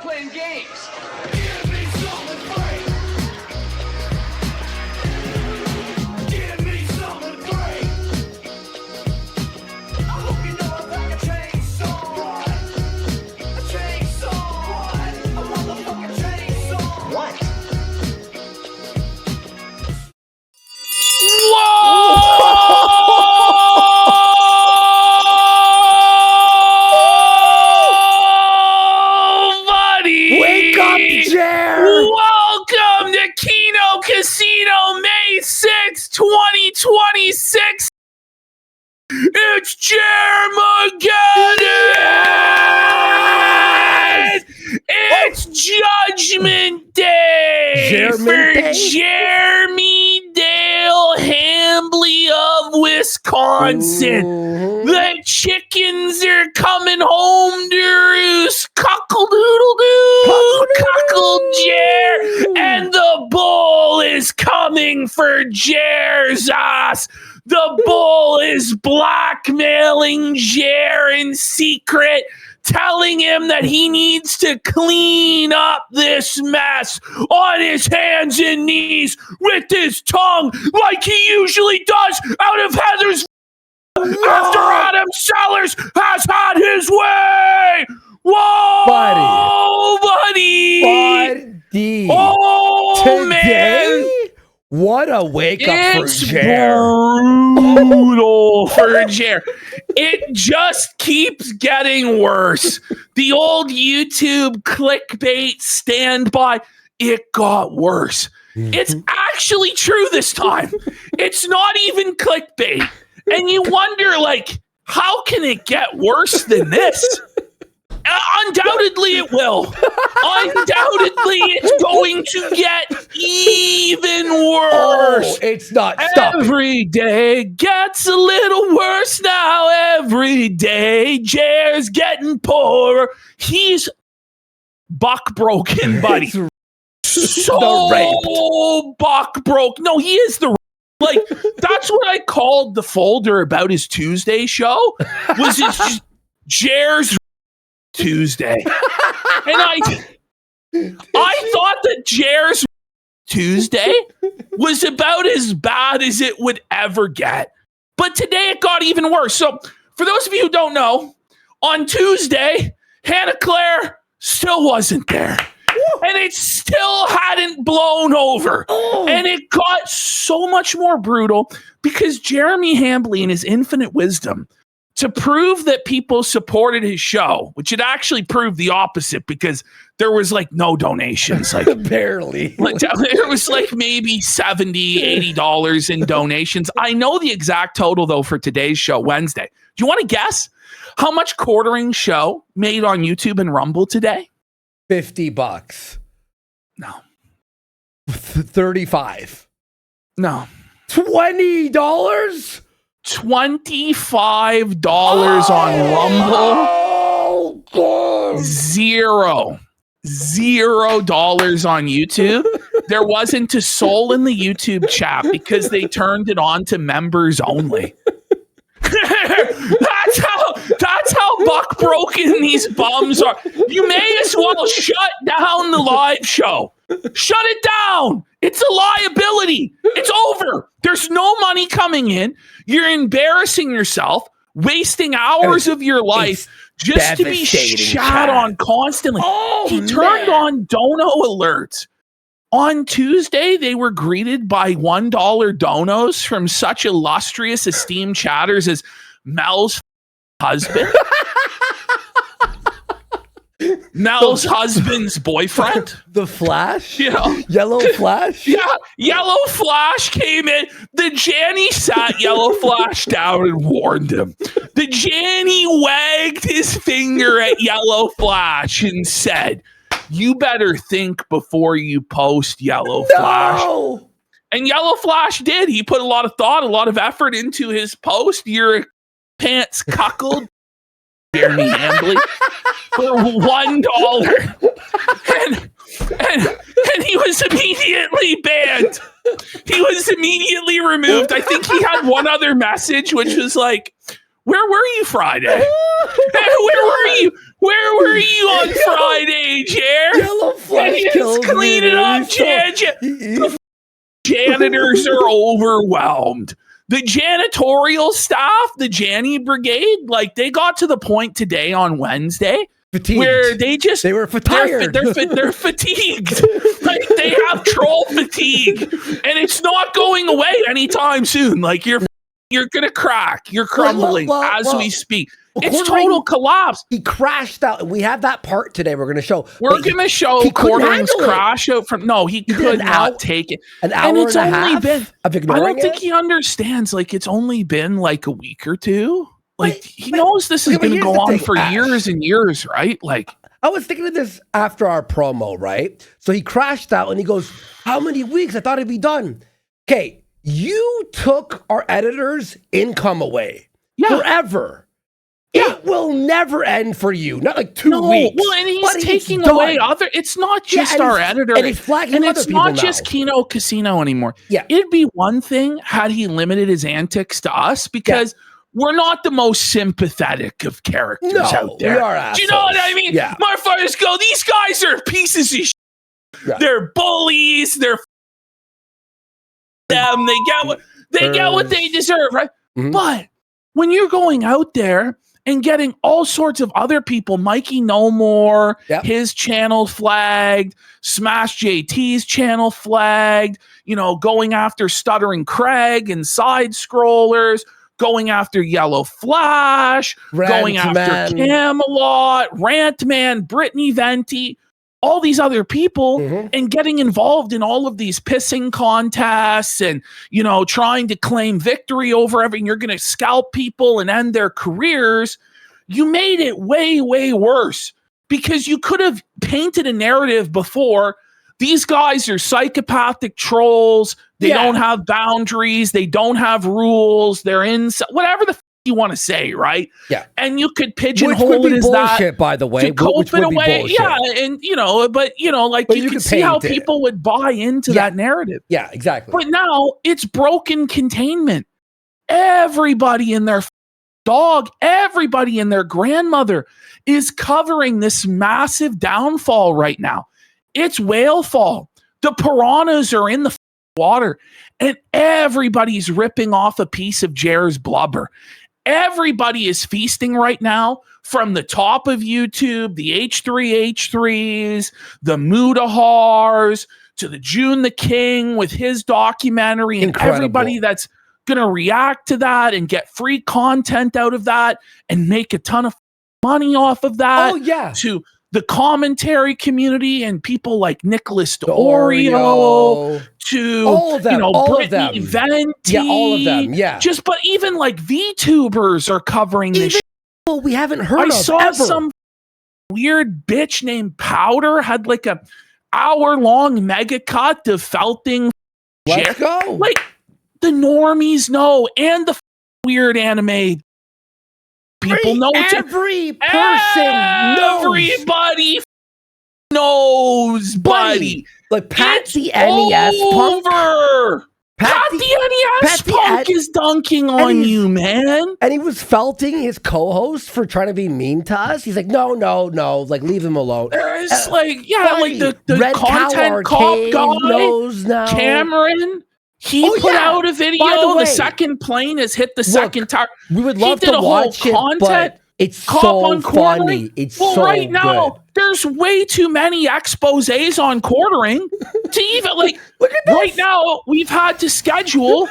playing games. Give me something great. Give me something great. I hope you know I'm like a chainsaw. A chainsaw. A motherfucking chainsaw. What? Whoa, buddy! Wake up, Jer! Welcome to Keno Casino, May 6th, 2026. It's Jermageddon! It's Judgment Day Jeremy for Day? Jeremy Dale Hambly of Wisconsin. Mhm. The chickens are coming home to roost. Cockle-doodle-doo, cockle-jer. And the bull is coming for Jer's ass. The bull is blackmailing Jer in secret, telling him that he needs to clean up this mess on his hands and knees with his tongue like he usually does out of Heather's after Adam Sellers has had his way. Whoa, buddy. Buddy. Oh, Today? man. What a wake up for It's Jer. brutal for Jer. It just keeps getting worse. The old YouTube clickbait standby, it got worse. It's actually true this time. It's not even clickbait. And you wonder, like, how can it get worse than this? Undoubtedly it will. Undoubtedly it's going to get even worse. Oh, it's not. Stop. Every day gets a little worse now. Every day Jer's getting poorer. He's buck broken, buddy. So buck broke. No, he is the like. That's what I called the folder about his Tuesday show. Was it Jer's Tuesday? And I thought that Jer's Tuesday was about as bad as it would ever get. But today it got even worse. So for those of you who don't know, on Tuesday, Hannah Claire still wasn't there. And it still hadn't blown over. And it got so much more brutal because Jeremy Hambly, in his infinite wisdom, to prove that people supported his show, which it actually proved the opposite because there was like no donations. Like Barely. like, there was like maybe $70, $80 in donations. I know the exact total though for today's show, Wednesday. Do you want to guess how much Quartering Show made on YouTube and Rumble today? $50. No. 35. No. $20? $25 on Rumble. Oh, God. $0 on YouTube. There wasn't a soul in the YouTube chat because they turned it on to members only. That's how buck broken these bums are. You may as well shut down the live show. Shut it down. It's a liability. It's over. There's no money coming in. You're embarrassing yourself, wasting hours of your life just to be devastating, shat Chad. on constantly. Oh, He turned man. on dono alerts. On Tuesday, they were greeted by $1 donos from such illustrious, esteemed chatters as Mel's husband, Mel's husband's boyfriend. The Flash? You know, Yellow Flash? yeah, Yellow Flash came in. The Janny sat Yellow Flash down and warned him. The Janny wagged his finger at Yellow Flash and said, "You better think before you post, Yellow Flash." No! And Yellow Flash did. He put a lot of thought, a lot of effort into his post. You're a pants cuckold, Jeremy Hambly, for $1. And he was immediately banned. He was immediately removed. I think he had one other message, which was like, "Where were you Friday? Where were you on Friday, Jer?" Clean it up, the janitors are overwhelmed. The janitorial staff, the Janny Brigade, like they got to the point today on Wednesday Fatigued. where they were tired. They're fatigued. Like they have troll fatigue, and it's not going away anytime soon. Like you're gonna crack. You're crumbling as we speak. It's total collapse. He crashed out, and we have that part today. We're going to show. We're going to show Quartering's crash out from. No, he could not take it. An hour and a half of ignoring I don't think he understands. Like it's only been like a week or two. Like he knows this is going to go on for years and years, right? Like I was thinking of this after our promo, right? So he crashed out, and he goes, "How many weeks? I thought it'd be done." Okay, you took our editor's income away forever. It will never end for you. Not like 2 weeks. Well, and he's taking away other. It's not just our editor, and he's flagging and other it's people not now. just Keno Casino anymore. Yeah, it'd be one thing had he limited his antics to us because we're not the most sympathetic of characters out there. We are assholes. Do you know what I mean? Yeah. Motherfuckers go, these guys are pieces of shit. Yeah. They're bullies. They're them. They get what they deserve, right? Mm-hmm. But when you're going out there and getting all sorts of other people, Mikey No More, his channel flagged, Smash JT's channel flagged, going after Stuttering Craig and side scrollers, going after Yellow Flash, going after Camelot, Rant Man, Brittany Venti, all these other people, and getting involved in all of these pissing contests and, trying to claim victory over everything. You're going to scalp people and end their careers. You made it way, way worse because you could have painted a narrative before. These guys are psychopathic trolls. They don't have boundaries. They don't have rules. They're in whatever the you want to say, right? Yeah. And you could pigeonhole it as bullshit, by the way. To cope in a way. Yeah. And, but you could see how people would buy into that narrative. Yeah, exactly. But now it's broken containment. Everybody in their dog, everybody and their grandmother is covering this massive downfall right now. It's whale fall. The piranhas are in the water and everybody's ripping off a piece of Jer's blubber. Everybody is feasting right now from the top of YouTube, the H3H3s, the Mudahars, to the June the King with his documentary, and everybody that's going to react to that and get free content out of that and make a ton of money off of that. Oh, yeah. To the commentary community and people like Nicholas D'Orio, to all of them, Brittany Venti, all of them, but even like VTubers are covering this. Well, we haven't heard. I saw some weird bitch named Powder had like a hour-long mega cut of felting. Let's go. Like the normies know, and the weird anime people know. Every person knows. Everybody knows, buddy. Like Pat the NES Punk. Pat the NES Punk is dunking on you, man. And he was felting his co-host for trying to be mean to us. He's like, no, like leave him alone. It's like the Red content cop guy knows now. Cameron. He put out a video. The second plane has hit the second tower. We would love to watch it, but it's so funny. It's so right now, there's way too many exposés on Quartering to even look at this. Right now, we've had to schedule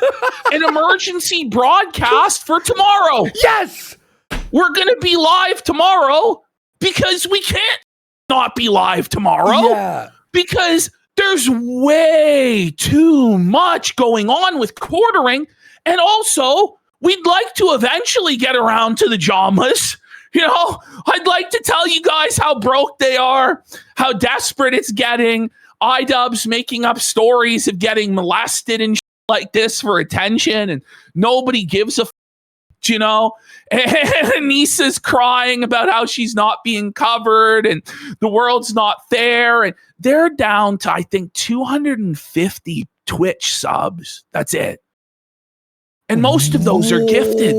an emergency broadcast for tomorrow. Yes, we're going to be live tomorrow because we can't not be live tomorrow. Yeah, because there's way too much going on with Quartering. And also, we'd like to eventually get around to the Jamas. I'd like to tell you guys how broke they are, how desperate it's getting. iDubbbz making up stories of getting molested and like this for attention, and nobody gives a and Anissa's crying about how she's not being covered and the world's not fair. And they're down to, I think, 250 Twitch subs. That's it. And most of those are gifted.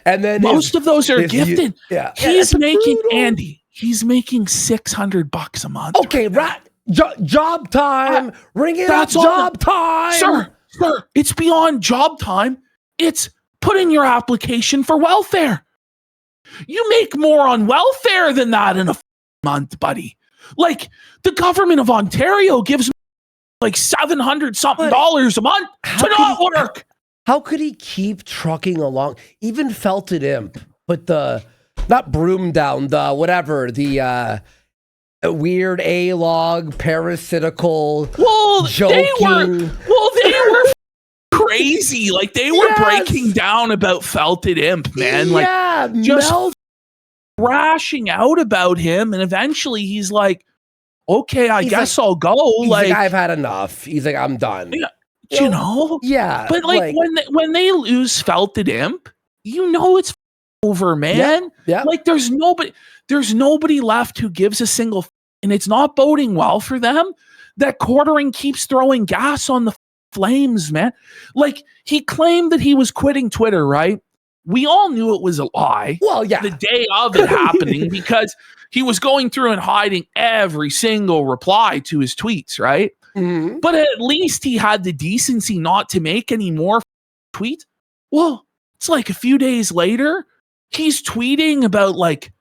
And then most of those are gifted. Yeah. He's making, Andy, he's making $600 a month. Okay, right. Job time. Ring it up. That's all Job time. Sir, it's beyond job time. It's put in your application for welfare. You make more on welfare than that in a month, buddy. Like, the government of Ontario gives me like $700 something a month to not work. How could he keep trucking along? Even Felted Imp put not broom down, the weird A-log, parasitical, joking. They were crazy. Like, they were breaking down about Felted Imp, man. Yeah, like, just thrashing out about him. And eventually he's like, okay, I guess I'll go. He's like, I've had enough. He's like, I'm done. Yeah, you know? Yeah. But like when they lose Felted Imp, you know it's over, man. Yeah. Like there's nobody left who gives a single and it's not boding well for them that Quartering keeps throwing gas on the flames, man. Like he claimed that he was quitting Twitter, right? We all knew it was a lie. Well, yeah. The day of it happening because he was going through and hiding every single reply to his tweets, right? Mm-hmm. But at least he had the decency not to make any more tweets. Well, it's like a few days later, he's tweeting about like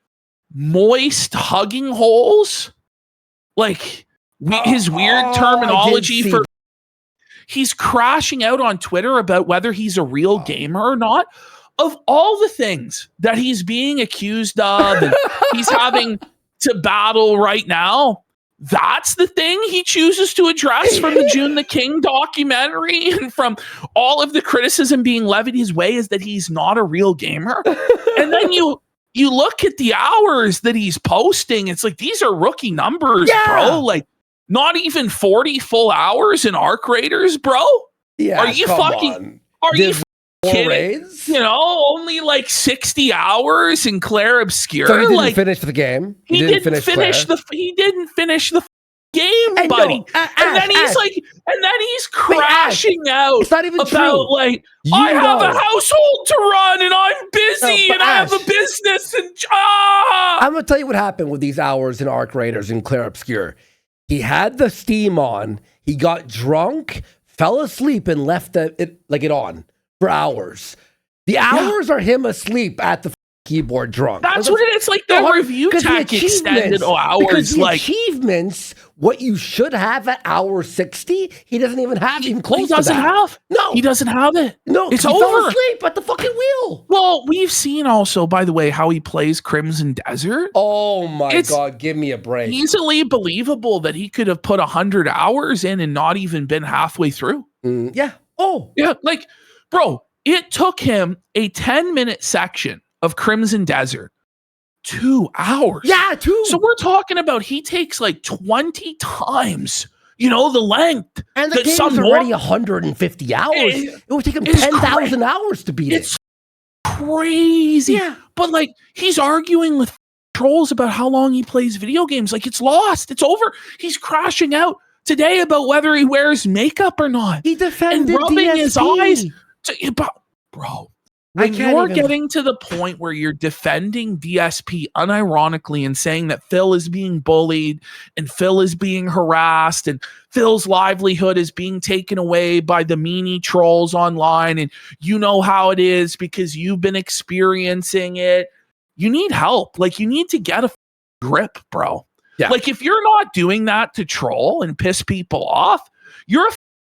moist hugging holes. Like his weird terminology for he's crashing out on Twitter about whether he's a real gamer or not. Of all the things that he's being accused of and he's having to battle right now, that's the thing he chooses to address from the June the King documentary and from all of the criticism being levied his way is that he's not a real gamer. And then you look at the hours that he's posting, it's like these are rookie numbers, bro. Like not even 40 full hours in Arc Raiders, bro. Yeah, are you kidding? Raids? You know, only like 60 hours in Claire Obscure. So he didn't finish the game. He didn't finish the game, buddy. And then he's crashing out it's not even about true. like I have a household to run and I'm busy and I have a business and I'm gonna tell you what happened with these hours in Arc Raiders and Claire Obscure. He had the Steam on, he got drunk, fell asleep, and left it on for hours. The hours are him asleep at the keyboard drunk. That's what it's like. The review tech extended hours. Because the like achievements, what you should have at hour 60, he doesn't even have even close to that. He doesn't have it. No, it's he over. fell asleep at the fucking wheel. Well, we've seen also, by the way, how he plays Crimson Desert. Oh my God, give me a break. Easily believable that he could have put 100 hours in and not even been halfway through. Yeah. Oh. Yeah, like, bro, it took him a 10-minute section of Crimson Desert 2 hours. Yeah, 2. So we're talking about he takes like 20 times, the length. And the game's already 150 hours. It would take him 10,000 hours to beat it. It's crazy. Yeah. But like, he's arguing with trolls about how long he plays video games. Like, it's lost. It's over. He's crashing out today about whether he wears makeup or not. He defended and rubbing DSP. his eyes. Bro. When you're getting to the point where you're defending DSP unironically and saying that Phil is being bullied and Phil is being harassed and Phil's livelihood is being taken away by the meanie trolls online and you know how it is because you've been experiencing it, you need help. Like, you need to get a grip, bro. Yeah. Like, if you're not doing that to troll and piss people off, you're a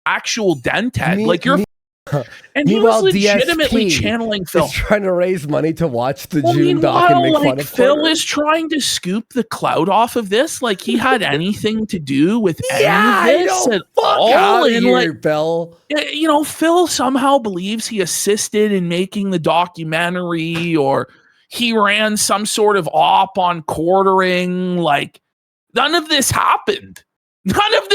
actual denthead. Like, you're and he was legitimately channeling Phil. He's trying to raise money to watch the June doc and make fun of Phil Porter. is trying to scoop the clout off of this, like he had anything to do with any of this at all. And like, Phil, Phil somehow believes he assisted in making the documentary, or he ran some sort of op on Quartering. Like, none of this happened. None of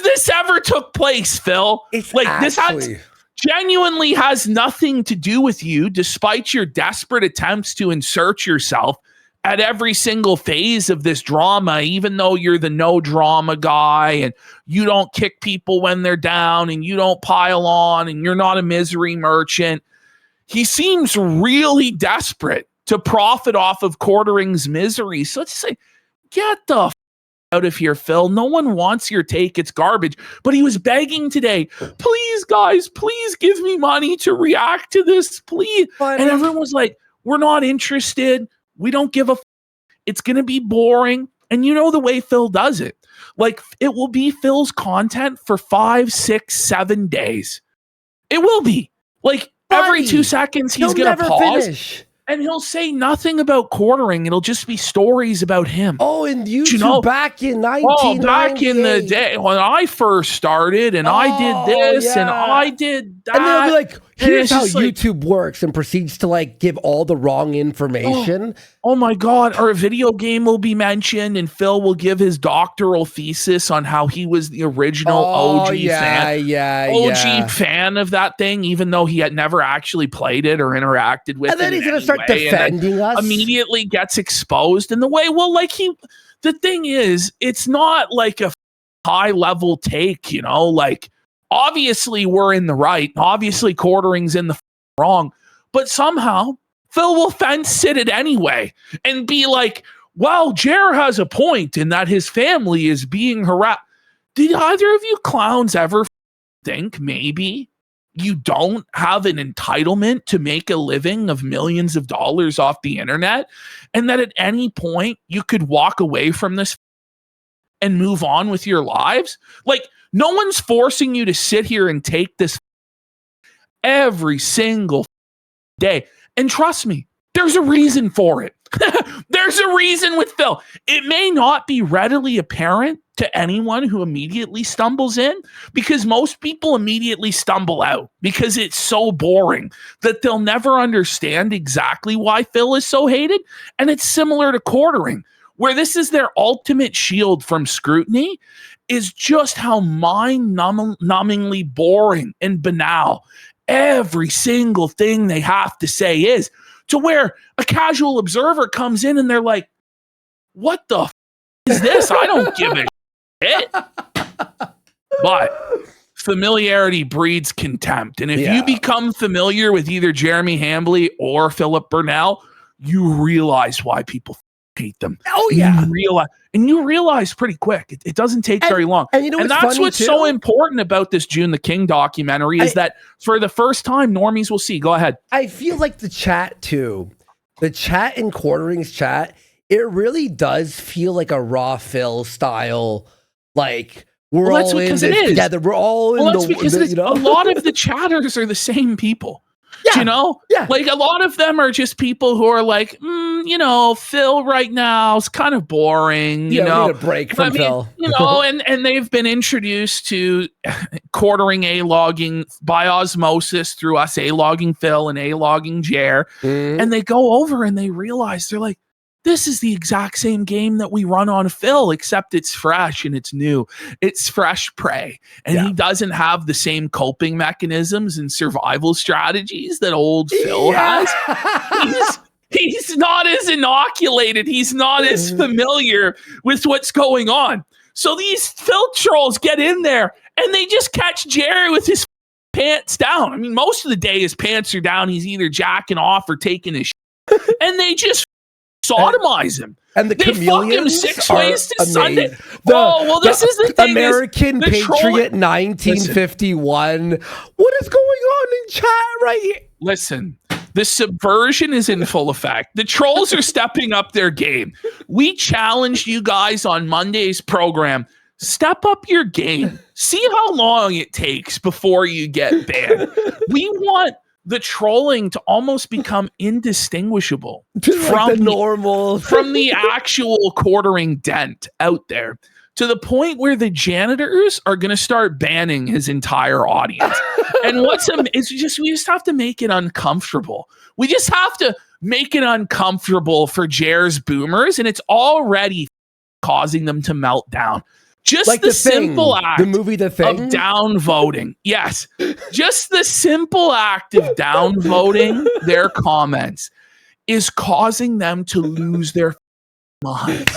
this ever took place, Phil. It's like actually... this genuinely has nothing to do with you, despite your desperate attempts to insert yourself at every single phase of this drama, even though you're the no drama guy and you don't kick people when they're down and you don't pile on and you're not a misery merchant. He seems really desperate to profit off of Quartering's misery. So let's say, get the out of here, Phil. No one wants your take. It's garbage. But he was begging today, please, guys, please give me money to react to this, please. But and everyone was like, we're not interested. We don't give a It's going to be boring. And you know the way Phil does it. Like, it will be Phil's content for 5, 6, 7 days. It will be. Like, every 2 seconds, he's going to pause. Finish. And he'll say nothing about quartering. It'll just be stories about him. Oh, and YouTube back in 1998. Back in the day when I first started and I did this and I did that. And they'll be like, here's how like, YouTube works, and proceeds to like give all the wrong information. Oh my God. Or a video game will be mentioned and Phil will give his doctoral thesis on how he was the original OG fan of that thing, even though he had never actually played it or interacted with it. And then he's going to start defending us. Immediately gets exposed in the way, well, like the thing is, it's not like a high level take, you know, like obviously we're in the right. Obviously quartering's in the wrong, but somehow Phil will fence sit it anyway and be like, well, Jer has a point in that his family is being harassed. Did either of you clowns ever think maybe you don't have an entitlement to make a living of millions of dollars off the internet, and that at any point you could walk away from this and move on with your lives? Like, no one's forcing you to sit here and take this every single day. And trust me, there's a reason for it. There's a reason with Phil. It may not be readily apparent to anyone who immediately stumbles in, because most people immediately stumble out because it's so boring that they'll never understand exactly why Phil is so hated. And it's similar to quartering, where this is their ultimate shield from scrutiny, is just how mind-numbingly boring and banal every single thing they have to say is, to where a casual observer comes in and they're like, what the is this? I don't give a shit. But familiarity breeds contempt. And if you become familiar with either Jeremy Hambley or Philip Burnell, you realize why people hate them. Oh, yeah. You realize pretty quick. It doesn't take very long. And you know what's that's funny what's too? So important about this June the King documentary is that for the first time, normies will see. Go ahead. I feel like the chat too, the chat in Quartering's chat, it really does feel like a raw Phil style, like we're all in this together. We're all in because you know? A lot of the chatters are the same people. Yeah. You know? Yeah. Like, a lot of them are just people who are like, you know, Phil right now is kind of boring. You know, we need a break from Phil. You know, and they've been introduced to quartering A-logging by osmosis through us A-logging Phil and A-logging Jer. And they go over and they realize, they're like, this is the exact same game that we run on Phil, except it's fresh and it's new. It's fresh prey. And he doesn't have the same coping mechanisms and survival strategies that old Phil has. He's not as inoculated. He's not as familiar with what's going on. So these Phil trolls get in there and they just catch Jerry with his pants down. I mean, most of the day his pants are down. He's either jacking off or taking his shit. And they just sodomize him. And they fuck him 6 ways to Sunday. This is the thing. American Patriot 1951. What is going on in chat right here? Listen, the subversion is in full effect. The trolls are stepping up their game. We challenged you guys on Monday's program. Step up your game. See how long it takes before you get banned. We want the trolling to almost become indistinguishable from the normal, from the actual quartering dent out there, to the point where the janitors are going to start banning his entire audience. And we just have to make it uncomfortable. We just have to make it uncomfortable for Jer's boomers, and it's already causing them to melt down. Just like the simple act, the movie The Thing, of downvoting. Yes. Just the simple act of downvoting their comments is causing them to lose their minds.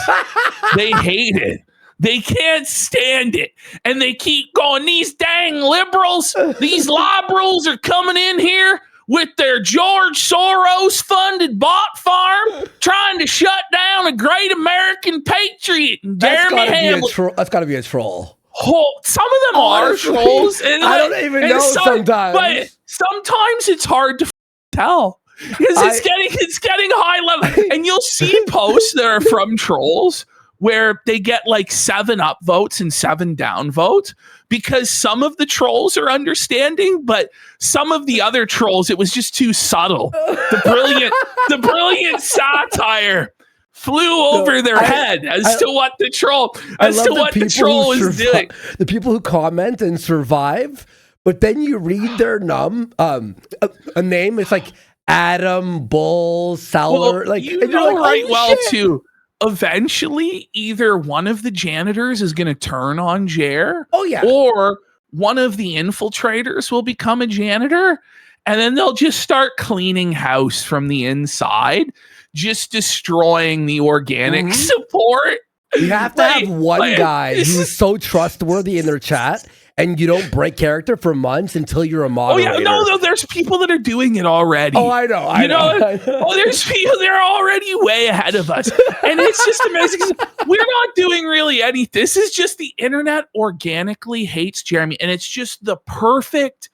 They hate it. They can't stand it. And they keep going, these dang liberals, these liberals are coming in here with their George Soros funded bot farm trying to shut down a great American patriot. And Jeremy Hamlin. That's got to be a troll. Oh, some of them Honestly, are trolls. And I don't even know sometimes. But sometimes it's hard to tell because it's getting high level. And you'll see posts that are from trolls where they get like 7 up votes and 7 down votes because some of the trolls are understanding, but some of the other trolls, it was just too subtle. The brilliant satire flew over their head as to what the troll is doing. The people who comment and survive, but then you read their a name. It's like Adam Bull Seller. Well, too. Eventually, either one of the janitors is going to turn on Jer. Oh yeah, or one of the infiltrators will become a janitor, and then they'll just start cleaning house from the inside, just destroying the organic support. You have to have one guy who's so trustworthy in their chat, and you don't break character for months until you're a moderator. Oh yeah, no, there's people that are doing it already. Oh, I know. I know. Oh, there's people they're already way ahead of us, and it's just amazing. We're not doing really anything. This is just the internet organically hates Jeremy, and it's just the perfect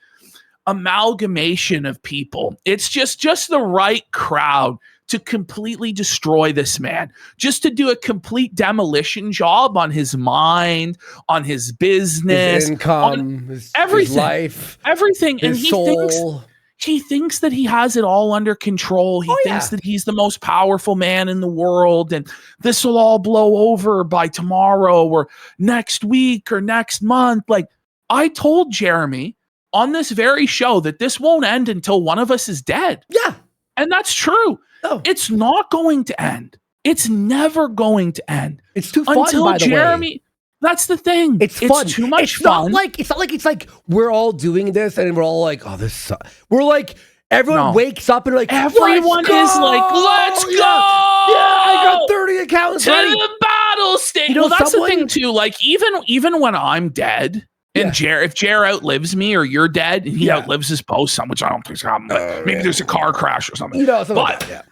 amalgamation of people. It's just the right crowd to completely destroy this man, just to do a complete demolition job on his mind, on his business, his income, his life, everything. His and soul. He thinks that he has it all under control. He thinks that he's the most powerful man in the world, and this will all blow over by tomorrow or next week or next month. Like, I told Jeremy on this very show that this won't end until one of us is dead. Yeah. And that's true. No. It's not going to end. It's never going to end. It's too fun, until by the Jeremy. way. That's the thing. It's fun. Too much it's fun. It's not like it's like we're all doing this and we're all like, oh, this sucks. We're like, everyone wakes up and like, everyone is like, let's go. Yeah, I got 30 accounts to ready. the battle stage. Well, that's the thing too. Like even when I'm dead. And if Jer outlives me or you're dead and he outlives his post, which I don't think's happening, but maybe there's a car crash or something. But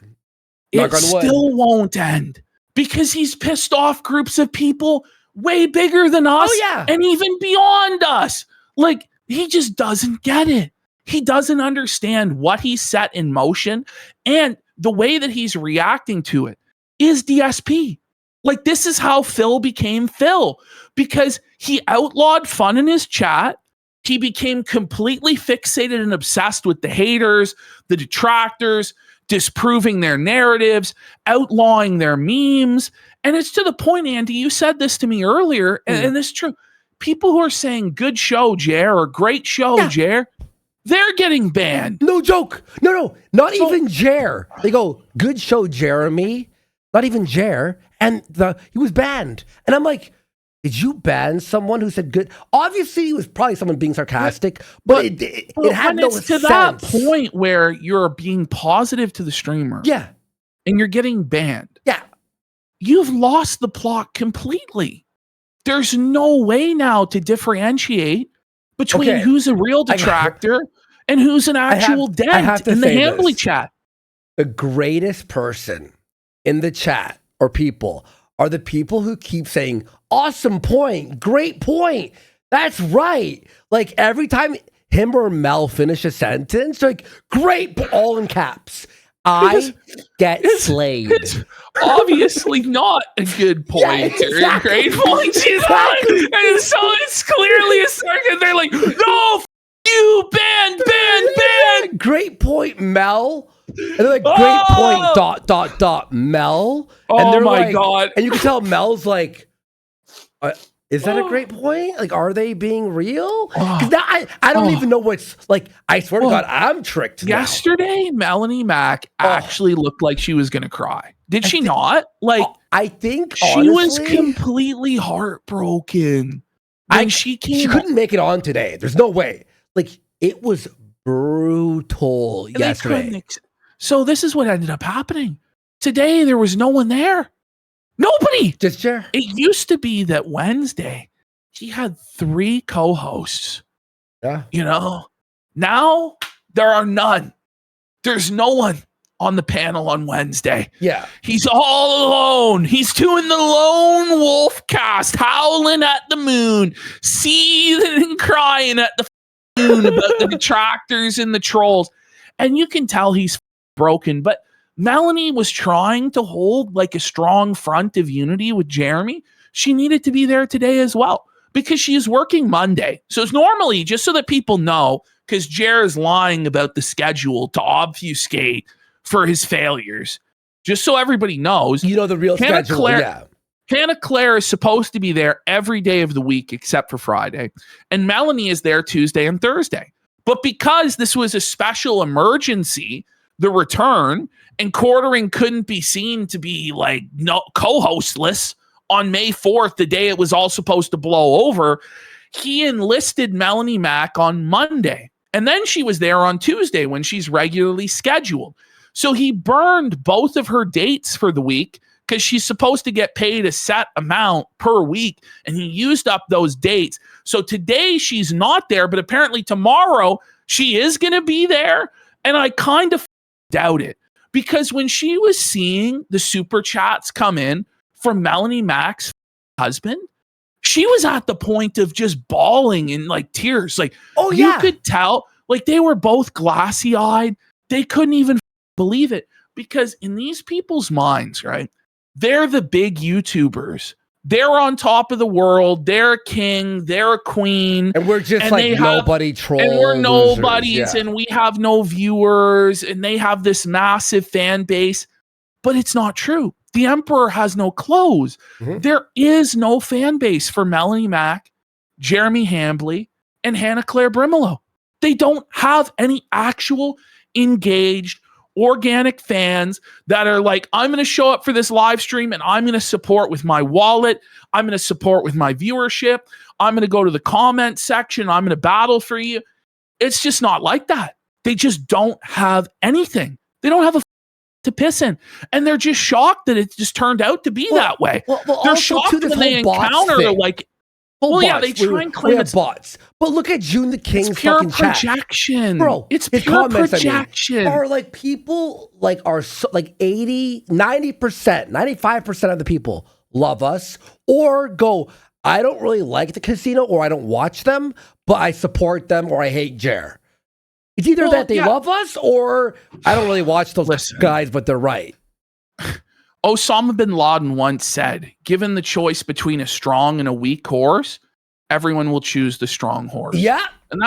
it still won't end because he's pissed off groups of people way bigger than us and even beyond us. Like, he just doesn't get it. He doesn't understand what he set in motion, and the way that he's reacting to it is DSP. Like, this is how Phil became Phil, because he outlawed fun in his chat. He became completely fixated and obsessed with the haters, the detractors, disproving their narratives, outlawing their memes. And it's to the point, Andy, you said this to me earlier, and it's true. People who are saying, good show, Jer, or great show, Jer, they're getting banned. No joke. No, not even Jer. They go, good show, Jeremy. Not even Jer. And he was banned. And I'm like, did you ban someone who said good? Obviously, it was probably someone being sarcastic, but it had no sense. To that point where you're being positive to the streamer. Yeah. And you're getting banned. Yeah. You've lost the plot completely. There's no way now to differentiate between who's a real detractor and who's an actual dent in the Hambly chat. The greatest person in the chat or people are the people who keep saying, awesome point, great point, that's right. Like, every time him or Mel finish a sentence, like, great, all in caps. I get slayed. It's obviously not a good point or a great point. And so it's clearly a circuit. They're like, no, you, ban. Great point, Mel. And they're like, great point, Mel. And they're my like, God. And you can tell Mel's like, is that a great point? Like, are they being real? Because I don't even know what's, like, I swear to God, I'm tricked now. Yesterday, Melanie Mack actually looked like she was going to cry. Did she not? Like, I think, she was completely heartbroken. And she couldn't make it on today. There's no way. Like, it was brutal yesterday. So this is what ended up happening. Today, there was no one there. Nobody. Just Jer. It used to be that Wednesday, he had 3 co-hosts. Yeah. You know, now there are none. There's no one on the panel on Wednesday. Yeah. He's all alone. He's doing the lone wolf cast, howling at the moon, seething and crying at the moon about the detractors and the trolls. And you can tell he's broken. But Melanie was trying to hold like a strong front of unity with Jeremy. She needed to be there today as well because she is working Monday. So it's normally, just so that people know, because Jer is lying about the schedule to obfuscate for his failures. Just so everybody knows. You know the real schedule, yeah. Hannah Claire is supposed to be there every day of the week except for Friday. And Melanie is there Tuesday and Thursday. But because this was a special emergency, the return, and Quartering couldn't be seen to be like co-hostless on May 4th, the day it was all supposed to blow over, he enlisted Melanie Mack on Monday. And then she was there on Tuesday when she's regularly scheduled. So he burned both of her dates for the week because she's supposed to get paid a set amount per week, and he used up those dates. So today she's not there, but apparently tomorrow she is going to be there, and I kind of doubt it because when she was seeing the super chats come in from Melanie Mack's husband, she was at the point of just bawling in like tears. Like, you could tell, like they were both glassy-eyed. They couldn't even believe it because in these people's minds, right, they're the big YouTubers. They're on top of the world. They're a king. They're a queen. And we're just like nobody trolls. And we're nobodies losers, yeah. And we have no viewers and they have this massive fan base. But it's not true. The Emperor has no clothes. Mm-hmm. There is no fan base for Melanie Mack, Jeremy Hambley, and Hannah Claire Brimelow. They don't have any actual engaged organic fans that are like, I'm going to show up for this live stream and I'm going to support with my wallet. I'm going to support with my viewership. I'm going to go to the comment section. I'm going to battle for you. It's just not like that. They just don't have anything. They don't have a to piss in. And they're just shocked that it just turned out to be that way. They're shocked when they encounter like, they try and claim it's bots. But look at June the King's pure fucking projection. Bro, it's pure projection. Or like people like are so, like 80, 90%, 95% of the people love us or go, I don't really like the casino or I don't watch them, but I support them or I hate Jer. It's either that they love us or I don't really watch those guys, but they're right. Osama bin Laden once said, given the choice between a strong and a weak horse, everyone will choose the strong horse. Yeah. And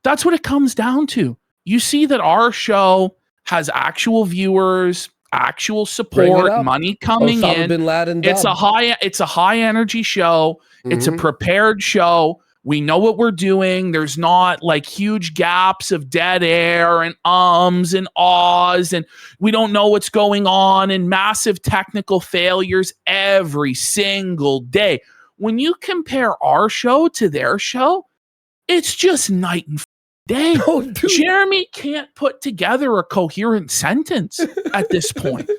that's what it comes down to. You see that our show has actual viewers, actual support, money coming Osama in. Bin Laden it's a high energy show. Mm-hmm. It's a prepared show. We know what we're doing. There's not like huge gaps of dead air and ums and ahs, and we don't know what's going on and massive technical failures every single day. When you compare our show to their show, it's just night and day. Oh, dude. Jeremy can't put together a coherent sentence at this point.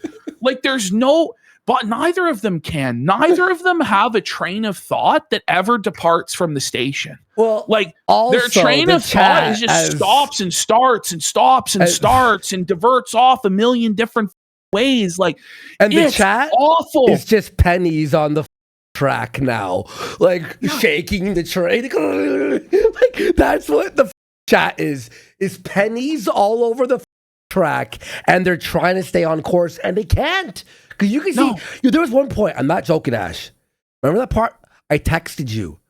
Like there's no... But neither of them can. Neither of them have a train of thought that ever departs from the station. Well, like also, their train of thought is just stops and starts and stops and starts and diverts off a million different ways. Like, and the chat awful. It's just pennies on the track now, like shaking the train. Like that's what the chat is pennies all over the track, and they're trying to stay on course, and they can't. Because you can see, there was one point, I'm not joking, Ash. Remember that part? I texted you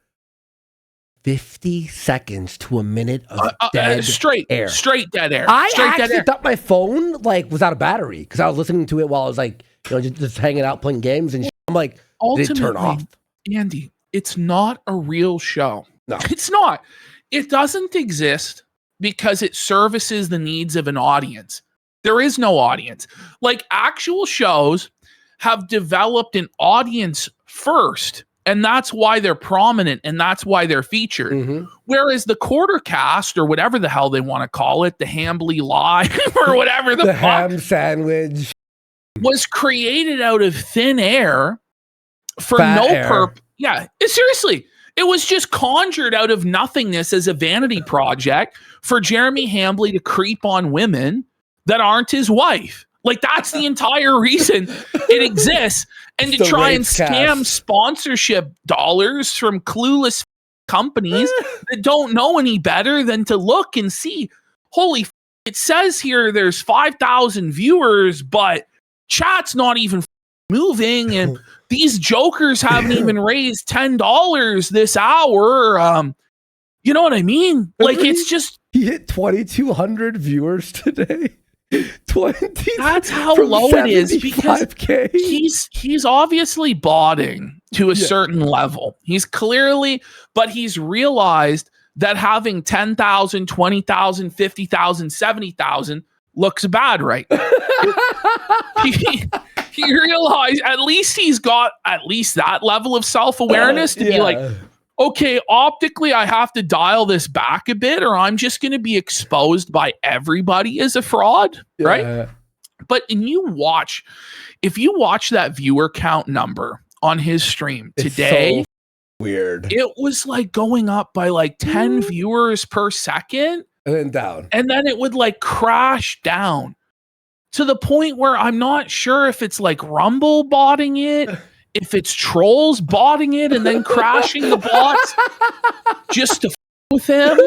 50 seconds to a minute of dead air. Straight dead air. I actually thought my phone like was out of battery because I was listening to it while I was like, just hanging out playing games and shit. I'm like, did it turn off? Andy, it's not a real show. No. It's not. It doesn't exist because it services the needs of an audience. There is no audience. Like actual shows have developed an audience first, and that's why they're prominent and that's why they're featured. Mm-hmm. Whereas the Quartercast, or whatever the hell they want to call it, the Hambly Live or whatever the ham sandwich, was created out of thin air for no purpose. Yeah, seriously. It was just conjured out of nothingness as a vanity project for Jeremy Hambley to creep on women that aren't his wife. Like, that's the entire reason it exists. And to The try and rape cast. scam sponsorship dollars from clueless companies that don't know any better than to look and see, holy it says here there's 5,000 viewers, but chat's not even moving, and these jokers haven't even raised $10 this hour. You know what I mean? Like, it's just, He hit 2,200 viewers today. 20. that's how from low it is, because 75K. he's obviously botting to a certain level. He's clearly, but he's realized that having 10,000, 20,000, 50,000, 70,000 looks bad right now. he realized at least he's got at least that level of self-awareness to be like, okay, optically, I have to dial this back a bit, or I'm just going to be exposed by everybody as a fraud, right? But if you watch that viewer count number on his stream It's today, so weird. it was like going up by like 10 viewers per second, And then down. and then it would like crash down to the point where I'm not sure if it's like Rumble botting it, if it's trolls botting it and then crashing the bots just to with him,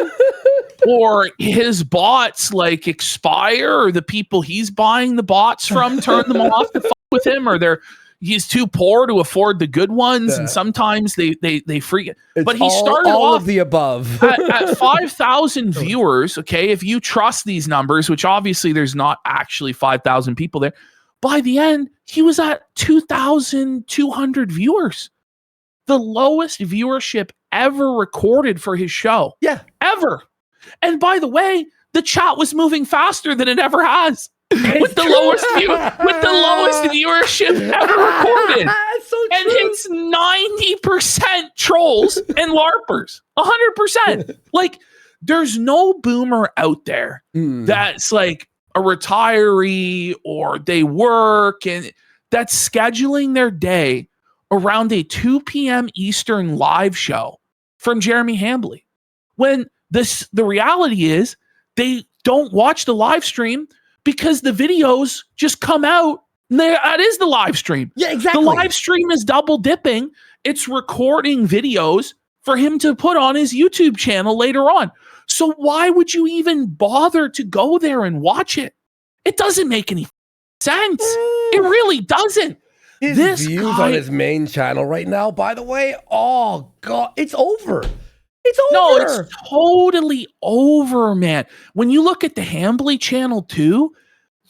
or his bots like expire, or the people he's buying the bots from turn them off to with him, or he's too poor to afford the good ones, and sometimes they freak it. But he started all off of the above at 5,000 viewers. Okay, if you trust these numbers, which obviously there's not actually 5,000 people there, by the end he was at 2,200 viewers, the lowest viewership ever recorded for his show. Yeah, ever. And by the way, the chat was moving faster than it ever has. With the lowest viewership ever recorded. That's so And true. it's 90% trolls and LARPers. 100%. Like, there's no boomer out there that's like a retiree, or they work, and that's scheduling their day around a 2 p.m. Eastern live show from Jeremy Hambly. When the reality is they don't watch the live stream because the videos just come out. That is the live stream. Yeah, exactly. The live stream is double dipping. It's recording videos for him to put on his YouTube channel later on. So why would you even bother to go there and watch it? It doesn't make any sense. It really doesn't. His views on his main channel right now, by the way, oh God, it's over. It's over. No, it's totally over, man. When you look at the Hambly channel too,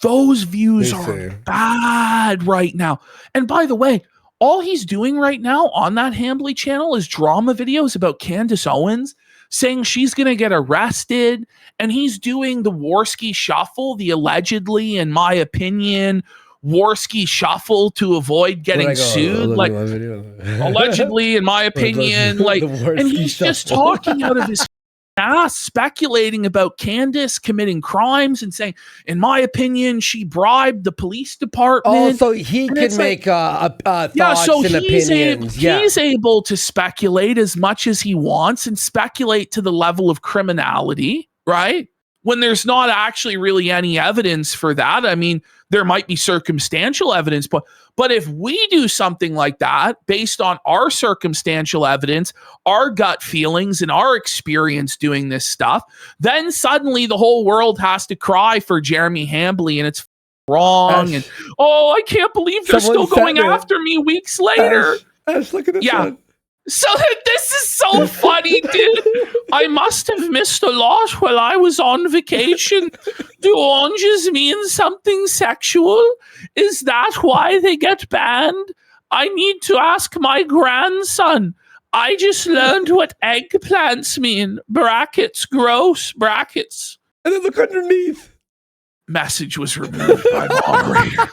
those views are bad right now. And by the way, all he's doing right now on that Hambly channel is drama videos about Candace Owens, saying she's going to get arrested. And he's doing the Warski shuffle, the allegedly, in my opinion, Warski shuffle to avoid getting sued. Like, allegedly, in my opinion, like, and he's just talking out of his ass, speculating about Candace committing crimes and saying, in my opinion, she bribed the police department. Oh, so he can make thoughts and opinions. He's able to speculate as much as he wants, and speculate to the level of criminality, right? When there's not actually really any evidence for that. I mean, there might be circumstantial evidence, but if we do something like that based on our circumstantial evidence, our gut feelings, and our experience doing this stuff, then suddenly the whole world has to cry for Jeremy Hambly, and it's wrong. And I can't believe they're still going after me weeks later. Look at this one. So this is so funny, dude. I must have missed a lot while I was on vacation. Do oranges mean something sexual? Is that why they get banned? I need to ask my grandson. I just learned what eggplants mean. Brackets, gross, brackets. And then look underneath. Message was removed by moderator.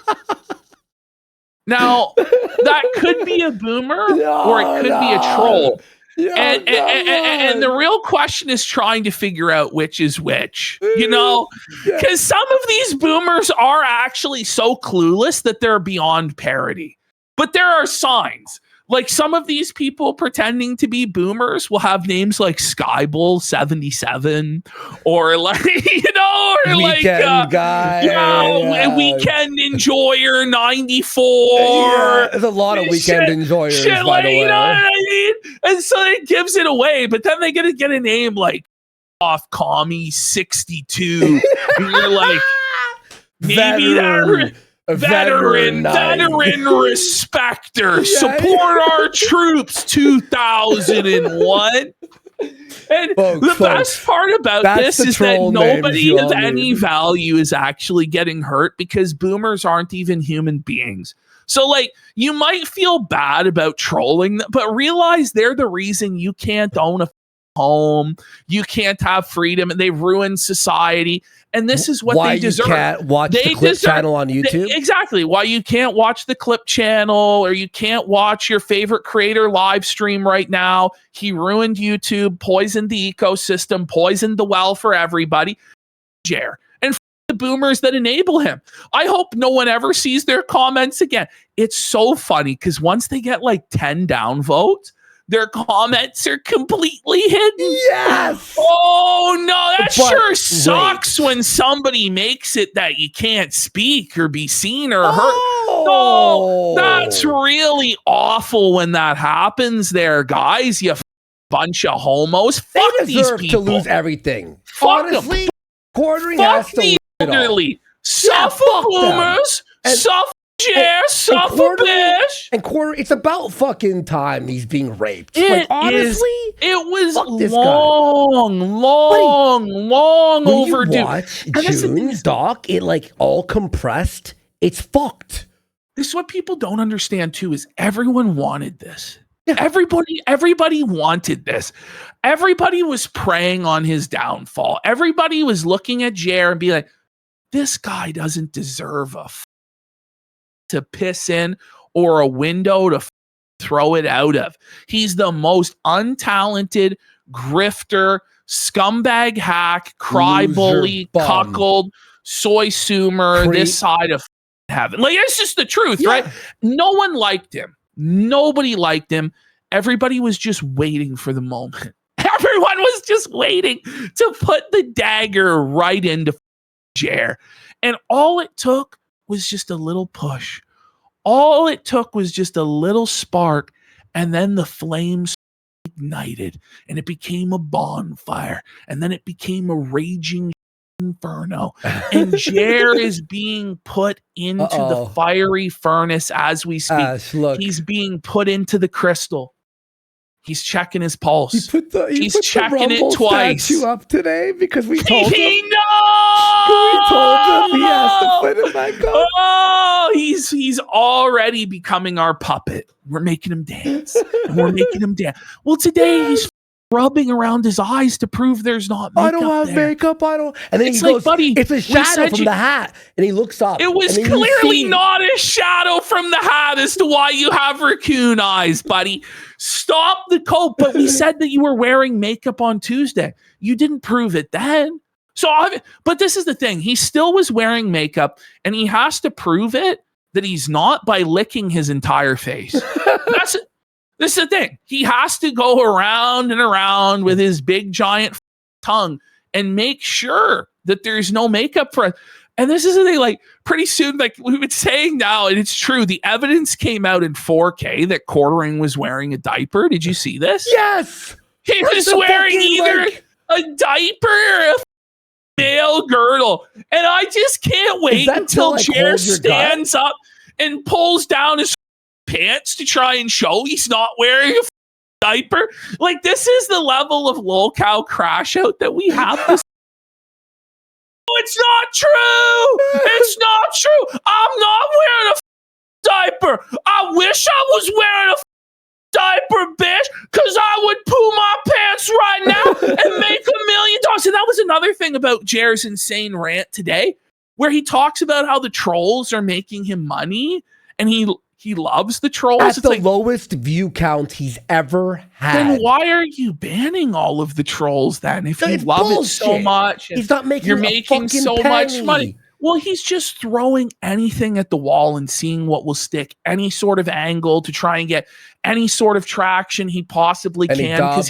Now, that could be a boomer, or it could be a troll. And the real question is trying to figure out which is which, you know, because some of these boomers are actually so clueless that they're beyond parody. But there are signs. Like some of these people pretending to be boomers will have names like Skybull77 or like, or Weekend guy. Weekend Enjoyer 94. Yeah, there's a lot of Weekend Enjoyers, shit, by the way. You know what I mean? And so it gives it away, but then they get a name like Off Commie 62. And you're like, maybe veteran respecter, support our troops 2001. And the best part about this is that nobody of any value is actually getting hurt because boomers aren't even human beings. So like you might feel bad about trolling them, but realize they're the reason you can't own a home, you can't have freedom, and they've ruined society. And this is what they deserve. Why you can't watch the Clip channel on YouTube? Exactly. Why you can't watch the Clip channel, or you can't watch your favorite creator live stream right now. He ruined YouTube, poisoned the ecosystem, poisoned the well for everybody. And the boomers that enable him. I hope no one ever sees their comments again. It's so funny because once they get like 10 downvotes, their comments are completely hidden. Yes. Oh no, that sure sucks when somebody makes it that you can't speak or be seen or heard. No, that's really awful when that happens there, guys. You bunch of homos. Fuck these people. To lose everything. Fuck Honestly, them. Quartering Fuck has to lose it all. elderly. Suffer boomers. Suffer suffer bitch. And Quarter, it's about fucking time he's being raped. Honestly, it was long when overdue. You watch June's doc, it like all compressed. It's fucked. This is what people don't understand too, is everyone wanted this. Yeah. Everybody wanted this. Everybody was preying on his downfall. Everybody was looking at Jer and be like, this guy doesn't deserve to piss in or a window to throw it out of. He's the most untalented grifter, scumbag hack, cry bully, cuckold, soy sumer, this side of heaven. Like, it's just the truth, right? No one liked him. Nobody liked him. Everybody was just waiting for the moment. Everyone was just waiting to put the dagger right into Jer. And all it took was just a little push. All it took was just a little spark, and then the flames ignited, and it became a bonfire, and then it became a raging inferno. And Jer is being put into the fiery furnace as we speak. He's being put into the crystal. He's checking his pulse. He's checking it twice. Statue up today because we told him. We told him he has to put it back up. Oh, he's already becoming our puppet. We're making him dance. Well, today he's rubbing around his eyes to prove there's not makeup. I don't have makeup. And then it's he goes, buddy, it's a shadow from the hat. And he looks up. It was clearly not a shadow from the hat as to why you have raccoon eyes, buddy. Stop the cope. But we said that you were wearing makeup on Tuesday. You didn't prove it then. But this is the thing. He still was wearing makeup, and he has to prove it that he's not by licking his entire face. This is the thing. He has to go around and around with his big giant tongue and make sure that there's no makeup for it. And this is the thing, like pretty soon, like we've been saying now, and it's true, the evidence came out in 4K that Quartering was wearing a diaper. Did you see this? Yes. He was wearing either a diaper or a male girdle. And I just can't wait until Jer stands up and pulls down his pants to try and show he's not wearing a diaper. Like, this is the level of lolcow crash out that we have. It's not true. It's not true. I'm not wearing a diaper. I wish I was wearing a diaper, bitch, because I would poo my pants right now and make $1 million. And that was another thing about Jer's insane rant today, where he talks about how the trolls are making him money, and he loves the trolls. At the lowest view count he's ever had. Then why are you banning all of the trolls then? If you love it so much, he's not making you're making so much money. Well, he's just throwing anything at the wall and seeing what will stick, any sort of angle to try and get any sort of traction he possibly Any can dub,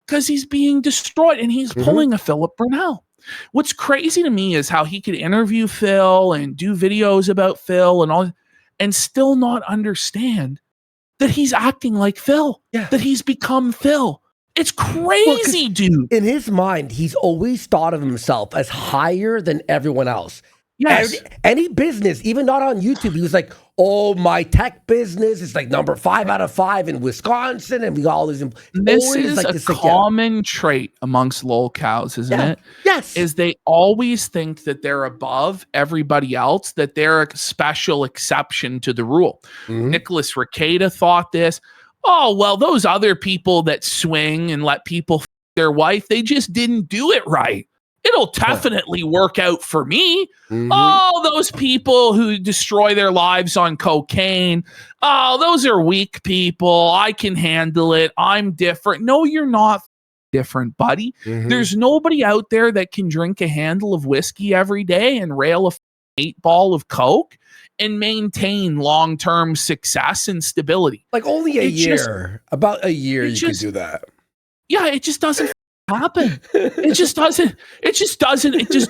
because he's being destroyed and he's pulling a Philip Burnell. What's crazy to me is how he could interview Phil and do videos about Phil and all, and still not understand that he's acting like Phil, that he's become Phil. It's crazy, dude. In his mind, he's always thought of himself as higher than everyone else. Yes. Any business, even not on YouTube, he was like, oh, my tech business is like number 5 out of 5 in Wisconsin. And we got all these. This is like a common trait amongst lolcows, isn't it? Yes. Is they always think that they're above everybody else, that they're a special exception to the rule. Nicholas Rekieta thought this. Oh, well, those other people that swing and let people f their wife, they just didn't do it right. It'll definitely work out for me. Oh, those people who destroy their lives on cocaine. Oh, those are weak people. I can handle it. I'm different. No, you're not different, buddy. There's nobody out there that can drink a handle of whiskey every day and rail a 8-ball of coke and maintain long-term success and stability. Like only a year. About a year you could do that. Yeah, it just doesn't happen. It just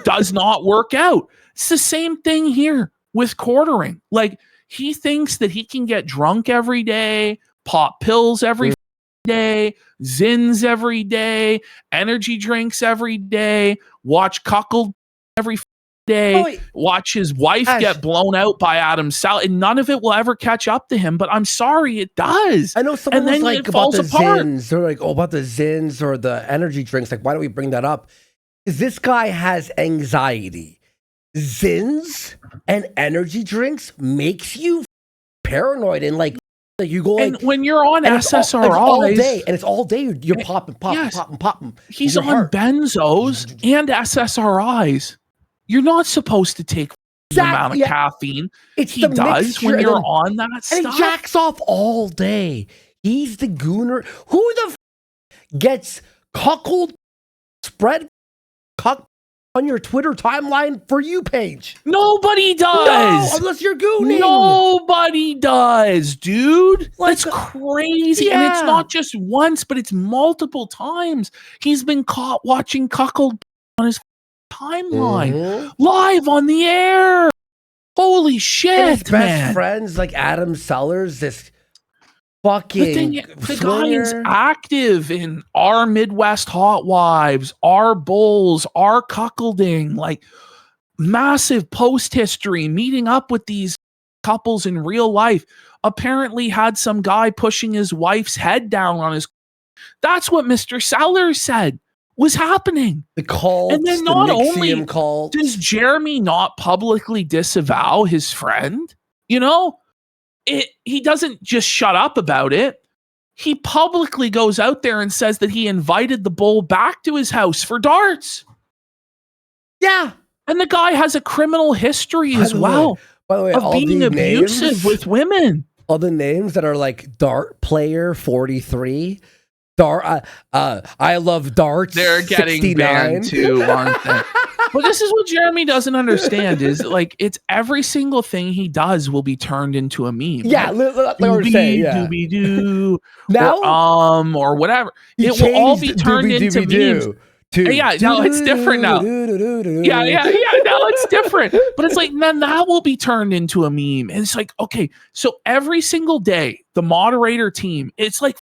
does not work out. It's the same thing here with quartering. Like, he thinks that he can get drunk every day, pop pills every day, Zins every day, energy drinks every day, watch cuckold every day, watch his wife get blown out by Adam Sal, and none of it will ever catch up to him. But I'm sorry, it does. I know someone was like about the Zins. They're like, oh, about the Zins or the energy drinks. Like, why don't we bring that up? Because this guy has anxiety. Zins and energy drinks makes you paranoid and like you go like, and when you're on SSRIs all day, and it's all day you're popping. He's on benzos and SSRIs. You're not supposed to take the amount of caffeine he does when you're on that stuff. And he jacks off all day. He's the gooner. Who the gets cuckold spread cuck on your Twitter timeline for you page? Nobody does. No, unless you're gooning. Nobody does, dude. That's crazy. And it's not just once, but it's multiple times. He's been caught watching cuckold on his timeline live on the air. Holy shit, and his man. Best friends like Adam Sellers, this fucking the guy is active in our Midwest Hot Wives, our Bulls, our cuckolding, like massive post history, meeting up with these couples in real life. Apparently had some guy pushing his wife's head down on his. That's what Mr. Sellers said was happening. The cult, and then not only does Jeremy not publicly disavow his friend, you know, he doesn't just shut up about it. He publicly goes out there and says that he invited the bull back to his house for darts. Yeah. And the guy has a criminal history as well. By the way, of being abusive with women. All the names that are like Dart Player 43. I love darts. They're getting 69. banned too, aren't they? But this is what Jeremy doesn't understand is like it's every single thing he does will be turned into a meme. Yeah, like we're saying, doobie-doo, now or whatever. It will all be turned into memes. Yeah, no, it's different now. Yeah, now it's different. But it's like, then that will be turned into a meme. And it's like, okay, so every single day, the moderator team, it's like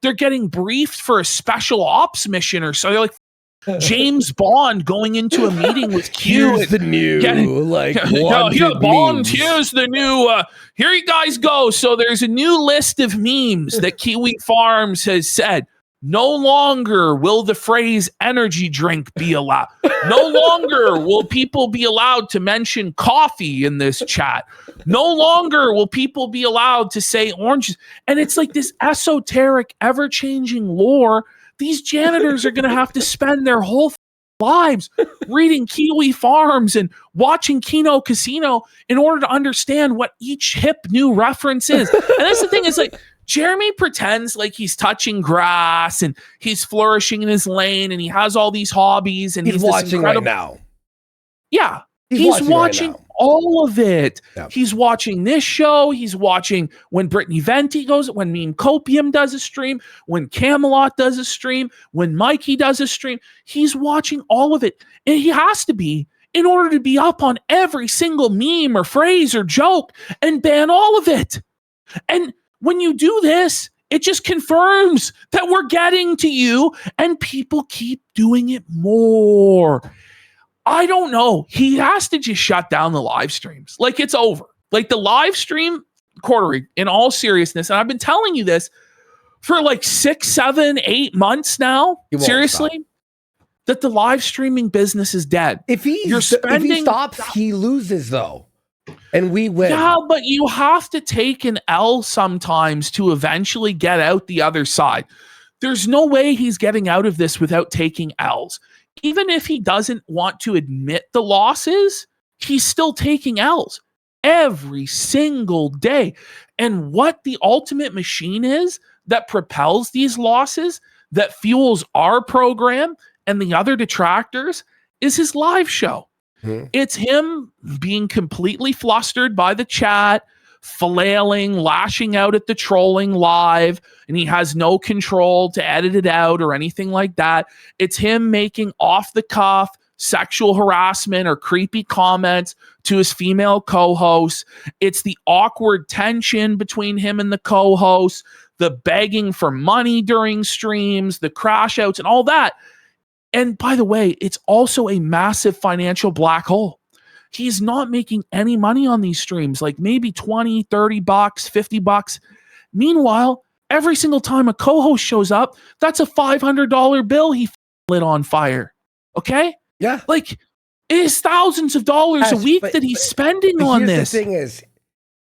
they're getting briefed for a special ops mission or so. They're like James Bond going into a meeting with Q. Here's the new, Bond, here's the new, here you guys go. So there's a new list of memes that Kiwi Farms has said. No longer will the phrase energy drink be allowed. No longer will people be allowed to mention coffee in this chat. No longer will people be allowed to say oranges. And it's like this esoteric, ever-changing lore. These janitors are going to have to spend their whole lives reading Kiwi Farms and watching Kino Casino in order to understand what each hip new reference is. And that's the thing, is like, Jeremy pretends like he's touching grass and he's flourishing in his lane and he has all these hobbies and he's watching right now. Yeah. He's watching right now. all of it. Yeah. He's watching this show. He's watching when Brittany Venti goes, when Meme Copium does a stream, when Camelot does a stream, when Mikey does a stream. He's watching all of it. And he has to be in order to be up on every single meme or phrase or joke and ban all of it. And when you do this, it just confirms that we're getting to you and people keep doing it more. I don't know. He has to just shut down the live streams. Like, it's over. Like, the live stream, Cordery, in all seriousness, and I've been telling you this for like 6, 7, 8 months now, seriously, that the live streaming business is dead. If he stops, he loses, though. And we win. Yeah, but you have to take an L sometimes to eventually get out the other side. There's no way he's getting out of this without taking L's. Even if he doesn't want to admit the losses, he's still taking L's every single day. And what the ultimate machine is that propels these losses, that fuels our program and the other detractors, is his live show. It's him being completely flustered by the chat, flailing, lashing out at the trolling live, and he has no control to edit it out or anything like that. It's him making off-the-cuff sexual harassment or creepy comments to his female co-hosts. It's the awkward tension between him and the co-hosts, the begging for money during streams, the crash outs, and all that. And by the way, it's also a massive financial black hole. He's not making any money on these streams, like maybe 20, 30 bucks, 50 bucks. Meanwhile, every single time a co-host shows up, that's a $500 bill he lit on fire. Okay? Yeah. Like, it is thousands of dollars a week that he's spending on this. The thing is,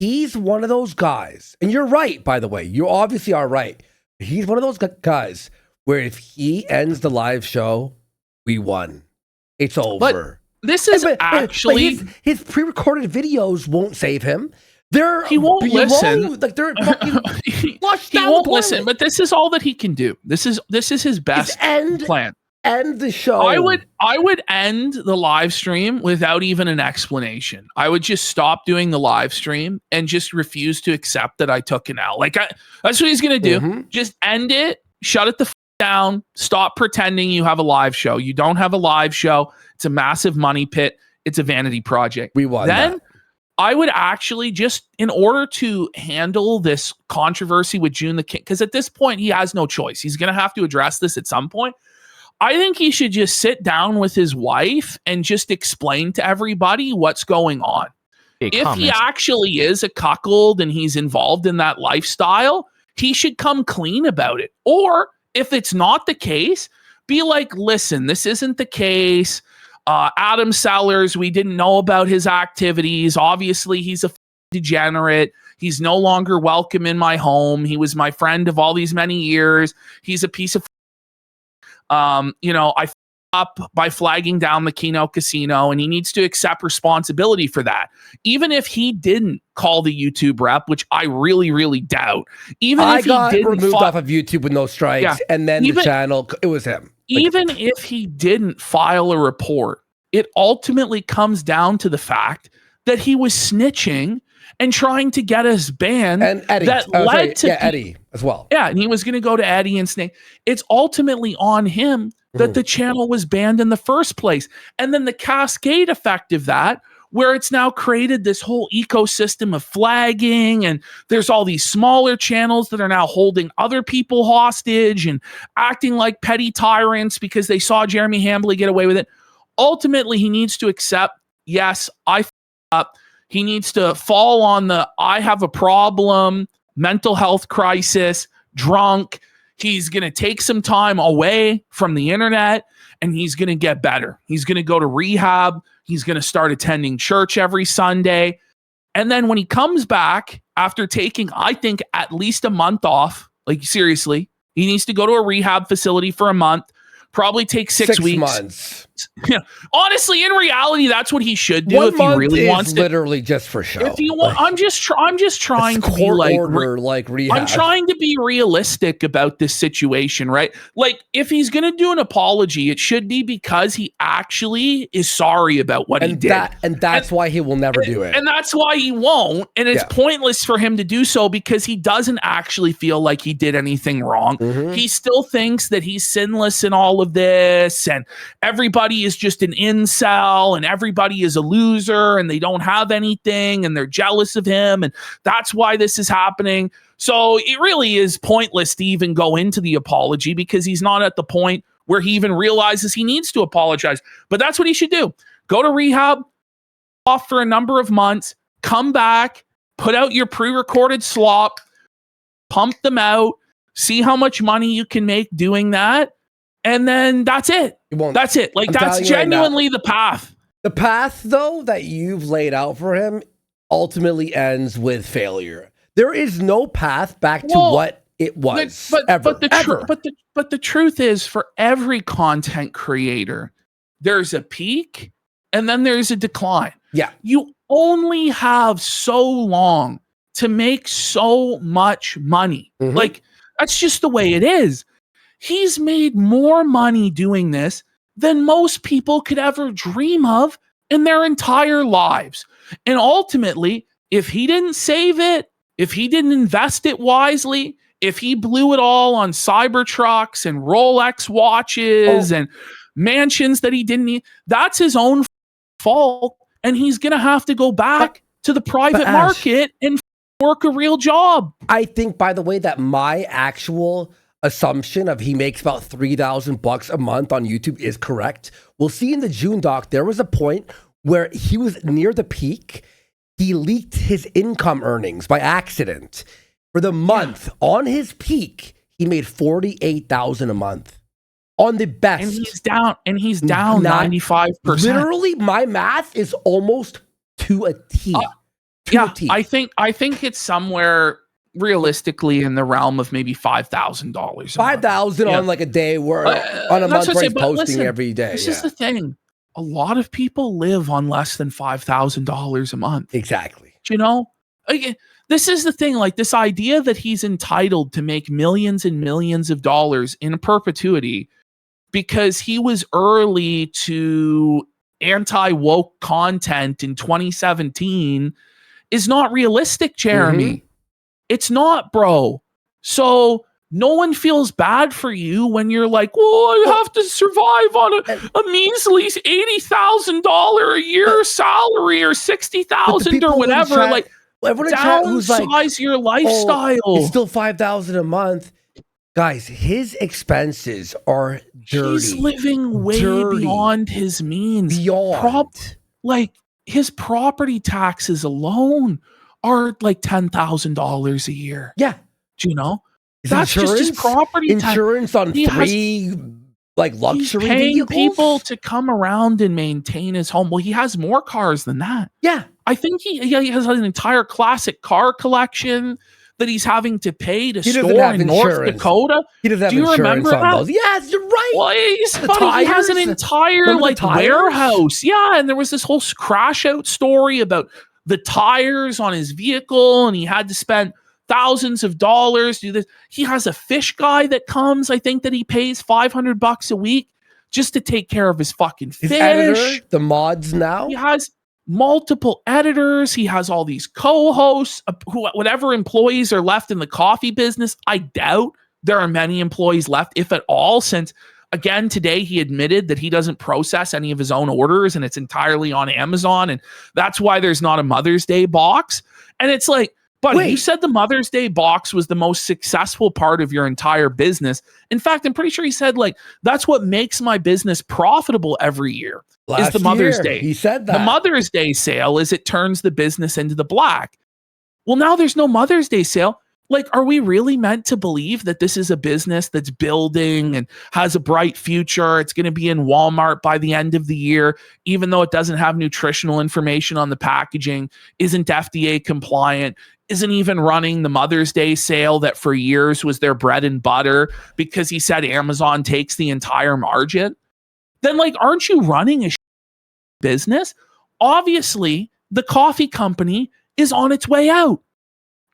he's one of those guys, and you're right, by the way. You obviously are right. He's one of those guys where if he ends the live show, we won. It's over. But this is actually... But his pre-recorded videos won't save him. He won't listen. Like, they're fucking he won't listen, but this is all that he can do. This is his best plan. End the show. I would end the live stream without even an explanation. I would just stop doing the live stream and just refuse to accept that I took an L. Like, that's what he's going to do. Just end it, shut it the down, stop pretending you have a live show. You don't have a live show. It's a massive money pit. It's a vanity project. We won. Then I would actually just, in order to handle this controversy with June the King, because at this point he has no choice. He's going to have to address this at some point. I think he should just sit down with his wife and just explain to everybody what's going on. If he actually is a cuckold and he's involved in that lifestyle, he should come clean about it. Or if it's not the case, be like, listen, this isn't the case. Adam Sellers, we didn't know about his activities. Obviously, he's a degenerate. He's no longer welcome in my home. He was my friend of all these many years. He's a piece of I up by flagging down the Keno Casino, and he needs to accept responsibility for that. Even if he didn't call the YouTube rep, which I really, really doubt. Even if he got removed off of YouTube with no strikes, and then the channel, it was him. Even if he didn't file a report, it ultimately comes down to the fact that he was snitching and trying to get us banned. And Eddie, that led to Eddie as well. Yeah, and he was going to go to Eddie and Snake. It's ultimately on him that the channel was banned in the first place. And then the cascade effect of that, where it's now created this whole ecosystem of flagging, and there's all these smaller channels that are now holding other people hostage and acting like petty tyrants because they saw Jeremy Hambley get away with it. Ultimately, he needs to accept, yes, I f***ed up. He needs to fall on the I have a problem, mental health crisis, drunk. He's going to take some time away from the internet and he's going to get better. He's going to go to rehab. He's going to start attending church every Sunday. And then when he comes back after taking, I think, at least a month off, like seriously, he needs to go to a rehab facility for a month, Probably take 6 weeks. months. Yeah. Honestly, in reality, that's what he should do 1 if he month really is wants to. literally just for show. If you want, I'm just trying to be court like order, like rehab. I'm trying to be realistic about this situation, right? Like, if he's going to do an apology, it should be because he actually is sorry about what he did. That's why he will never do it. And that's why he won't. And it's Yeah. pointless for him to do so because he doesn't actually feel like he did anything wrong. Mhm. He still thinks that he's sinless in all of this, and everybody is just an incel, and everybody is a loser, and they don't have anything, and they're jealous of him, and that's why this is happening. So it really is pointless to even go into the apology because he's not at the point where he even realizes he needs to apologize. But that's what he should do. Go to rehab, off for a number of months, come back, put out your pre-recorded slop, pump them out, see how much money you can make doing that, and then that's it. That's it. Like, I'm that's telling you right now. genuinely the path. The path, though, that you've laid out for him ultimately ends with failure. There is no path back to what it was. But the truth is, for every content creator, there's a peak and then there's a decline. Yeah. You only have so long to make so much money. Mhm. Like, that's just the way it is. He's made more money doing this than most people could ever dream of in their entire lives. And ultimately, if he didn't save it, if he didn't invest it wisely, if he blew it all on Cybertrucks and Rolex watches and mansions that he didn't need, that's his own fault. And he's going to have to go back to the private market and work a real job. I think, by the way, that my actual assumption of he makes about $3,000 a month on YouTube is correct. We'll see in the June doc, there was a point where he was near the peak. He leaked his income earnings by accident. For the month on his peak, he made $48,000 a month on the best. And he's down 95%. Literally, my math is almost to a T. A T. I think it's somewhere realistically in the realm of maybe $5,000. $5,000 on like a day where on a month where he's posting every day. This is the thing. A lot of people live on less than $5,000 a month. Exactly. Do you know? Again, this is the thing. Like, this idea that he's entitled to make millions and millions of dollars in perpetuity because he was early to anti-woke content in 2017 is not realistic, Jeremy. Mm-hmm. It's not, bro. So no one feels bad for you when you're like, well, I have to survive on a measly $80,000 a year salary or $60,000 or whatever. Like, downsize your lifestyle. It's still $5,000 a month. Guys, his expenses are dirty. He's living way beyond his means. Like, his property taxes alone are like $10,000 a year. Yeah. Do you know? That's just his property insurance on three luxury he's paying vehicles. People to come around and maintain his home. Well, he has more cars than that. Yeah. I think he has an entire classic car collection that he's having to pay to store in North Dakota. He doesn't have insurance on those. Yes, you're right. Well, he's funny. He has an entire warehouse. Yeah, and there was this whole crash out story about the tires on his vehicle, and he had to spend thousands of dollars to do this. He has a fish guy that comes, I think that he pays $500 a week just to take care of his fucking fish. His editor, the mods now. He has multiple editors. He has all these co-hosts, whatever employees are left in the coffee business. I doubt there are many employees left, if at all, since, again, today he admitted that he doesn't process any of his own orders and it's entirely on Amazon. And that's why there's not a Mother's Day box. And it's like, but you said the Mother's Day box was the most successful part of your entire business. In fact, I'm pretty sure he said, like, that's what makes my business profitable every year is the Mother's Day. He said that. The Mother's Day sale is it turns the business into the black. Well, now there's no Mother's Day sale. Like, are we really meant to believe that this is a business that's building and has a bright future? It's going to be in Walmart by the end of the year, even though it doesn't have nutritional information on the packaging, isn't FDA compliant, isn't even running the Mother's Day sale that for years was their bread and butter because he said Amazon takes the entire margin. Then, like, aren't you running a business? Obviously, the coffee company is on its way out.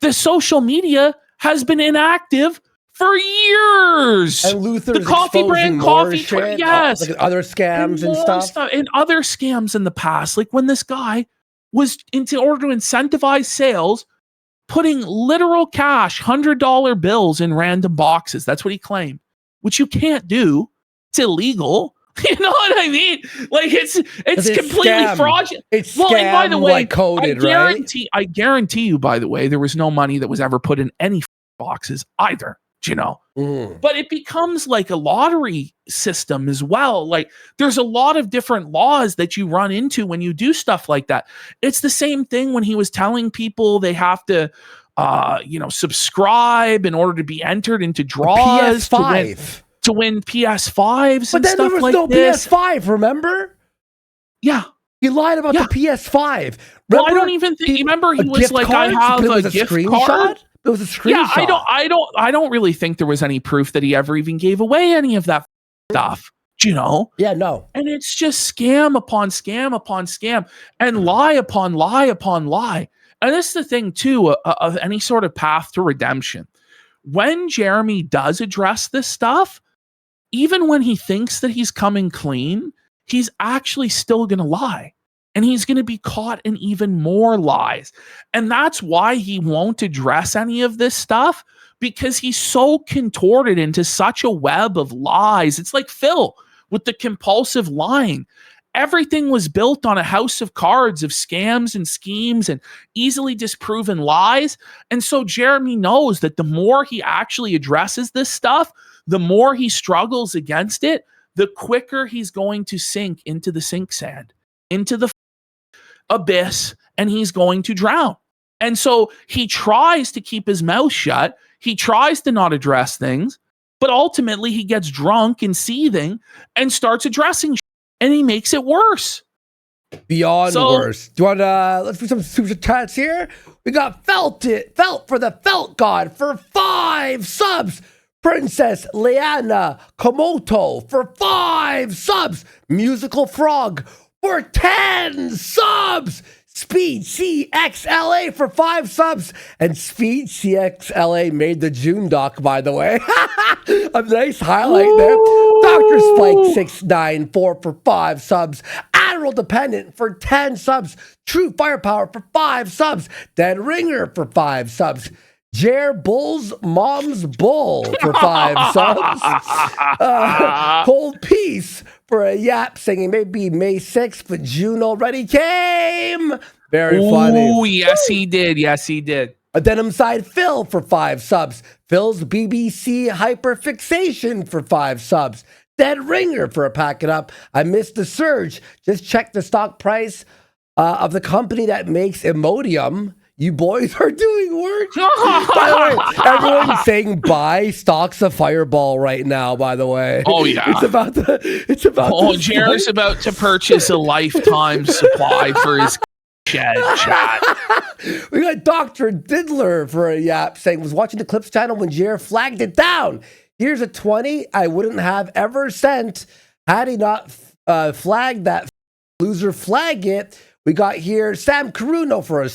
The social media has been inactive for years. And Luther's the coffee brand, coffee, shit, yes, like other scams and stuff, and other scams in the past. Like when this guy was in order to incentivize sales, putting literal cash, $100 bills in random boxes. That's what he claimed, which you can't do. It's illegal. You know what I mean? Like it's completely scam. fraudulent. It's well, and by the way, like coded, I guarantee you, by the way, there was no money that was ever put in any boxes either. You know, but it becomes like a lottery system as well. Like there's a lot of different laws that you run into when you do stuff like that. It's the same thing when he was telling people they have to, subscribe in order to be entered into draws PS5. To win PS5s, but and then stuff there was like no this. PS5. Remember? Yeah, he lied about the PS5. Well, I don't even think. Remember, he was like, "I have a gift card." It was a screenshot. Yeah, I don't really think there was any proof that he ever even gave away any of that stuff. Do you know? Yeah, no. And it's just scam upon scam upon scam, and lie upon lie upon lie. And this is the thing too of any sort of path to redemption. When Jeremy does address this stuff, even when he thinks that he's coming clean, he's actually still going to lie. And he's going to be caught in even more lies. And that's why he won't address any of this stuff, because he's so contorted into such a web of lies. It's like Phil with the compulsive lying. Everything was built on a house of cards of scams and schemes and easily disproven lies. And so Jeremy knows that the more he actually addresses this stuff, the more he struggles against it, the quicker he's going to sink into the sink sand, into the abyss, and he's going to drown. And so he tries to keep his mouth shut. He tries to not address things, but ultimately he gets drunk and seething and starts addressing shit, and he makes it worse. Beyond worse. Do you want let's do some super chats here? We got Felt for the Felt God for 5 subs. Princess Leanna Komoto for 5 subs. Musical Frog for 10 subs. Speed CXLA for 5 subs. And Speed CXLA made the June doc, by the way. A nice highlight there. Dr. Spike 694 for 5 subs. Admiral Dependent for 10 subs. True Firepower for 5 subs. Dead Ringer for 5 subs. Jer Bull's Mom's Bull for 5 subs. Cold Peace for a yap singing maybe May 6th, but June already came. Very funny. Oh, yes, he did. Yes, he did. A Denim Side Phil for 5 subs. Phil's BBC Hyperfixation for 5 subs. Dead Ringer for a pack it up. I missed the surge. Just check the stock price of the company that makes Imodium. You boys are doing work. By the way, everyone's saying buy stocks of Fireball right now, by the way. Oh, yeah. It's about Oh, Jared's about to purchase a lifetime supply for his shed chat. We got Dr. Diddler for a yap saying, was watching the Clips channel when Jared flagged it down. Here's a 20 I wouldn't have ever sent had he not flagged that loser flag it. We got here Sam Caruno for a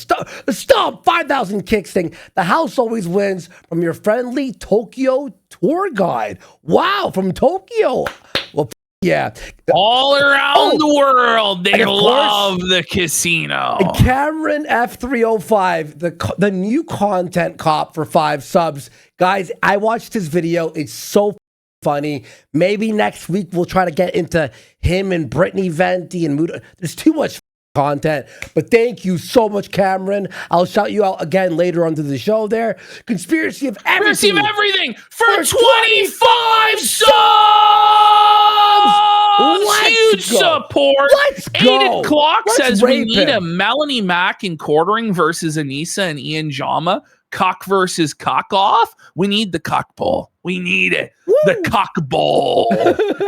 stomp 5,000 kicks thing. The house always wins from your friendly Tokyo tour guide. Wow, from Tokyo. Well, yeah. All around the world, they love the casino. Cameron F305, the new content cop for 5 subs. Guys, I watched his video. It's so funny. Maybe next week we'll try to get into him and Brittany Venti and Muda. There's too much content, but thank you so much, Cameron. I'll shout you out again later on to the show there. Conspiracy of Everything for 25 subs! Huge support. Let's go. Aiden Clock Let's says we need him. a Melanie Mack in quartering versus Anissa and Ian Jama. cuck versus cuck off, we need the cuck bowl. We need it. Woo! The cuck bowl.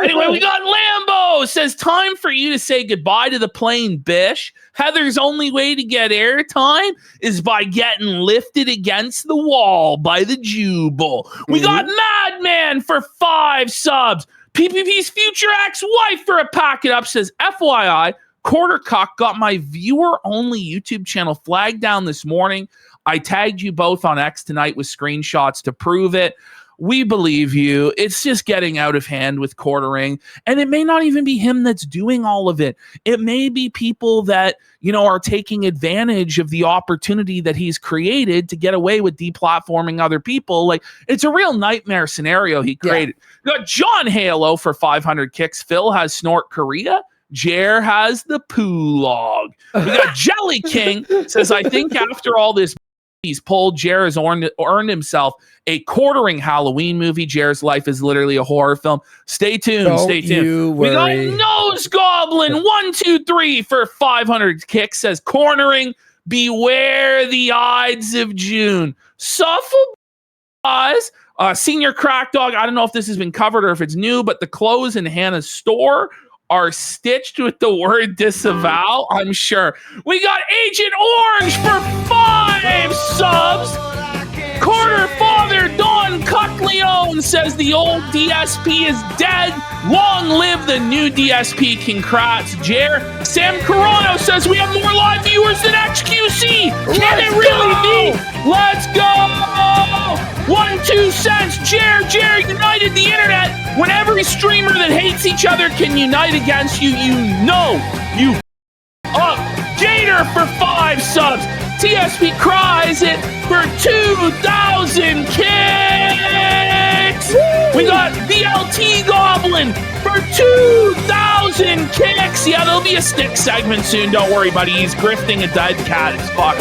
Anyway, we got Lambo says, time for you to say goodbye to the plain bish. Heather's only way to get airtime is by getting lifted against the wall by the Jubal. We got Madman for 5 subs. PPP's future ex-wife for a packet up says, FYI, Quarter Cock got my viewer-only YouTube channel flagged down this morning. I tagged you both on X tonight with screenshots to prove it. We believe you. It's just getting out of hand with quartering. And it may not even be him that's doing all of it. It may be people that, are taking advantage of the opportunity that he's created to get away with deplatforming other people. Like, it's a real nightmare scenario he created. Yeah. We got John Halo for 500 kicks. Phil has Snort Korea. Jer has the poo log. We got Jelly King says, I think after all this he's pulled, Jer has earned himself a quartering Halloween movie. Jer's life is literally a horror film. Stay tuned. Don't stay tuned. You we worry. got Nose Goblin 123 for 500 kicks. Says cornering. Beware the Ides of June. Suffer eyes. Senior Crack Dog. I don't know if this has been covered or if it's new, but the clothes in Hannah's store are stitched with the word disavow, I'm sure. We got Agent Orange for 5 subs. Carter Father Don Cuckleone says the old DSP is dead. Long live the new DSP. Congrats, Jer. Sam Corano says we have more live viewers than XQC. Can it really be? Let's go. 1-2 cents. Jer united the internet. When every streamer that hates each other can unite against you, you up. Gator for 5 subs. TSP cries it for 2,000 kicks. Woo! We got BLT Goblin for 2,000 kicks. Yeah, there'll be a stick segment soon. Don't worry, buddy. He's grifting a dead cat as fuck.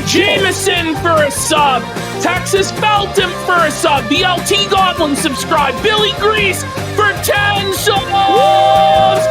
Jameson for a sub. Texas Felton for a sub. BLT Goblin subscribe. Billy Grease for 10 subs.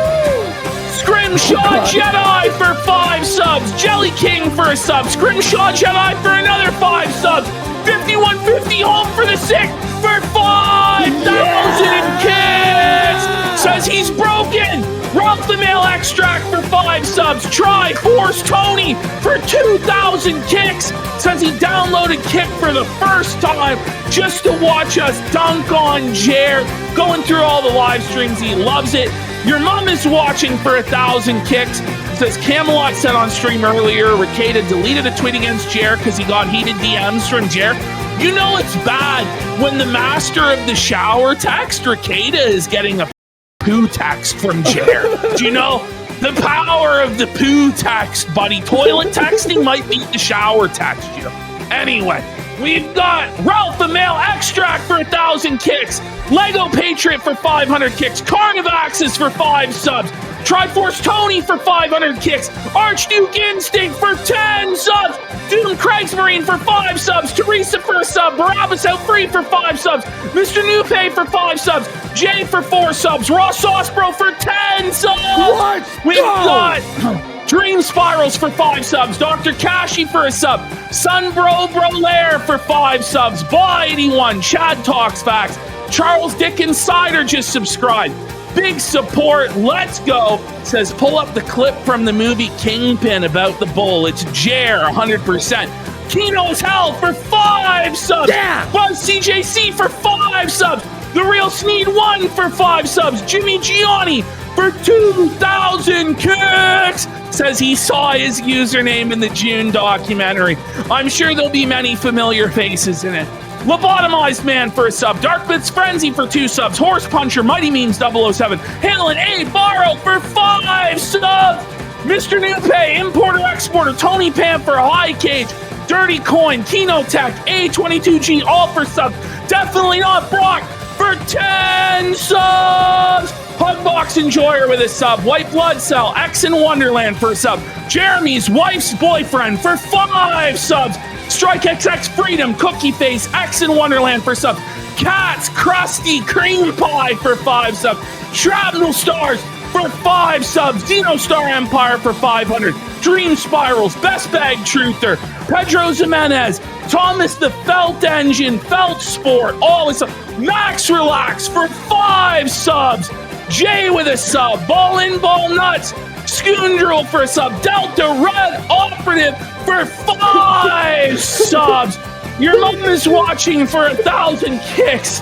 Scrimshaw Jedi for 5 subs. Jelly King for a sub. Scrimshaw Jedi for another 5 subs. 5150 home for the sick for 5,000 kicks. Says he's broken. Ralph the Male Extract for 5 subs. Try Force Tony for 2,000 kicks. Says he downloaded Kick for the first time just to watch us dunk on Jer. Going through all the live streams. He loves it. Your mom is watching for 1,000 kicks. Says Camelot said on stream earlier, Ricada deleted a tweet against Jer because he got heated DMs from Jer. You know it's bad when the master of the shower text, Ricada, is getting a poo text from Jer. Do you know the power of the poo text, buddy? Toilet texting might beat the shower text, you know. Anyway, we've got Ralph the Male Extract for 1,000 kicks. Lego Patriot for 500 kicks. Carnivaxes for 5 subs. Triforce Tony for 500 kicks. Archduke Instinct for 10 subs. Doom Kriegsmarine for 5 subs. Teresa for a sub. Barabbas Out Free for 5 subs. Mr. Newpay for 5 subs. Jay for 4 subs. Raw Sauce Bro for 10 subs. We've got Dream Spirals for 5 subs. Dr. Kashi for a sub. Sunbro Brolaire for 5 subs. Ball81. Chad Talks Facts. Charles Dickens Cider just subscribed. Big support. Let's go. Says pull up the clip from the movie Kingpin about the bull. It's Jer 100%. Kino's Hell for 5 subs. Yeah. Buzz CJC for 5 subs. The Real Sneed 1 for 5 subs. Jimmy Gianni for 2,000 kicks. Says he saw his username in the June documentary. I'm sure there'll be many familiar faces in it. Lobotomized Man for a sub. Darkbits Frenzy for 2 subs. Horse Puncher, Mighty Means 007. Halen A. Barrow for 5 subs. Mr. Newpay, Importer Exporter, Tony Pam for a high cage. Dirty Coin, Kino Tech, A22G, all for subs. Definitely Not Brock for 10 subs. Hugbox Enjoyer with a sub. White Blood Cell, X in Wonderland for a sub. Jeremy's Wife's Boyfriend for 5 subs. Strike XX Freedom, Cookie Face, X in Wonderland for subs. Cats, Krusty, Cream Pie for 5 subs. Shrapnel Stars for 5 subs. Dino Star Empire for 500. Dream Spirals, Best Bag Truther, Pedro Jimenez, Thomas the Felt Engine, Felt Sport, all this stuff. Max Relax for 5 subs. Jay with a sub. Ball in, ball nuts. Scoundrel for a sub. Delta Red Operative for 5 subs. Your mom is watching for 1,000 kicks.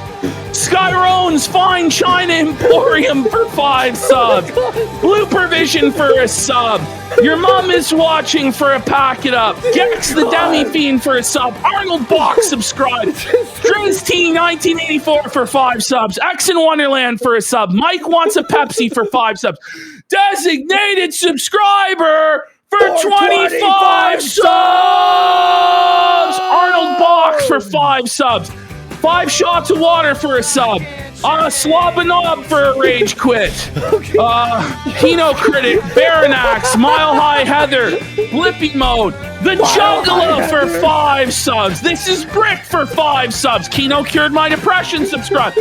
Skyrone's Fine China Emporium for 5 subs. Blooper Vision for a sub. Your mom is watching for a pack it up. Gex the Demi Fiend for a sub. Arnold Bach subscribed. Driz T 1984 for 5 subs. X in Wonderland for a sub. Mike wants a Pepsi for 5 subs. Designated subscriber for 25 subs. Arnold Bach for 5 subs. 5 shots of water for a sub. Slobbanob for a rage quit. Kino Critic, Baranax, Mile High Heather, Blippy Mode, The Juggalo for 5 subs. This is Brick for 5 subs. Kino Cured My Depression, subscribe.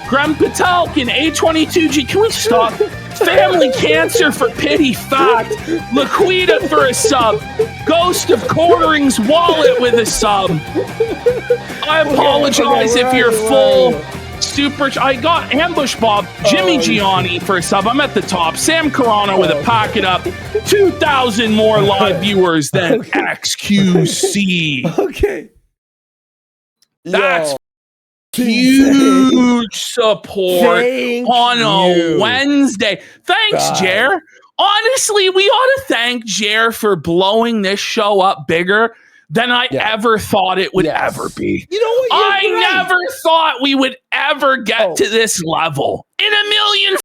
Graham Patelkin, A22G, can we stop? Family Cancer for pity fact. Laquita for a sub. Ghost of Quartering's Wallet with a sub. I apologize if you're full. Super. I got Ambush Bob, Jimmy Gianni for a sub. I'm at the top. Sam Carano with a pack it up. 2,000 more live viewers than XQC. Okay. That's huge support on a Wednesday. Thanks, Jer. Honestly, we ought to thank Jer for blowing this show up bigger than I ever thought it would ever be. You know what? I never thought we would ever get to this level in a million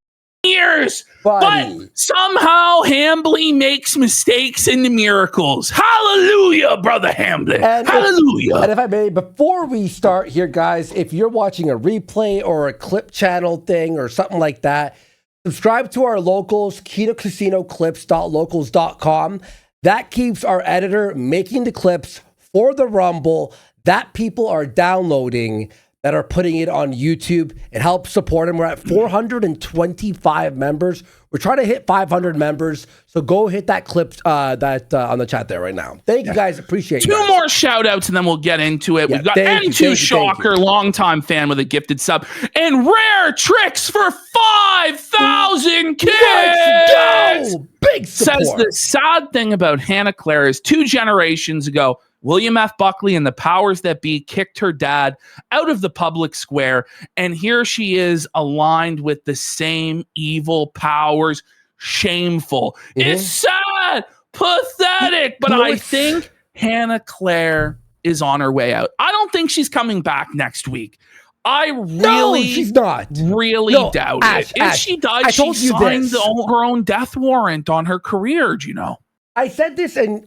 years. Buddy. But somehow Hambly makes mistakes into miracles. Hallelujah, brother Hambly. Hallelujah. And if I may, before we start here, guys, if you're watching a replay or a clip channel thing or something like that, subscribe to our locals, KinoCasinoClips.locals.com. That keeps our editor making the clips for the Rumble that people are downloading that are putting it on YouTube. It helps support him. We're at 425 members. We're trying to hit 500 members. So go hit that clip on the chat there right now. Thank you guys. Appreciate it. 2 more shout outs and then we'll get into it. We've got M2 Shocker, longtime fan with a gifted sub, and Rare Tricks for 5,000 kids. Let's go. Big support. Says the sad thing about Hannah Claire is 2 generations ago, William F. Buckley and the powers that be kicked her dad out of the public square, and here she is aligned with the same evil powers. Shameful. It's sad, pathetic, but I think Hannah Claire is on her way out. I don't think she's coming back next week. I really, she's not. Really doubt it. If she does, she signed her own death warrant on her career. Do you know? I said this, and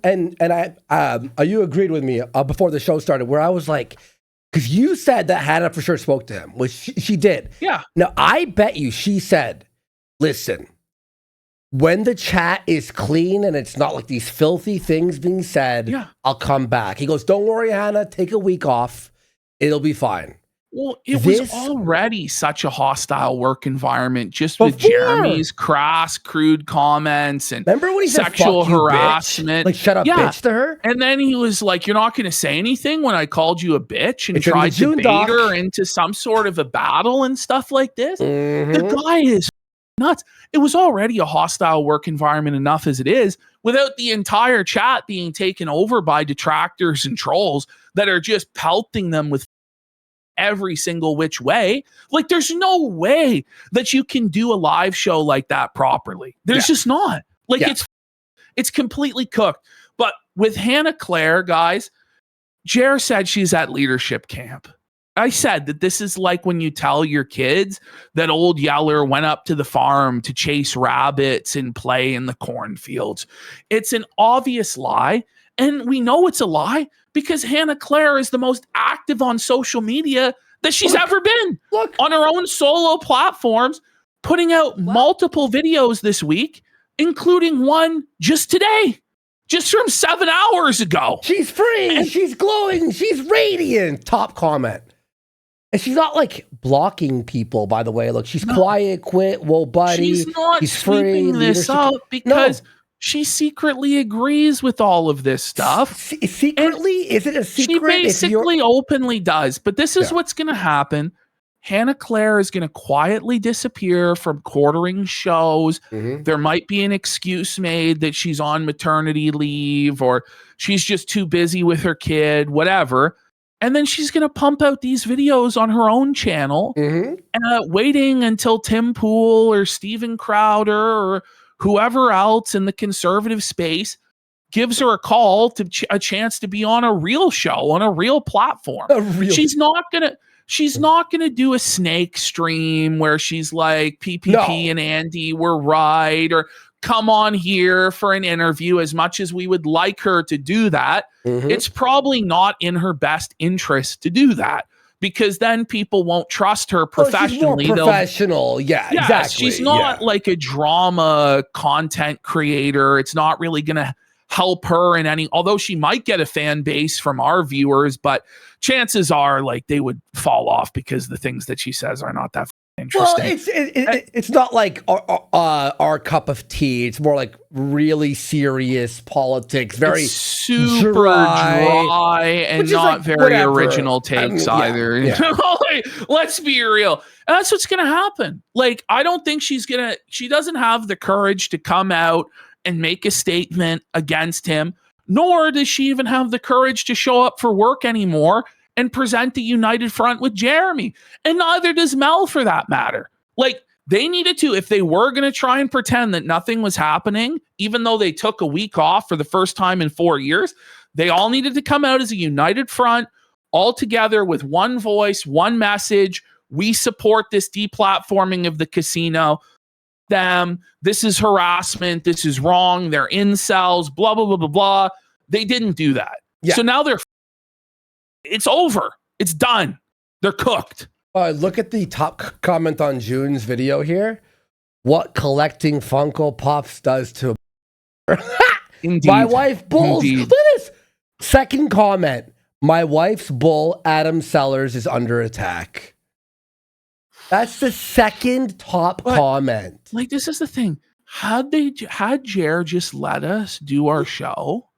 you agreed with me before the show started, where I was like, because you said that Hannah for sure spoke to him, which she did. Yeah. Now I bet you she said, "Listen, when the chat is clean and it's not like these filthy things being said, I'll come back." He goes, "Don't worry, Hannah. Take a week off. It'll be fine." Well, it was already such a hostile work environment just with Jeremy's crass, crude comments and remember when he sexual said, "Fuck you, harassment." Bitch? Like, shut up, bitch, to her. And then he was like, "You're not going to say anything when I called you a bitch," and tried to bait her into some sort of a battle and stuff like this. The guy is nuts. It was already a hostile work environment enough as it is, without the entire chat being taken over by detractors and trolls that are just pelting them with every single which way. Like, there's no way that you can do a live show like that properly. There's just not. Like, it's completely cooked. But with Hannah Claire, guys, Jer said she's at leadership camp. I said that this is like when you tell your kids that old Yeller went up to the farm to chase rabbits and play in the cornfields. It's an obvious lie. And we know it's a lie because Hannah Claire is the most active on social media that she's ever been. On her own solo platforms, putting out multiple videos this week, including one just today, just from 7 hours ago. She's free. And she's glowing. She's radiant. Top comment. And she's not like blocking people, by the way. Look, she's quiet, quit, whoa, buddy. She's not she's sweeping free, this up because she secretly agrees with all of this stuff. Secretly? Is it a secret? She basically openly does. But this is what's going to happen. Hannah Claire is going to quietly disappear from quartering shows. There might be an excuse made that she's on maternity leave or she's just too busy with her kid, whatever. And then she's going to pump out these videos on her own channel, waiting until Tim Pool or Steven Crowder or whoever else in the conservative space gives her a call to a chance to be on a real show, on a real platform. She's not going to do a snake stream where she's like, PPP and Andy were right, or come on here for an interview. As much as we would like her to do that, it's probably not in her best interest to do that, because then people won't trust her professionally. She's more professional. Yeah, exactly. She's not like a drama content creator. It's not really going to help her in any, although she might get a fan base from our viewers, but chances are like they would fall off because the things that she says are not that interesting. Well, it's not like our cup of tea. It's more like really serious politics, very super dry and not like, very original takes either. Like, let's be real. And that's what's going to happen. Like, I don't think she doesn't have the courage to come out and make a statement against him, nor does she even have the courage to show up for work anymore and present the united front with Jeremy. And neither does Mel, for that matter. Like, they needed to, if they were going to try and pretend that nothing was happening, even though they took a week off for the first time in 4 years, they all needed to come out as a united front, all together with one voice, one message. We support this deplatforming of the casino. This is harassment, this is wrong, they're incels, blah blah blah blah blah. They didn't do that. So now it's over, it's done, they're cooked. Look at the top comment on June's video here. What collecting Funko Pops does to Indeed. My wife bulls. Indeed. Look at this second comment. My wife's bull Adam Sellers is under attack. That's the second top comment. Like, this is the thing. Had Jer just let us do our show,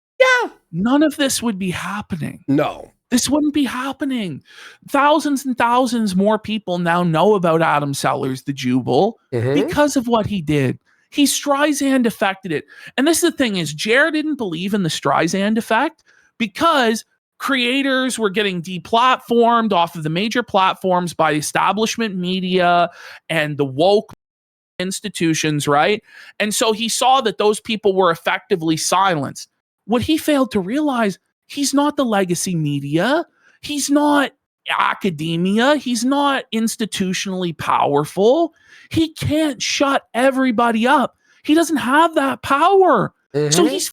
none of this would be happening. No. This wouldn't be happening. Thousands and thousands more people now know about Adam Sellers, the Jubal, because of what he did. He Streisand affected it. And this is the thing is, Jer didn't believe in the Streisand effect because creators were getting deplatformed off of the major platforms by establishment media and the woke institutions, right? And so he saw that those people were effectively silenced. What he failed to realize, he's not the legacy media. He's not academia. He's not institutionally powerful. He can't shut everybody up. He doesn't have that power. So he's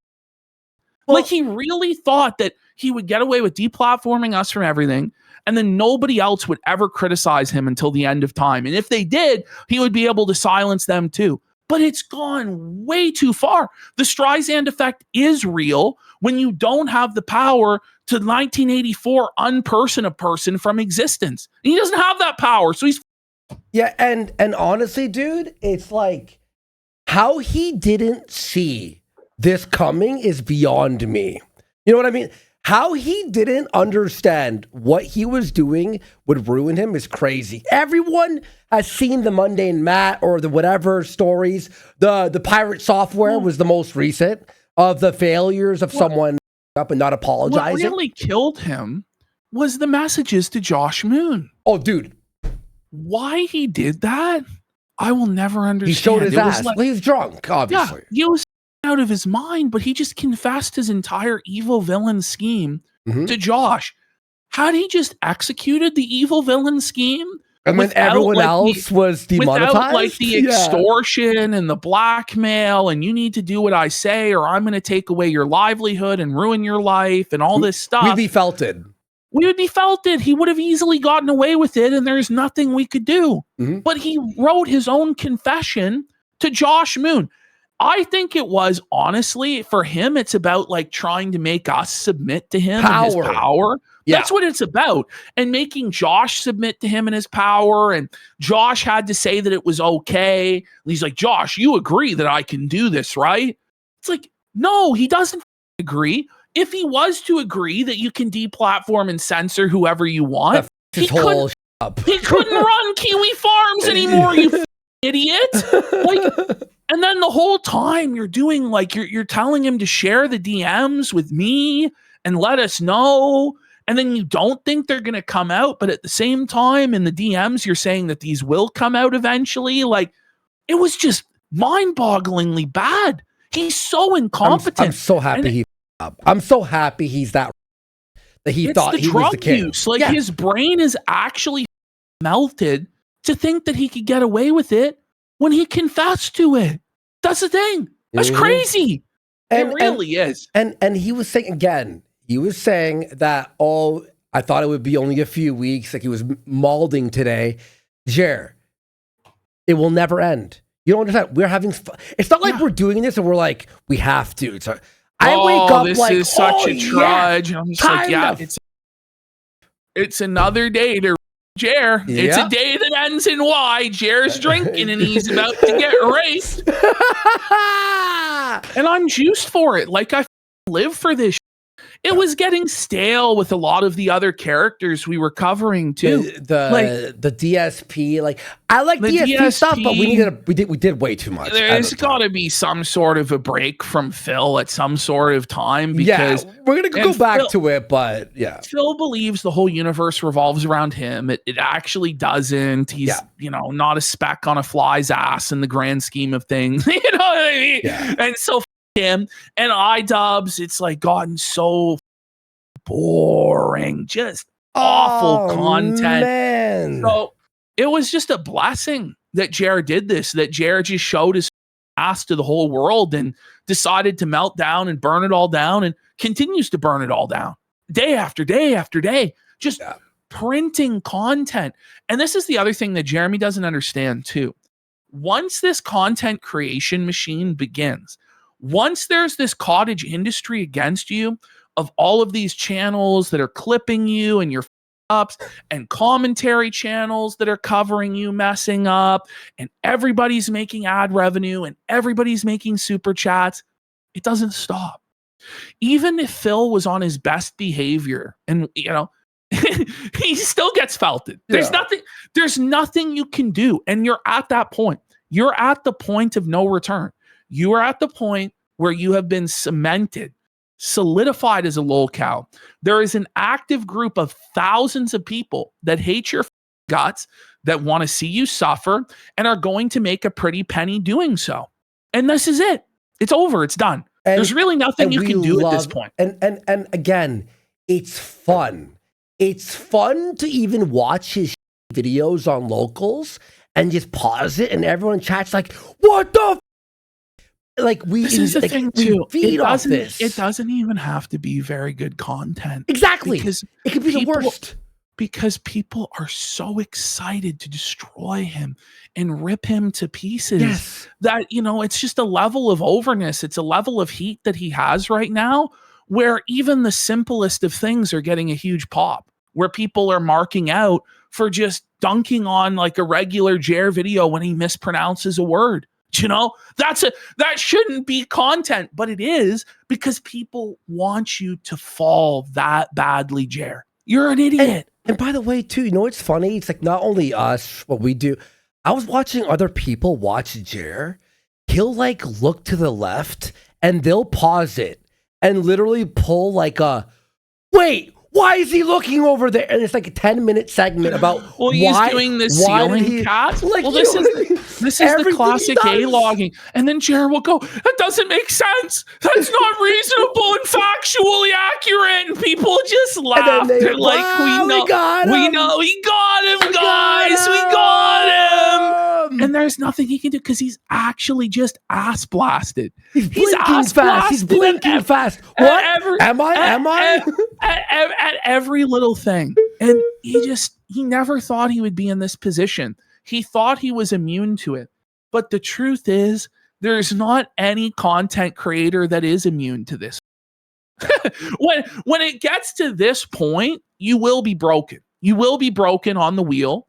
like, he really thought that he would get away with deplatforming us from everything, and then nobody else would ever criticize him until the end of time. And if they did, he would be able to silence them too. But it's gone way too far. The Streisand effect is real when you don't have the power to 1984 unperson a person from existence. And he doesn't have that power, so he's... Yeah, and honestly, dude, it's like how he didn't see this coming is beyond me. You know what I mean? How he didn't understand what he was doing would ruin him is crazy. Everyone has seen the Mundane Matt or the whatever stories. The pirate software was the most recent of the failures of someone up and not apologizing. What really killed him was the messages to Josh Moon. Oh, dude. Why he did that, I will never understand. He showed his ass. Well, he was drunk, obviously. Yeah, he was out of his mind, but he just confessed his entire evil villain scheme to Josh. Had he just executed the evil villain scheme, and when everyone else was demonetized, without like the extortion and the blackmail, and you need to do what I say, or I'm going to take away your livelihood and ruin your life, and all this stuff, we'd be felted. We would be felted. He would have easily gotten away with it, and there's nothing we could do. But he wrote his own confession to Josh Moon. I think it was, honestly, for him, it's about like trying to make us submit to him and his power. Yeah. That's what it's about. And making Josh submit to him and his power. And Josh had to say that it was okay. And he's like, Josh, you agree that I can do this, right? It's like, no, he doesn't agree. If he was to agree that you can deplatform and censor whoever you want, he couldn't run Kiwi Farms anymore, you idiot. Like, and then the whole time you're doing like, you're telling him to share the DMs with me and let us know. And then you don't think they're going to come out. But at the same time, in the DMs, you're saying that these will come out eventually. Like, it was just mind-bogglingly bad. He's so incompetent. I'm so happy I'm so happy he's that he thought he was the king. Use. Like, his brain is actually melted to think that he could get away with it when he confessed to it. That's the thing. That's crazy. It really is. And he was saying again, that, oh, I thought it would be only a few weeks. Like, he was malding today. Jer, it will never end. You don't understand. We're having fun. It's not like we're doing this and we're like, we have to. It's I wake up this like, is such a trudge. And I'm just like, yeah, it's another day to Jer. Yeah. It's a day that ends in Y. Jer's drinking and he's about to get raped. And I'm juiced for it. Like, I live for this. It was getting stale with a lot of the other characters we were covering too. The DSP, like, I like the DSP stuff, but we did way too much. There's got to be some sort of a break from Phil at some sort of time, because we're gonna go back to it. But Phil believes the whole universe revolves around him. It actually doesn't. He's not a speck on a fly's ass in the grand scheme of things. You know what I mean? Yeah. And so him and iDubbbz, it's like gotten so boring, just awful content. Man. So it was just a blessing that Jared did this, that Jared just showed his ass to the whole world and decided to melt down and burn it all down, and continues to burn it all down day after day after day, just printing content. And this is the other thing that Jeremy doesn't understand too. Once this content creation machine begins, once there's this cottage industry against you of all of these channels that are clipping you and your ups, and commentary channels that are covering you messing up, and everybody's making ad revenue and everybody's making super chats, it doesn't stop. Even if Phil was on his best behavior, and he still gets felted. There's nothing you can do. And you're at that point. You're at the point of no return. You are at the point where you have been cemented, solidified as a lolcow. There is an active group of thousands of people that hate your guts, that want to see you suffer, and are going to make a pretty penny doing so. And this is it. It's over. It's done. There's really nothing you can do at this point. And again, it's fun. It's fun to even watch his videos on locals and just pause it, and everyone in chat's like, what the like this is the thing too. Feed off this. It doesn't even have to be very good content. Exactly. Because it could be the worst. Because people are so excited to destroy him and rip him to pieces that, it's just a level of overness. It's a level of heat that he has right now, where even the simplest of things are getting a huge pop, where people are marking out for just dunking on like a regular Jer video when he mispronounces a word. That shouldn't be content, but it is, because people want you to fall that badly, Jer. You're an idiot. And by the way, too, it's funny? It's like not only us, what we do. I was watching other people watch Jer. He'll like look to the left and they'll pause it and literally pull like a, wait, why is he looking over there? And it's like a 10-minute segment about he's doing the ceiling cat. Like, this is the classic A-logging. And then Jared will go, that doesn't make sense. That's not reasonable and factually accurate. And people just laugh. They're like, we got him, guys. We got him. And there's nothing he can do because he's actually just ass blasted. He's blinking fast. He's blinking fast. What? Am I? At every little thing. And he never thought he would be in this position. He thought he was immune to it. But the truth is, there's not any content creator that is immune to this. When it gets to this point, you will be broken. You will be broken on the wheel.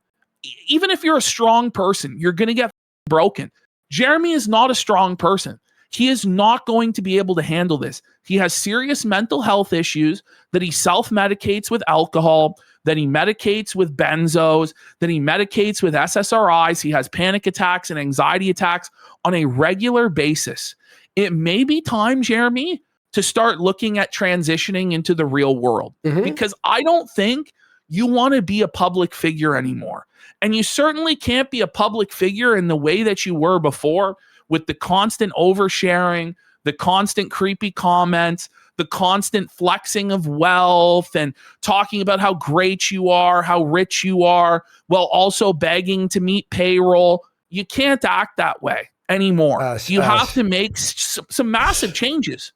Even if you're a strong person, you're going to get broken. Jeremy is not a strong person. He is not going to be able to handle this. He has serious mental health issues that he self-medicates with alcohol, that he medicates with benzos, that he medicates with SSRIs. He has panic attacks and anxiety attacks on a regular basis. It may be time, Jeremy, to start looking at transitioning into the real world, because I don't think you want to be a public figure anymore. And you certainly can't be a public figure in the way that you were before, with the constant oversharing, the constant creepy comments, the constant flexing of wealth and talking about how great you are, how rich you are, while also begging to meet payroll. You can't act that way anymore. You have to make some massive changes.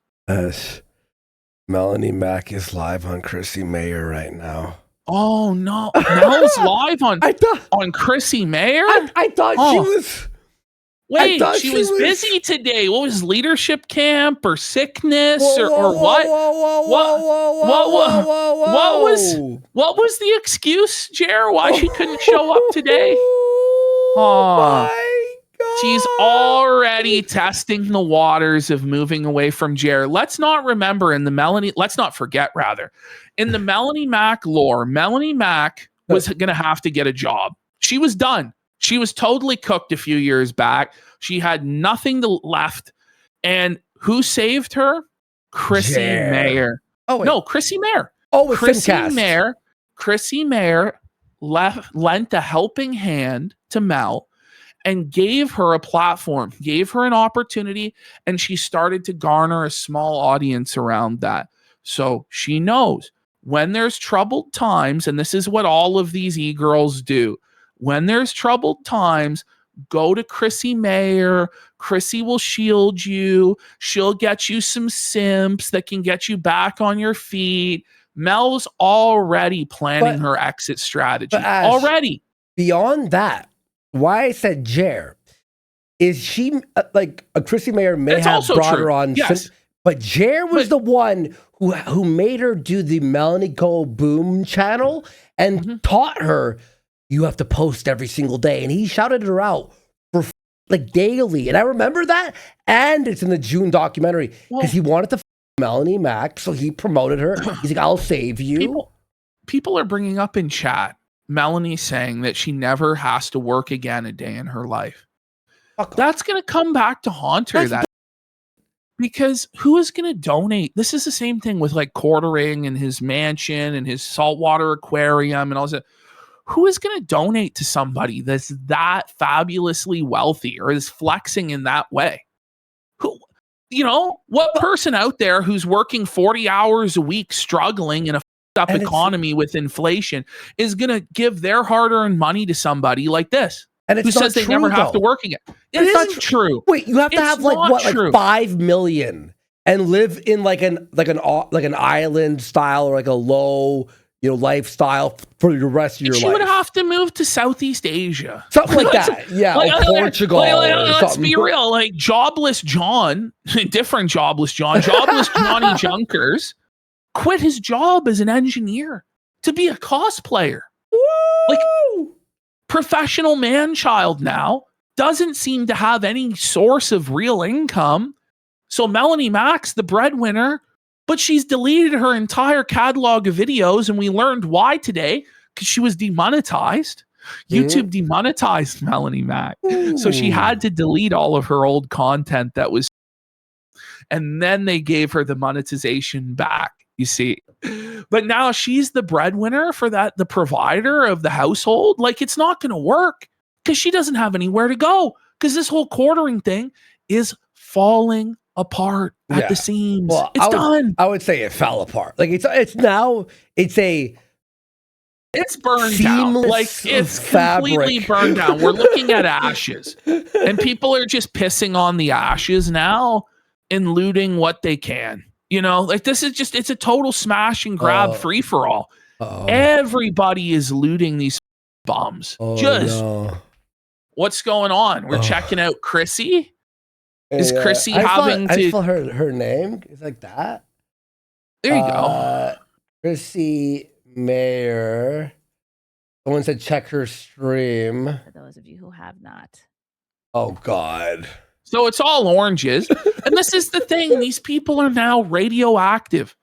Melanie Mack is live on Chrissy Mayer right now. Oh no, Mel's live on Chrissy Mayer. I thought she was. Wait, she was busy today. What was leadership camp or sickness or what? What was the excuse, Jer? Why she couldn't show up today? Oh my God. She's already testing the waters of moving away from Jer. Let's not forget in the Melanie Mack lore, Melanie Mack was going to have to get a job. She was done. She was totally cooked a few years back. She had nothing left. And who saved her? Chrissy Mayer. Oh, wait. No, Chrissy Mayer. Oh, it's Chrissy Mayer lent a helping hand to Mel and gave her a platform, gave her an opportunity, and she started to garner a small audience around that. So she knows when there's troubled times, and this is what all of these e-girls do. When there's troubled times, go to Chrissy Mayer. Chrissy will shield you. She'll get you some simps that can get you back on your feet. Mel's already planning her exit strategy. Already. Beyond that, why I said Jer is she Chrissy Mayer may have brought her on. Yes. But Jer was the one who made her do the Melanie Go Boom channel and taught her, you have to post every single day. And he shouted her out for daily. And I remember that. And it's in the June documentary because he wanted to Melanie Mack. So he promoted her. He's like, I'll save you. People are bringing up in chat, Melanie saying that she never has to work again a day in her life. That's going to come back to haunt her. Because who is going to donate? This is the same thing with quartering and his mansion and his saltwater aquarium and all that. Who is going to donate to somebody that's that fabulously wealthy or is flexing in that way? What person out there who's working 40 hours a week, struggling in a up economy with inflation is going to give their hard-earned money to somebody like this? And who says they never have to work again? It isn't true. Wait, you have to have like 5 million and live in like an island style or like a low lifestyle for the rest of your life. You would have to move to Southeast Asia. Something like that. Yeah, Portugal. Let's be real. Jobless John, different Jobless John, Jobless Johnny Junkers, quit his job as an engineer to be a cosplayer. Woo! Professional man-child now, doesn't seem to have any source of real income. So Melanie Mack's the breadwinner, but she's deleted her entire catalog of videos, and we learned why today, because she was demonetized. YouTube demonetized Melanie Mack. So she had to delete all of her old content that was, and then they gave her the monetization back, you see. But now she's the breadwinner for that, the provider of the household. It's not going to work because she doesn't have anywhere to go, because this whole quartering thing is falling apart at the seams. Well, it's done. I would say it fell apart. It's burned down. It's completely burned down. We're looking at ashes, and people are just pissing on the ashes now and looting what they can. This is just, it's a total smash and grab free for all. Everybody is looting these bums. What's going on? We're checking out Chrissy. Is Chrissy having to? I spell her name. It's like that. There you go. Chrissy Mayer. Someone said check her stream. For those of you who have not. Oh God. So it's all oranges. And this is the thing. These people are now radioactive.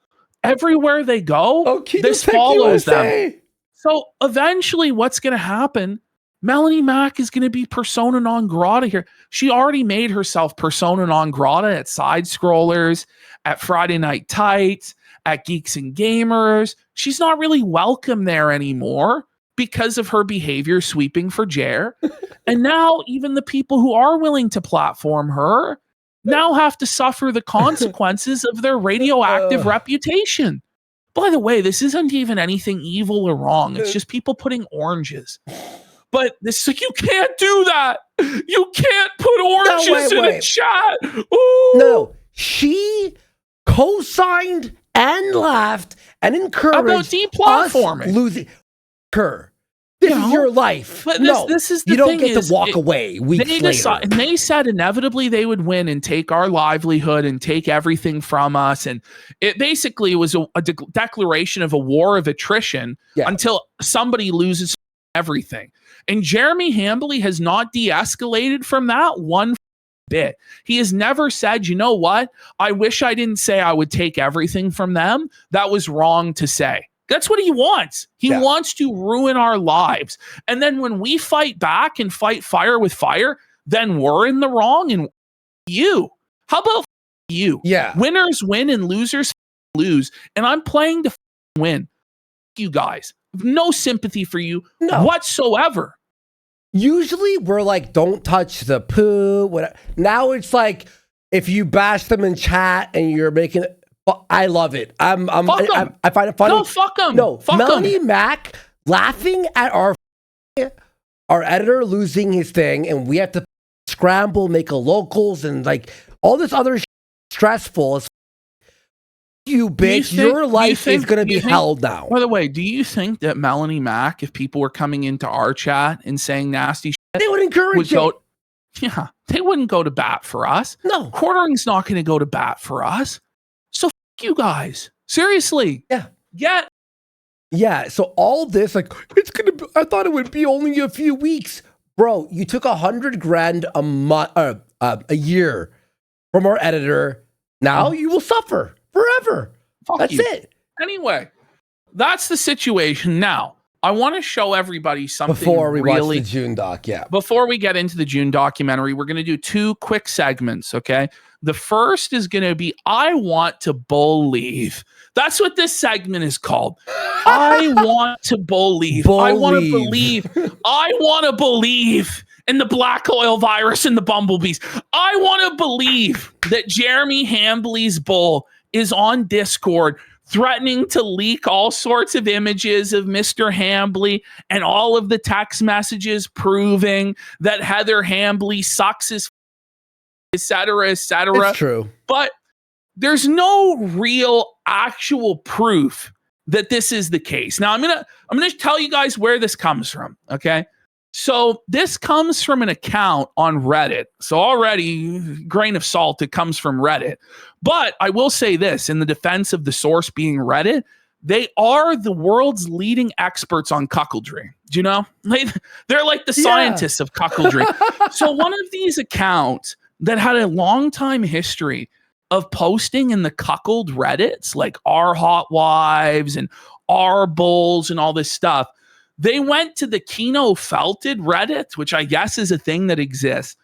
Everywhere they go, this follows them. So eventually what's going to happen, Melanie Mack is going to be persona non grata here. She already made herself persona non grata at Side Scrollers, at Friday Night Tights, at Geeks and Gamers. She's not really welcome there anymore because of her behavior sweeping for Jer. And now even the people who are willing to platform her now have to suffer the consequences of their radioactive reputation. By the way, this isn't even anything evil or wrong. It's just people putting oranges. But this is like, you can't do that. You can't put oranges in a chat. Ooh. No, she co-signed and laughed and encouraged about deplatforming. Us losing her. This is your life. But no, this is the you don't thing get is, to walk away weeks later. And they said inevitably they would win and take our livelihood and take everything from us. And it basically was a declaration of a war of attrition until somebody loses everything. And Jeremy Hambly has not de-escalated from that one bit. He has never said, you know what? I wish I didn't say I would take everything from them. That was wrong to say. That's what he wants. He wants to ruin our lives. And then when we fight back and fight fire with fire, then we're in the wrong and you. How about you? Yeah. Winners win and losers lose. And I'm playing to win. You guys. No sympathy for you whatsoever. Usually we're like, don't touch the poo. Whatever. Now it's like, if you bash them in chat and you're making it, I love it. I find it funny. No, fuck them. No, fuck Melanie Mack laughing at our editor losing his thing, and we have to scramble, make a locals, and like all this other stressful. You bitch, your life is going to be hell now. By the way, do you think that Melanie Mack, if people were coming into our chat and saying nasty shit, they would encourage it? Yeah, they wouldn't go to bat for us. No. Quartering's not going to go to bat for us. So you guys. Seriously. Yeah. So all this, like, it's going to be, I thought it would be only a few weeks. Bro, you took $100,000 a month, a year from our editor. Now you will suffer forever. That's it. Anyway, that's the situation. Now, I want to show everybody something before we watch the June doc. Yeah. Before we get into the June documentary, we're going to do 2 quick segments. Okay. The first is going to be, I want to believe. That's what this segment is called. I want to believe. I want to believe. I want to believe in the black oil virus and the bumblebees. I want to believe that Jeremy Hambly's bull is on Discord threatening to leak all sorts of images of Mr. Hambly and all of the text messages proving that Heather Hambly sucks his etc. It's true. But there's no real actual proof that this is the case. Now I'm gonna tell you guys where this comes from. Okay. So this comes from an account on Reddit. So already, grain of salt, it comes from Reddit. But I will say this, in the defense of the source being Reddit, they are the world's leading experts on cuckoldry. Do you know? They're like the scientists of cuckoldry. So one of these accounts that had a long time history of posting in the cuckold Reddits, like our hot wives and our bulls and all this stuff, they went to the Kino Felted Reddit, which I guess is a thing that exists,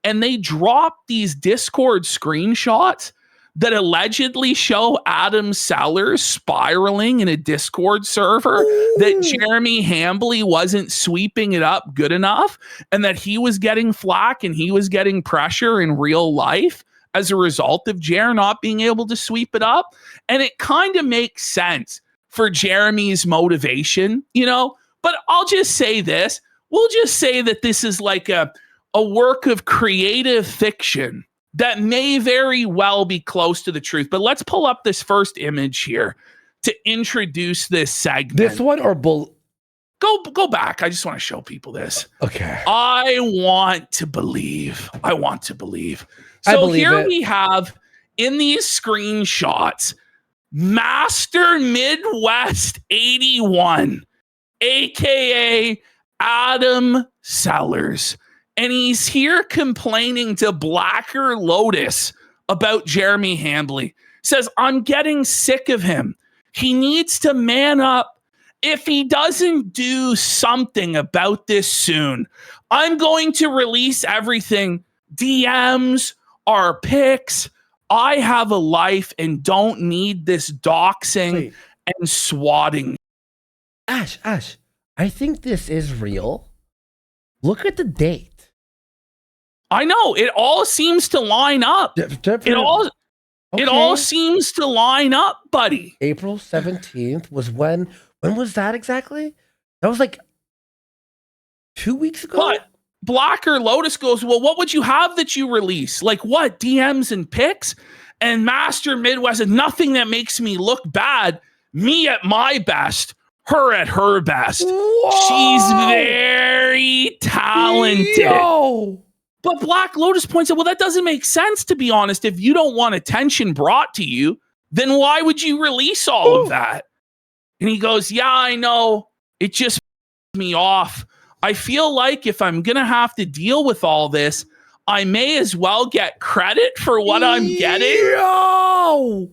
and they dropped these Discord screenshots that allegedly show Adam Sellers spiraling in a Discord server, that Jeremy Hambly wasn't sweeping it up good enough, and that he was getting flack and he was getting pressure in real life as a result of Jer not being able to sweep it up. And it kind of makes sense for Jeremy's motivation, you know? But I'll just say this. We'll just say that this is like a work of creative fiction that may very well be close to the truth. But let's pull up this first image here to introduce this segment. This one or Go back. I just want to show people this. Okay. I want to believe. So here we have in these screenshots, Master Midwest 81, aka Adam Sellers. And he's here complaining to Blacker Lotus about Jeremy Hambley. Says, I'm getting sick of him. He needs to man up. If he doesn't do something about this soon, I'm going to release everything. DMs, our pics. I have a life and don't need this doxing Wait. and swatting. Ash, I think this is real. Look at the date. I know. It all seems to line up. It all seems to line up, buddy. April 17th was when was that exactly? That was like 2 weeks ago? But Blacker Lotus goes, well, what would you have that you release? Like what? DMs and pics? And Master Midwest is nothing that makes me look bad. Me at my best, her at her best. Whoa! She's very talented. Yo! But Black Lotus points out, well, that doesn't make sense, to be honest. If you don't want attention brought to you, then why would you release all of that? And he goes, yeah, I know. It just me off. I feel like if I'm going to have to deal with all this, I may as well get credit for what I'm getting. Yo!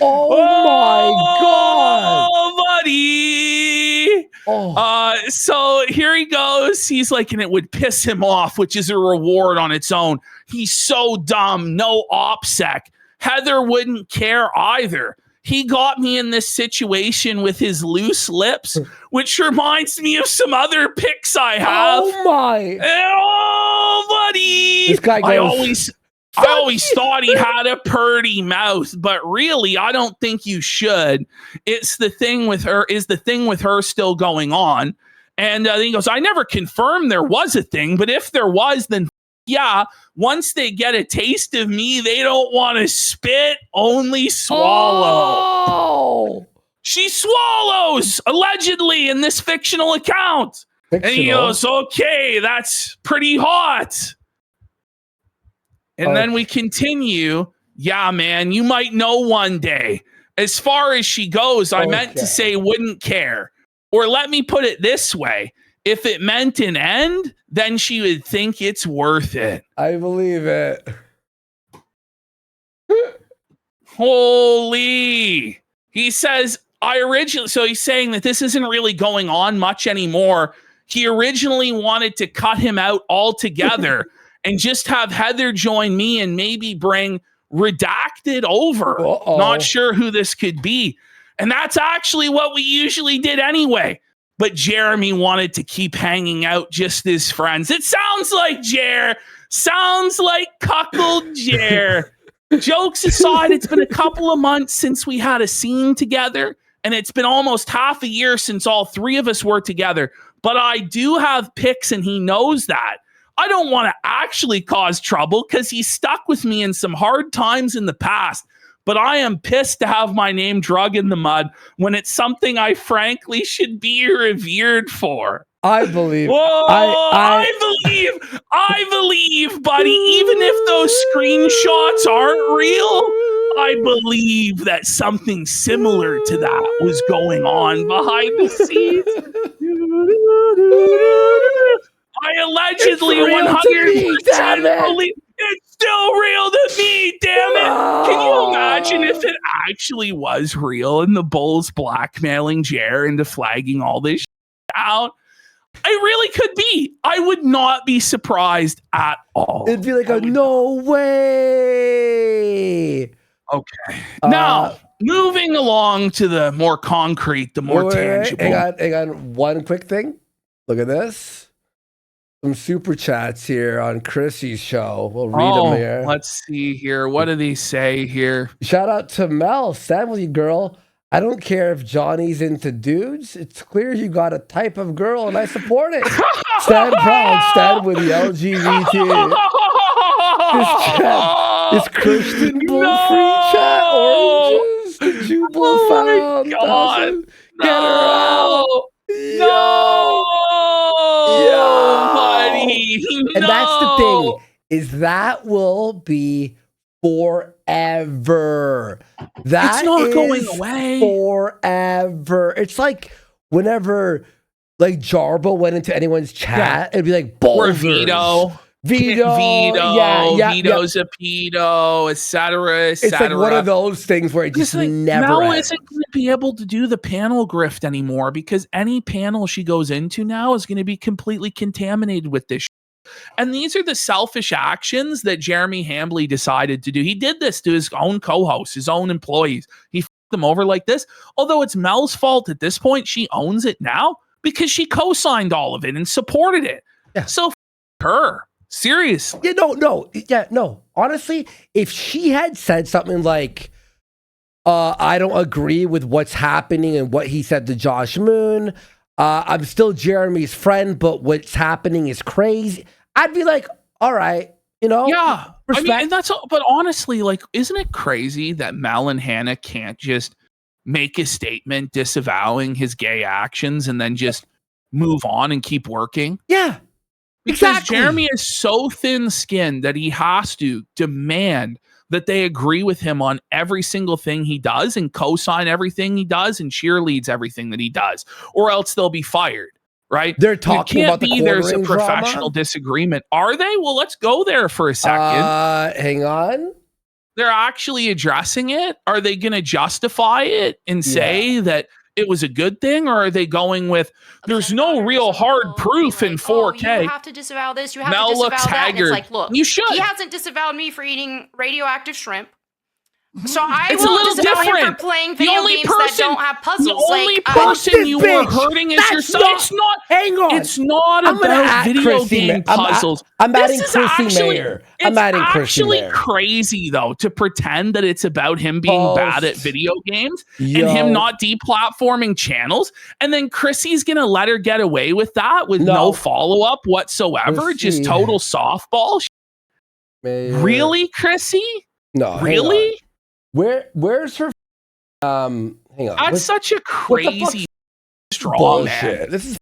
Oh my God. Oh, buddy. Oh. So here he goes. He's like, and it would piss him off, which is a reward on its own. He's so dumb. No OPSEC. Heather wouldn't care either. He got me in this situation with his loose lips, which reminds me of some other pics I have. Oh my. Oh, buddy. This guy goes, I always thought he had a purty mouth, but really, I don't think you should. It's the thing with her. Is the thing with her still going on? And then he goes, I never confirmed there was a thing, but if there was, then yeah, once they get a taste of me, they don't want to spit, only swallow. Oh! She swallows, allegedly, in this fictional account. And he goes, okay, that's pretty hot. And then we continue. Yeah, man, you might know one day. As far as she goes, I meant to say wouldn't care. Or let me put it this way. If it meant an end, then she would think it's worth it. I believe it. Holy. He says, so he's saying that this isn't really going on much anymore. He originally wanted to cut him out altogether and just have Heather join me and maybe bring Redacted over. Uh-oh. Not sure who this could be. And that's actually what we usually did anyway. But Jeremy wanted to keep hanging out just as friends. It sounds like Jer. Sounds like cuckold Jer. Jokes aside, it's been a couple of months since we had a scene together. And it's been almost half a year since all three of us were together. But I do have pics and he knows that. I don't want to actually cause trouble because he's stuck with me in some hard times in the past. But I am pissed to have my name drug in the mud when it's something I frankly should be revered for. I believe. Whoa, I believe, buddy. Even if those screenshots aren't real, I believe that something similar to that was going on behind the scenes. I allegedly 100% believe it's still real to me, damn it. Can you imagine if it actually was real and the Bulls blackmailing Jer into flagging all this out? It really could be. I would not be surprised at all. It'd be like no way. Okay. Now, moving along to the more concrete, the more tangible. Hang on. One quick thing. Look at this. Some super chats here on Chrissy's show. We'll read them here. Let's see here. What do they say here? Shout out to Mel. Stand with you, girl. I don't care if Johnny's into dudes. It's clear you got a type of girl, and I support it. Stand proud. Stand with the LGBT. This Christian Bull free chat. Oranges. The Jubal found. God. Get her out. No. Buddy. And that's the thing, is that will be forever. That it's not is going away. Forever. It's like whenever like Jarbo went into anyone's chat, it'd be like Or Bulgers. Vito. Veto, Vito's a pedo, etc., It's like one of those things where it just never Mel ends. isn't going to be able to do the panel grift anymore because any panel she goes into now is going to be completely contaminated with this. And these are the selfish actions that Jeremy Hambley decided to do. He did this to his own co-hosts, his own employees. He f***ed them over like this. Although it's Mel's fault at this point, she owns it now because she co-signed all of it and supported it. Yeah. So f*** her. Seriously. Yeah, no. Honestly, if she had said something like, I don't agree with what's happening and what he said to Josh Moon. I'm still Jeremy's friend, but what's happening is crazy. I'd be like, all right, Yeah. respect. I mean, and that's all, but honestly, like, isn't it crazy that Mel and Hannah can't just make a statement disavowing his gay actions and then just move on and keep working? Yeah. Because Exactly. Jeremy is so thin-skinned that he has to demand that they agree with him on every single thing he does and co-sign everything he does and cheerleads everything that he does, or else they'll be fired, right? They're talking about the there's a quartering professional drama? disagreement. Are they? Well, let's go there for a second. Hang on. They're actually addressing it. Are they going to justify it and say that it was a good thing, or are they going with there's no real hard proof in 4K? You have to disavow this. You have Mel to disavow looks that. And haggard. it's like, look, You should. he hasn't disavowed me for eating radioactive shrimp. So I It's a will little disavow him different. for playing The video only games person- that don't have puzzles. The only like, person you were bitch. hurting is That's yourself. not- It's not. Hang on. It's not I'm gonna about add video Chrissy game Ma- puzzles. I'm This adding is Chrissy actually- Mayer. It's I'm adding Chrissy actually Mayer. crazy though to pretend that it's about him being Post. bad at video games Yo. and him not deplatforming channels, and then Chrissy's gonna let her get away with that with No. no follow up whatsoever, Chrissy. just total softball. Mayer. Really, Chrissy? No. hang Really? on. Where's her? Hang on. That's What's- such a the fuck's crazy straw bullshit. man. This is.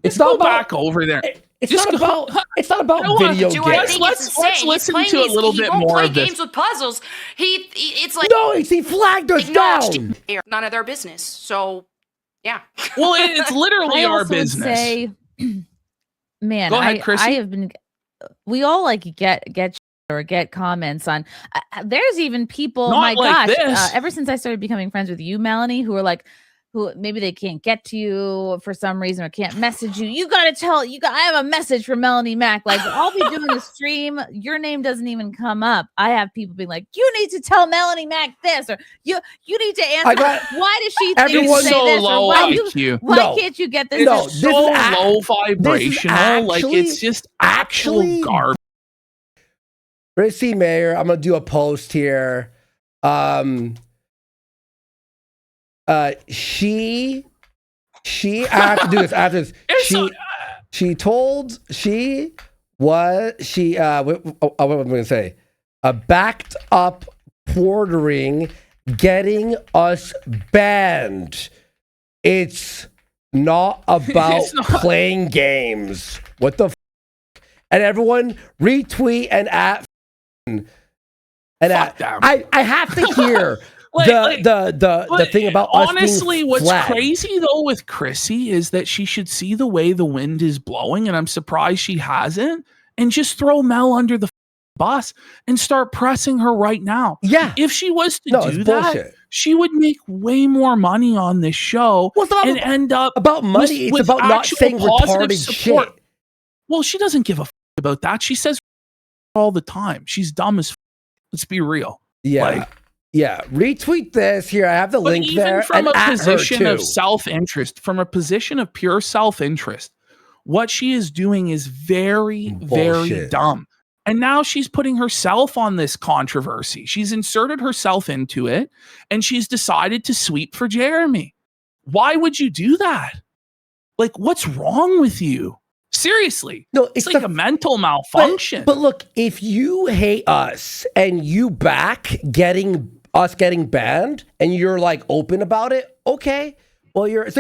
It's Let's not go about. back over there. It's Just not go- about. It's not about You know what? video do I games. think Let's- it's let's insane. listen He's to a playing little these- bit he won't more play of this. games with puzzles. It's like No, he flagged us acknowledged down. none of their business. So yeah. Well, it's literally I our also would business. say, man, Go ahead, Chrissy. I have been. We all like get or get comments on. There's even people. Not my like gosh, this. ever since I started becoming friends with you, Melanie, who are like, who maybe they can't get to you for some reason or can't message you. You got to tell. I have a message for Melanie Mack. Like I'll be doing the stream, your name doesn't even come up. I have people being like, you need to tell Melanie Mack this, or you need to answer. Why does she think Everyone's to say so this? low Or why IQ. No. can't you get this? No, It's this so is ac- low vibrational. Like actually- it's just actual actually- garbage. Chrissy Mayer, I'm gonna do a post here. She I have to do this after this. What am I gonna say? Backed up portering, getting us banned. It's not about It's not. playing games. What the and everyone retweet and at and Fuck them. I have to hear Like- the But thing about honestly, us being what's flagged. crazy though with Chrissy is that she should see the way the wind is blowing, and I'm surprised she hasn't, and just throw Mel under the bus and start pressing her right now. Yeah, If she was to no, it's do that, bullshit. she would make way more money on this show Well, it's not and end up about money. It's with about not actual saying positive retarded support. shit. Well, she doesn't give a about that. She says all the time. She's dumb as let's be real. Yeah, Like- yeah. Retweet this here. I have the But link even there. from and a at her, position of too. self-interest, from a position of pure self-interest, what she is doing is very, very Bullshit. dumb. And now she's putting herself on this controversy. She's inserted herself into it, and she's decided to sweep for Jeremy. Why would you do that? Like, what's wrong with you? Seriously. No, It's like a mental malfunction. But look, if you hate us and you back getting banned, and you're like open about it, okay. Well, it's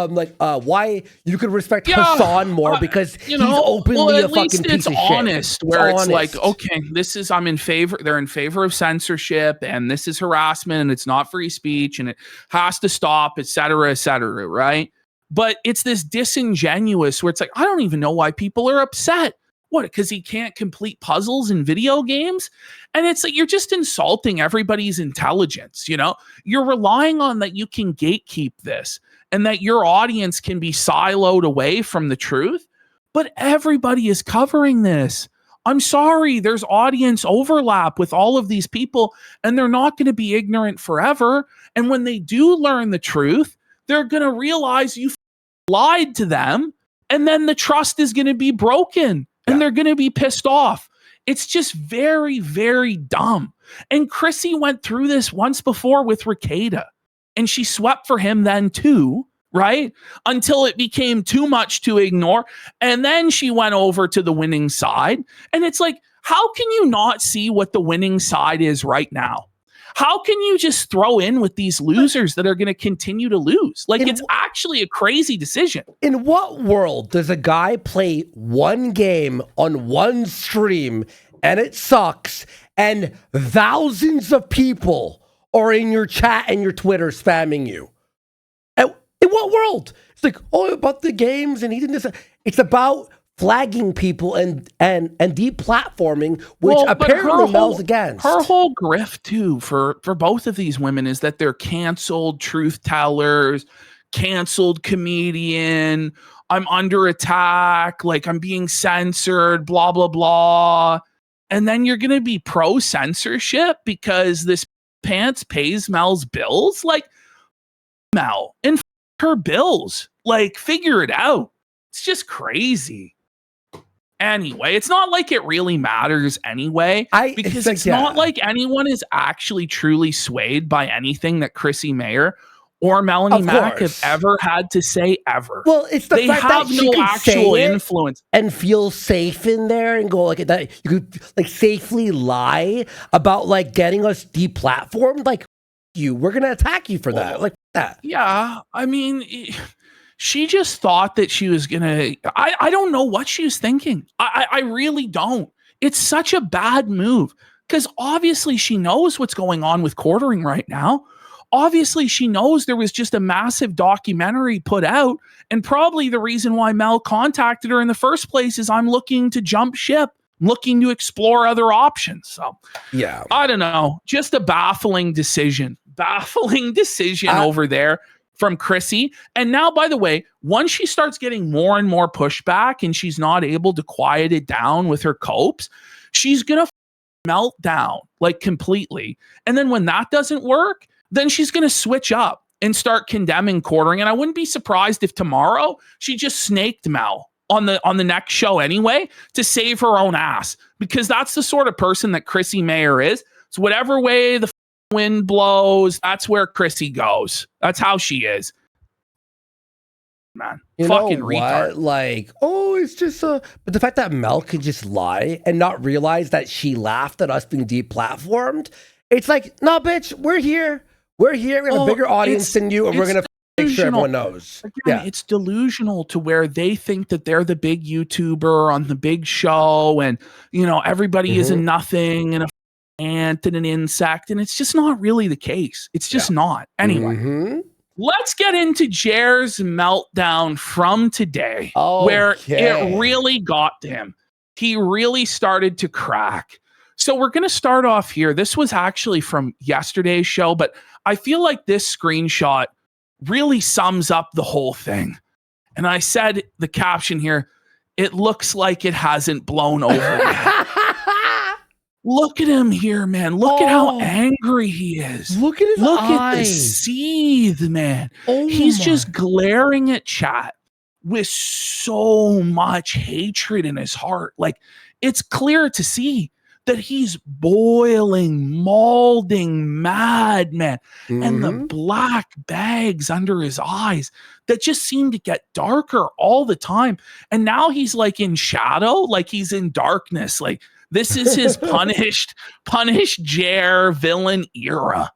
like why you could respect Yeah, Hassan more because he's openly well, a at least fucking it's piece of shit. honest, where it's like, honest. okay, I'm in favor. They're in favor of censorship, and this is harassment, and it's not free speech, and it has to stop, et cetera, right? But it's this disingenuous where it's like, I don't even know why people are upset. What, because he can't complete puzzles in video games? And it's like, you're just insulting everybody's intelligence, you know? You're relying on that you can gatekeep this and that your audience can be siloed away from the truth. But everybody is covering this. I'm sorry, there's audience overlap with all of these people, and they're not going to be ignorant forever. And when they do learn the truth, they're going to realize you lied to them, and then the trust is going to be broken. And they're going to be pissed off. It's just very, very dumb. And Chrissy went through this once before with Ricada. And she swept for him then too, right? Until it became too much to ignore. And then she went over to the winning side. And it's like, how can you not see what the winning side is right now? How can you just throw in with these losers that are going to continue to lose? Like, it's actually a crazy decision. In what world does a guy play one game on one stream and it sucks and thousands of people are in your chat and your Twitter spamming you? In what world? It's like, oh, about the games and he didn't. It's about flagging people and deplatforming, which apparently Mel's against. Her whole grift too for both of these women is that they're canceled truth tellers, canceled comedian. I'm under attack, like I'm being censored, blah blah blah. And then you're gonna be pro censorship because this pants pays Mel's bills, like Mel and her bills, like figure it out. It's just crazy. Anyway, it's not like it really matters anyway, because it's not like anyone is actually truly swayed by anything that Chrissy Mayer or Melanie Mack have ever had to say ever. Well, it's the fact that she can actual say influence and feel safe in there and go like that. You could like safely lie about like getting us deplatformed. Like we're gonna attack you for that. Like that. Yeah, I mean. She just thought that she was going to... I don't know what she was thinking. I really don't. It's such a bad move because obviously she knows what's going on with quartering right now. Obviously, she knows there was just a massive documentary put out, and probably the reason why Mel contacted her in the first place is I'm looking to jump ship, looking to explore other options. So, yeah, I don't know. Just a baffling decision. Over there from Chrissy. And now, by the way, once she starts getting more and more pushback and she's not able to quiet it down with her copes, she's going to melt down like completely. And then when that doesn't work, then she's going to switch up and start condemning quartering. And I wouldn't be surprised if tomorrow she just snaked Mel on the next show anyway to save her own ass, because that's the sort of person that Chrissy Mayer is. So whatever way the wind blows, that's where Chrissy goes. That's how she is. Man, you fucking know retard. What? Like, oh, it's just but the fact that Mel could just lie and not realize that she laughed at us being deplatformed, it's like, no, bitch, we're here. We have a bigger audience than you, and we're gonna make sure everyone knows. Again, it's delusional to where they think that they're the big YouTuber on the big show, and you know everybody is a nothing and a ant and an insect, and it's just not really the case. It's just not. Anyway, let's get into Jer's meltdown from today, where it really got to him. He really started to crack. So we're going to start off here. This was actually from yesterday's show, but I feel like this screenshot really sums up the whole thing. And I said the caption here, it looks like it hasn't blown over yet. Look at him here, man. Look at how angry he is. Look at his Look eyes. at the seethe, man. He's just glaring at chat with so much hatred in his heart. Like, it's clear to see that he's boiling, molding mad, man. And the black bags under his eyes that just seem to get darker all the time. And now he's like in shadow, like he's in darkness. Like, this is his punished Jer villain era.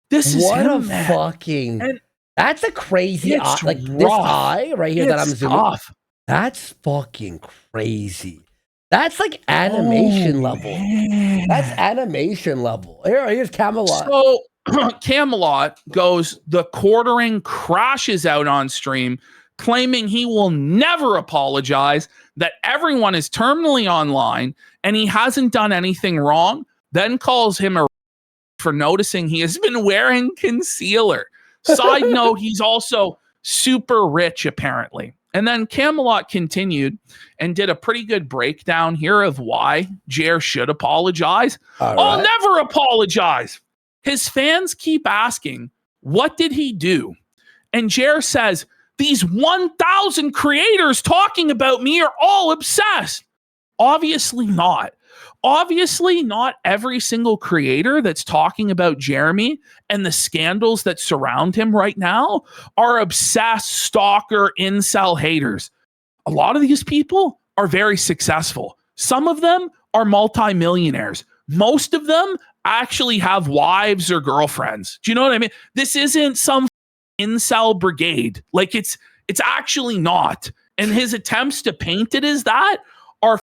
This is what him, a man. fucking. And that's a crazy eye. Like rough. this eye right here that I'm zooming. Tough. That's fucking crazy. That's like animation level. Man. That's animation level. Here's Camelot. So Camelot goes, the quartering crashes out on stream, claiming he will never apologize, that everyone is terminally online, and he hasn't done anything wrong, then calls him a for noticing he has been wearing concealer. Side note, he's also super rich, apparently. And then Camelot continued and did a pretty good breakdown here of why Jer should apologize. I'll never apologize. His fans keep asking, what did he do? And Jer says, these 1,000 creators talking about me are all obsessed. Obviously not. Obviously, not every single creator that's talking about Jeremy and the scandals that surround him right now are obsessed, stalker, incel haters. A lot of these people are very successful. Some of them are multimillionaires. Most of them actually have wives or girlfriends. Do you know what I mean? This isn't some incel brigade. Like it's actually not. And his attempts to paint it as that are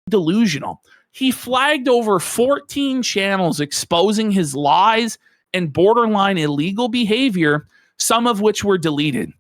delusional. He flagged over 14 channels exposing his lies and borderline illegal behavior, some of which were deleted.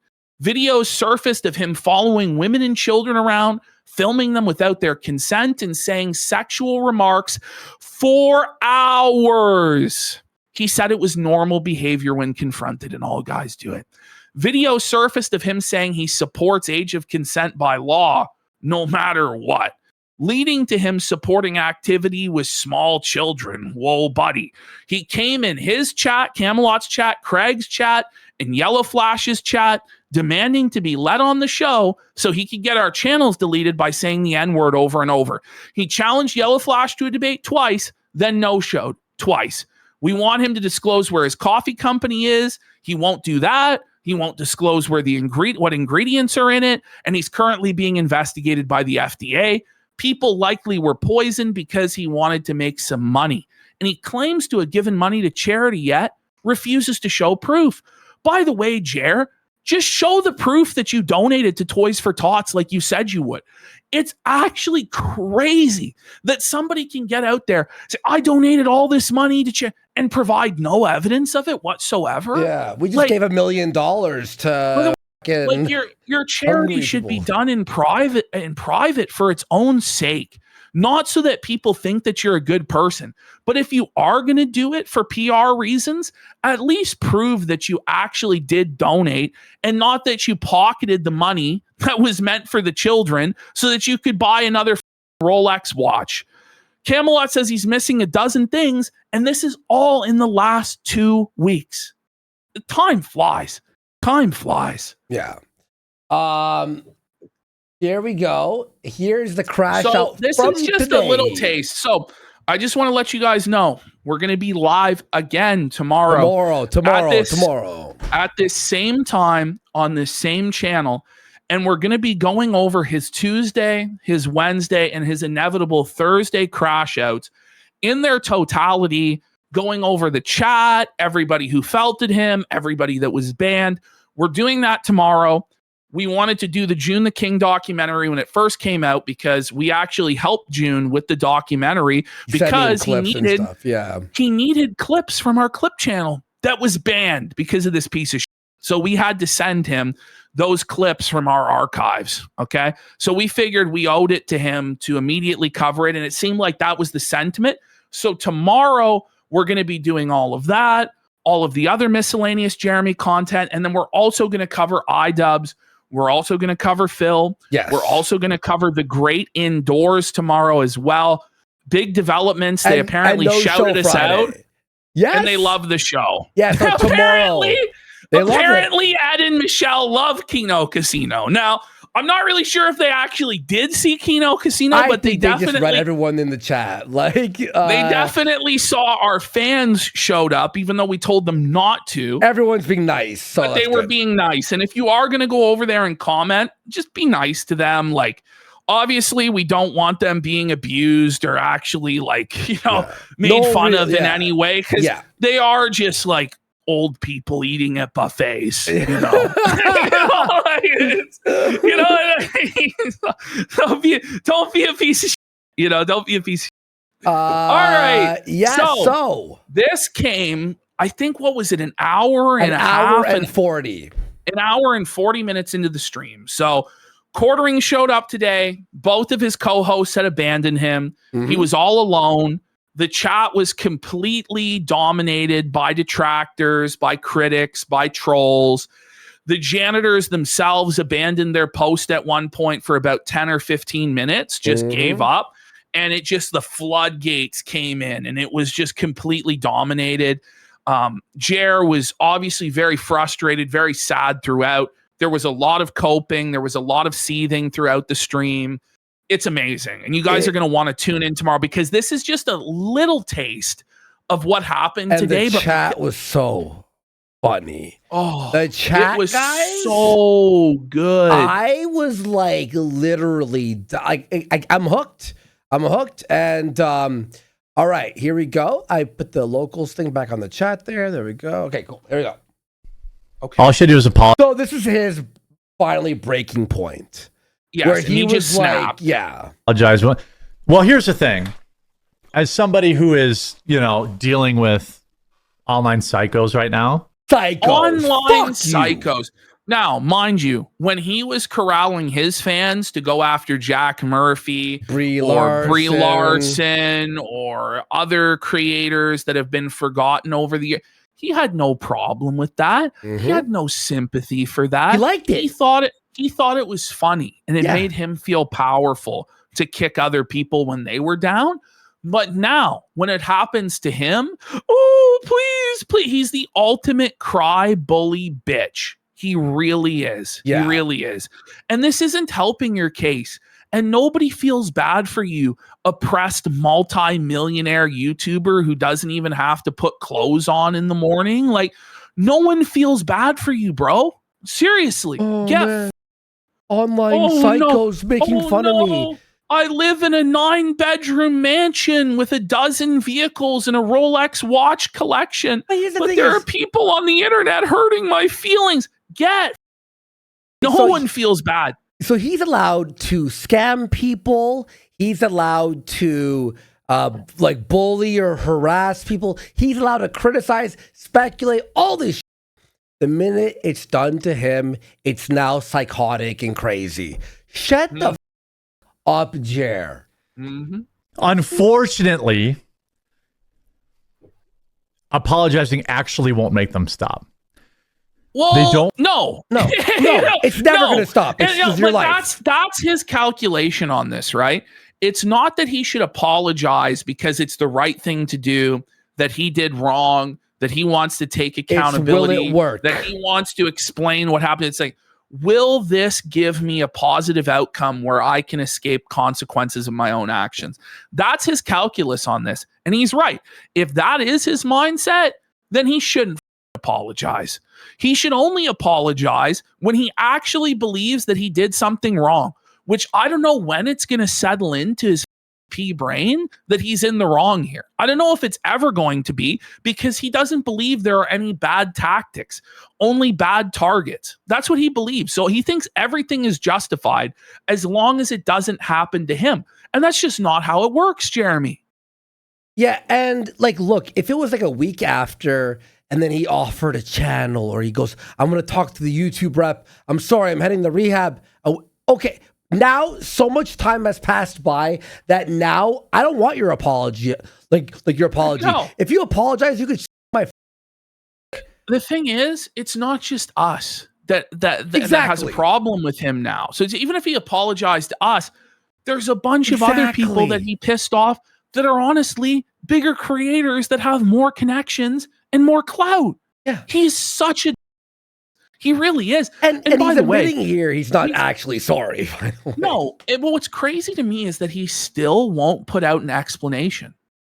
Videos surfaced of him following women and children around, filming them without their consent, and saying sexual remarks for hours. He said it was normal behavior when confronted, and all guys do it. Video surfaced of him saying he supports age of consent by law, no matter what, leading to him supporting activity with small children. Whoa, buddy. He came in his chat, Camelot's chat, Craig's chat, and Yellow Flash's chat, demanding to be let on the show so he could get our channels deleted by saying the N-word over and over. He challenged Yellow Flash to a debate twice, then no-showed twice. We want him to disclose where his coffee company is. He won't do that. He won't disclose where what ingredients are in it, and he's currently being investigated by the FDA. People likely were poisoned because he wanted to make some money. And he claims to have given money to charity yet refuses to show proof. By the way, Jer, just show the proof that you donated to Toys for Tots like you said you would. It's actually crazy that somebody can get out there, say, I donated all this money to and provide no evidence of it whatsoever. Yeah, we just gave $1 million to like your charity should be done in private for its own sake, not so that people think that you're a good person. But if you are going to do it for PR reasons, at least prove that you actually did donate and not that you pocketed the money that was meant for the children so that you could buy another Rolex watch. Camelot says he's missing a dozen things, and this is all in the last 2 weeks. Time flies. Time flies. Yeah. Here we go. Here's the crash out. This from is just today. a little taste. So I just want to let you guys know we're going to be live again tomorrow. Tomorrow. At this same time on this same channel. And we're going to be going over his Tuesday, his Wednesday, and his inevitable Thursday crash outs in their totality, going over the chat, everybody who felted him, everybody that was banned. We're doing that tomorrow. We wanted to do the June the King documentary when it first came out because we actually helped June with the documentary because he needed clips from our clip channel that was banned because of this piece of shit. So we had to send him those clips from our archives. Okay. So we figured we owed it to him to immediately cover it. And it seemed like that was the sentiment. So tomorrow we're going to be doing all of that, all of the other miscellaneous Jeremy content. And then we're also going to cover iDubbbz. We're also going to cover Phil. Yes. We're also going to cover the Great Indoors tomorrow as well. Big developments. They apparently shouted us out. Yes. And they love the show. Yeah. So tomorrow. Apparently, Ed and Michelle love Kino Casino. Now, I'm not really sure if they actually did see Kino Casino, but they definitely just read everyone in the chat. They definitely saw our fans showed up, even though we told them not to. Everyone's being nice, so but they were being nice. And if you are going to go over there and comment, just be nice to them. Like, obviously, we don't want them being abused or actually made fun of in any way because they are just like old people eating at buffets, you know. Don't be a piece of shit. Don't be a piece of shit. All right. Yeah. So this came I think, what was it, an hour and An a hour half? and 40. An hour and 40 minutes into the stream. So Quartering showed up today. Both of his co-hosts had abandoned him. He was all alone. The chat was completely dominated by detractors, by critics, by trolls. The janitors themselves abandoned their post at one point for about 10 or 15 minutes, just gave up. And it just, the floodgates came in and it was just completely dominated. Jer was obviously very frustrated, very sad throughout. There was a lot of coping. There was a lot of seething throughout the stream. It's amazing. And you guys are going to want to tune in tomorrow because this is just a little taste of what happened today. The chat was so funny. Oh, the chat it was guys, so good. I was like literally, I'm hooked. I'm hooked. And all right, here we go. I put the locals thing back on the chat there. There we go. Okay, cool. There we go. Okay. All she do is apologize. So this is his finally breaking point. Yes, where and he was just like, snapped. yeah. Well, here's the thing. As somebody who is, dealing with online psychos right now. Psychos. Online psychos. Now, mind you, when he was corralling his fans to go after Jack Murphy Brie Larson or other creators that have been forgotten over the years, he had no problem with that. He had no sympathy for that. He liked it. He thought it was funny, and it made him feel powerful to kick other people when they were down. But now, when it happens to him, oh, please, he's the ultimate cry bully bitch. He really is. Yeah. He really is. And this isn't helping your case. And nobody feels bad for you, oppressed multi-millionaire YouTuber who doesn't even have to put clothes on in the morning. Like, no one feels bad for you, bro. Seriously. Man. Online psychos making fun of me. I live in a 9-bedroom mansion with a dozen vehicles and a Rolex watch collection. But there are people on the internet hurting my feelings. No one feels bad. So he's allowed to scam people. He's allowed to bully or harass people. He's allowed to criticize, speculate, all this shit. The minute it's done to him, it's now psychotic and crazy. Shut the up, Jer. Unfortunately, apologizing actually won't make them stop. Well, they don't. No, it's never going to stop. It's your life. That's his calculation on this, right? It's not that he should apologize because it's the right thing to do, that he did wrong, that he wants to take accountability, will it work? that he wants to explain what happened. It's like, will this give me a positive outcome where I can escape consequences of my own actions? That's his calculus on this. And he's right. If that is his mindset, then he shouldn't apologize. He should only apologize when he actually believes that he did something wrong, which I don't know when it's going to settle into his brain that he's in the wrong here. I don't know if it's ever going to be, because he doesn't believe there are any bad tactics, only bad targets. That's what he believes. So he thinks everything is justified as long as it doesn't happen to him. And that's just not how it works, Jeremy. Yeah, and look, if it was a week after and then he offered a channel, or he goes, I'm going to talk to the YouTube rep. I'm sorry, I'm heading to rehab. Oh, okay. Now, so much time has passed by that now I don't want your apology. Like your apology. No. If you apologize, you could my. The thing is, it's not just us that has a problem with him now. So even if he apologized to us, there's a bunch of other people that he pissed off that are honestly bigger creators that have more connections and more clout. Yeah. He's such a... He really is. And by he's the way, admitting here he's not actually sorry. No. Well, what's crazy to me is that he still won't put out an explanation.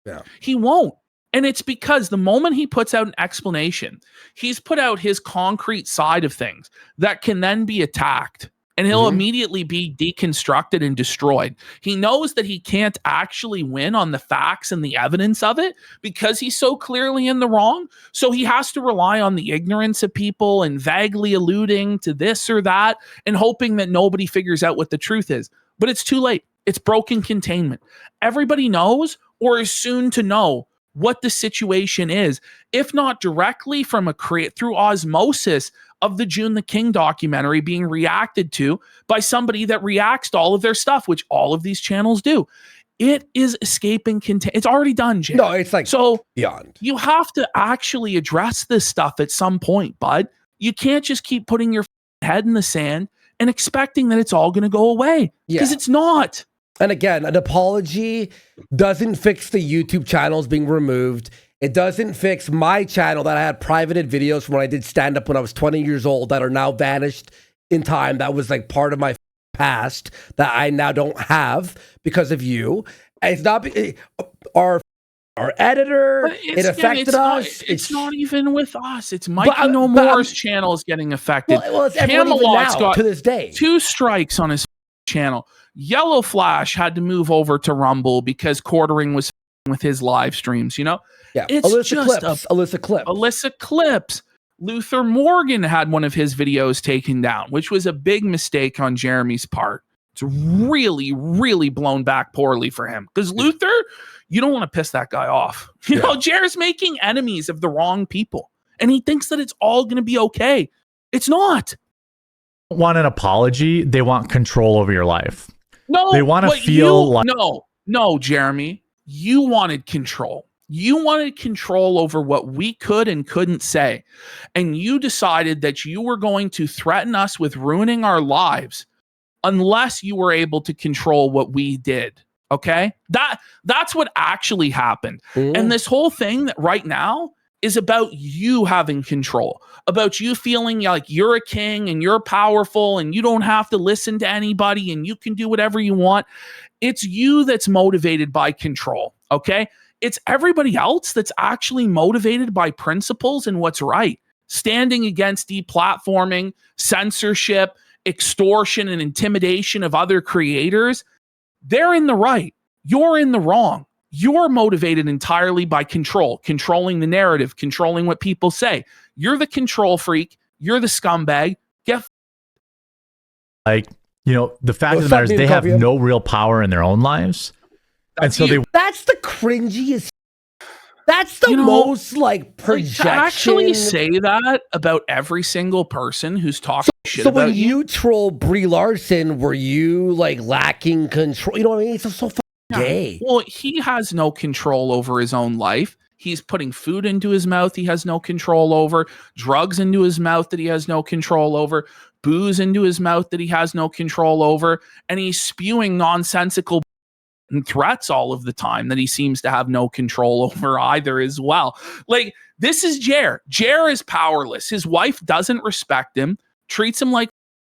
Yeah. He won't. And it's because the moment he puts out an explanation, he's put out his concrete side of things that can then be attacked. And he'll immediately be deconstructed and destroyed. He knows that he can't actually win on the facts and the evidence of it because he's so clearly in the wrong. So he has to rely on the ignorance of people and vaguely alluding to this or that and hoping that nobody figures out what the truth is. But it's too late. It's broken containment. Everybody knows or is soon to know what the situation is, if not directly from through osmosis of the June the King documentary being reacted to by somebody that reacts to all of their stuff, which all of these channels do. It is escaping content. It's already done, Jay. No, it's like so beyond. you have to actually address this stuff at some point, bud. You can't just keep putting your head in the sand and expecting that it's all going to go away, because it's not. And again, an apology doesn't fix the YouTube channels being removed. It doesn't fix my channel that I had privated videos from when I did stand up when I was 20 years old that are now vanished in time. That was like part of my past that I now don't have because of you. It's not our editor. It affected us. It's not even with us. It's Mikey No More's channel is getting affected. Well, it's everyone even now, to this day. 2 strikes on his channel. Yellow Flash had to move over to Rumble because Quartering was with his live streams, you know? Yeah, It's Alyssa Clips. Alyssa Clips. Luther Morgan had one of his videos taken down, which was a big mistake on Jeremy's part. It's really, really blown back poorly for him. Because Luther, you don't want to piss that guy off. You know, Jer's making enemies of the wrong people. And he thinks that it's all going to be okay. It's not. Want an apology. They want control over your life. No, they want to feel like no, Jeremy, you wanted control. You wanted control over what we could and couldn't say. And you decided that you were going to threaten us with ruining our lives unless you were able to control what we did. Okay? That's what actually happened. And this whole thing that right now is about you having control, about you feeling like you're a king and you're powerful and you don't have to listen to anybody and you can do whatever you want. It's you that's motivated by control, okay? It's everybody else that's actually motivated by principles and what's right. Standing against deplatforming, censorship, extortion, and intimidation of other creators. They're in the right. You're in the wrong. You're motivated entirely by control, controlling the narrative, controlling what people say. You're the control freak. You're the scumbag. like, you know, the fact of the matter is they have no real power in their own lives. That's that's the cringiest. That's the most like projection. To actually say that about every single person who's talking shit so about when you troll Brie Larson, were you like lacking control? You know what I mean? It's so fucking gay. Well, he has no control over his own life. He's putting food into his mouth he has no control over, drugs into his mouth that he has no control over, booze into his mouth that he has no control over, and he's spewing nonsensical and threats all of the time that he seems to have no control over either as well. Like, this is Jer. Jer is powerless. His wife doesn't respect him, treats him like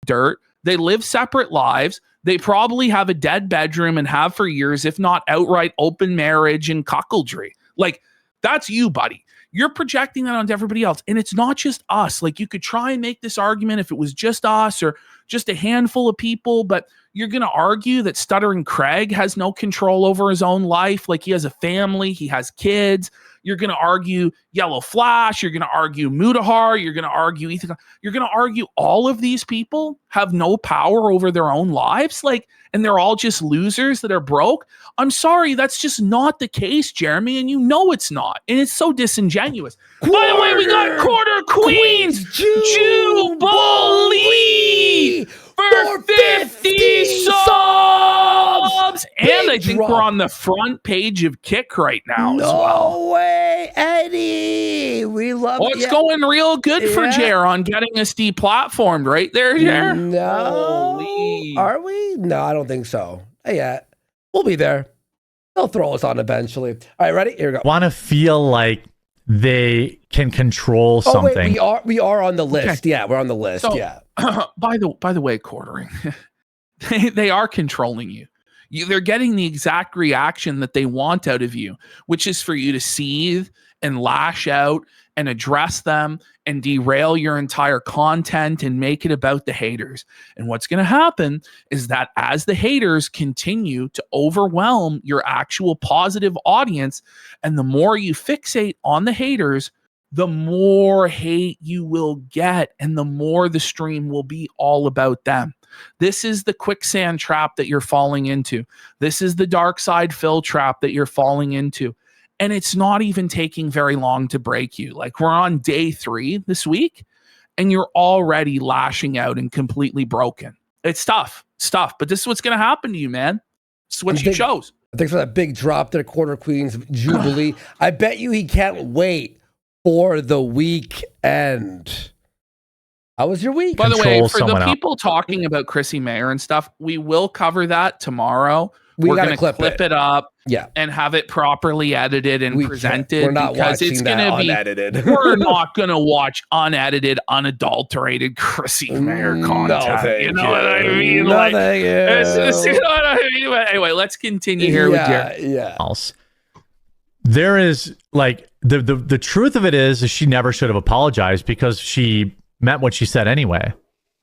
dirt. They live separate lives. They probably have a dead bedroom and have for years, if not outright open marriage and cuckoldry. Like, that's you, buddy. You're projecting that onto everybody else. And it's not just us. Like, you could try and make this argument if it was just us or just a handful of people, but you're going to argue that Stuttering Craig has no control over his own life. Like, he has a family, he has kids. You're going to argue Yellow Flash. You're going to argue Mutahar. You're going to argue Ethan. You're going to argue all of these people have no power over their own lives. Like, and they're all just losers that are broke. I'm sorry, that's just not the case, Jeremy, and you know it's not. And it's so disingenuous. By the way, we got Quarter Queens Jubilee for 50 subs. And I think we're on the front page of Kick right now as well. No way, Eddie. We love it's going real good for Jer on getting us deplatformed right there, Jer. No. Holy. Are we? No, I don't think so. Yeah. We'll be there. They'll throw us on eventually. All right, ready? Here we go. Want to feel like they can control something. Wait, we are on the list. Okay. Yeah, we're on the list. So, yeah. By the way, Quartering, they are controlling you. They're getting the exact reaction that they want out of you, which is for you to seethe and lash out and address them and derail your entire content and make it about the haters. And what's going to happen is that as the haters continue to overwhelm your actual positive audience, and the more you fixate on the haters, the more hate you will get and the more the stream will be all about them. This is the quicksand trap that you're falling into. This is the dark side fill trap that you're falling into. and it's not even taking very long to break you. Like, we're on day 3 this week, and you're already lashing out and completely broken. It's tough, but this is what's going to happen to you, man. This is what you chose. Thanks for that big drop there, Quarter Queens Jubilee. I bet you he can't wait for the weekend. How was your week? By the way, Control for the someone else. people talking about Chrissy Mayer and stuff, we will cover that tomorrow. We We're gotta going to clip clip it. it up Yeah. and have it properly edited and We can't- presented. We're not because watching it's that gonna be unedited. we're not going to watch unedited, unadulterated Chrissy Mayer content. No, thank you know what I mean? No, Like, thank you. you know what I mean? But anyway, let's continue here with Jared. Yeah. else. There is like the truth of it is she never should have apologized because she meant what she said anyway.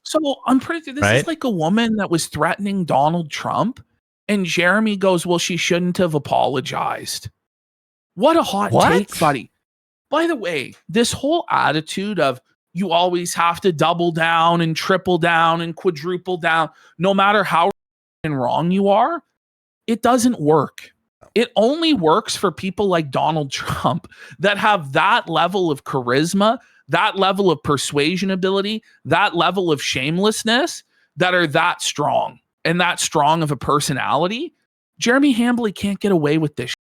So I'm pretty sure this Right? is like a woman that was threatening Donald Trump, and Jeremy goes, well, she shouldn't have apologized. What a hot What? take, buddy. By the way, this whole attitude of you always have to double down and triple down and quadruple down, no matter how wrong you are, it doesn't work. It only works for people like Donald Trump that have that level of charisma, that level of persuasion ability, that level of shamelessness, that are that strong and that strong of a personality. Jeremy Hambly can't get away with this.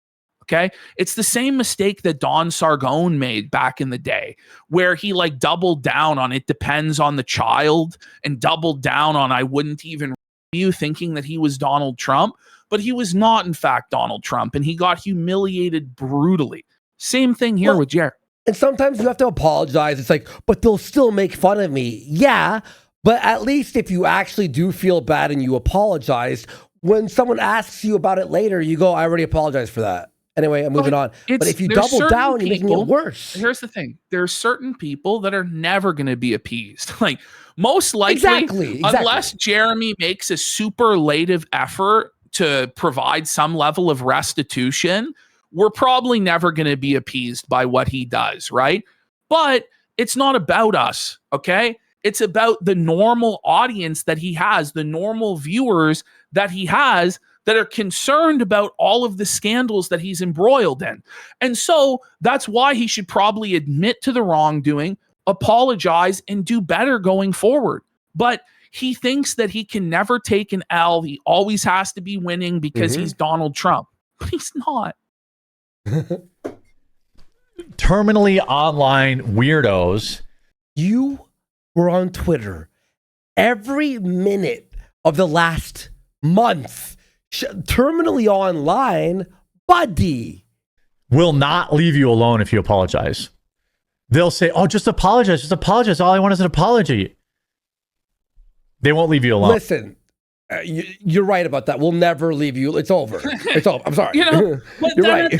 Okay. It's the same mistake that Don Sargon made back in the day, where he like doubled down on it depends on the child and doubled down on I wouldn't even you, thinking that he was Donald Trump, but he was not in fact Donald Trump, and he got humiliated brutally. Same thing here Well, with Jared. And sometimes you have to apologize. It's like, but they'll still make fun of me. Yeah, but at least if you actually do feel bad and you apologize, when someone asks you about it later, you go, I already apologized for that. Anyway, I'm moving on. But It's- if you there's double certain down, you're making people- it worse. Here's the thing. There's certain people that are never going to be appeased. Like, most likely, Exactly. unless Jeremy makes a superlative effort to provide some level of restitution, we're probably never going to be appeased by what he does, right? But it's not about us, okay? It's about the normal audience that he has, the normal viewers that he has that are concerned about all of the scandals that he's embroiled in. And so that's why he should probably admit to the wrongdoing, apologize, and do better going forward. But he thinks that he can never take an L. He always has to be winning because he's Donald Trump. But he's not. Terminally online weirdos. You were on Twitter every minute of the last month. Terminally online, buddy. Will not leave you alone if you apologize. They'll say, oh, just apologize. Just apologize. All I want is an apology. They won't leave you alone. Listen, you're right about that. We'll never leave you. It's over. It's over. I'm sorry. You know, but You're then right.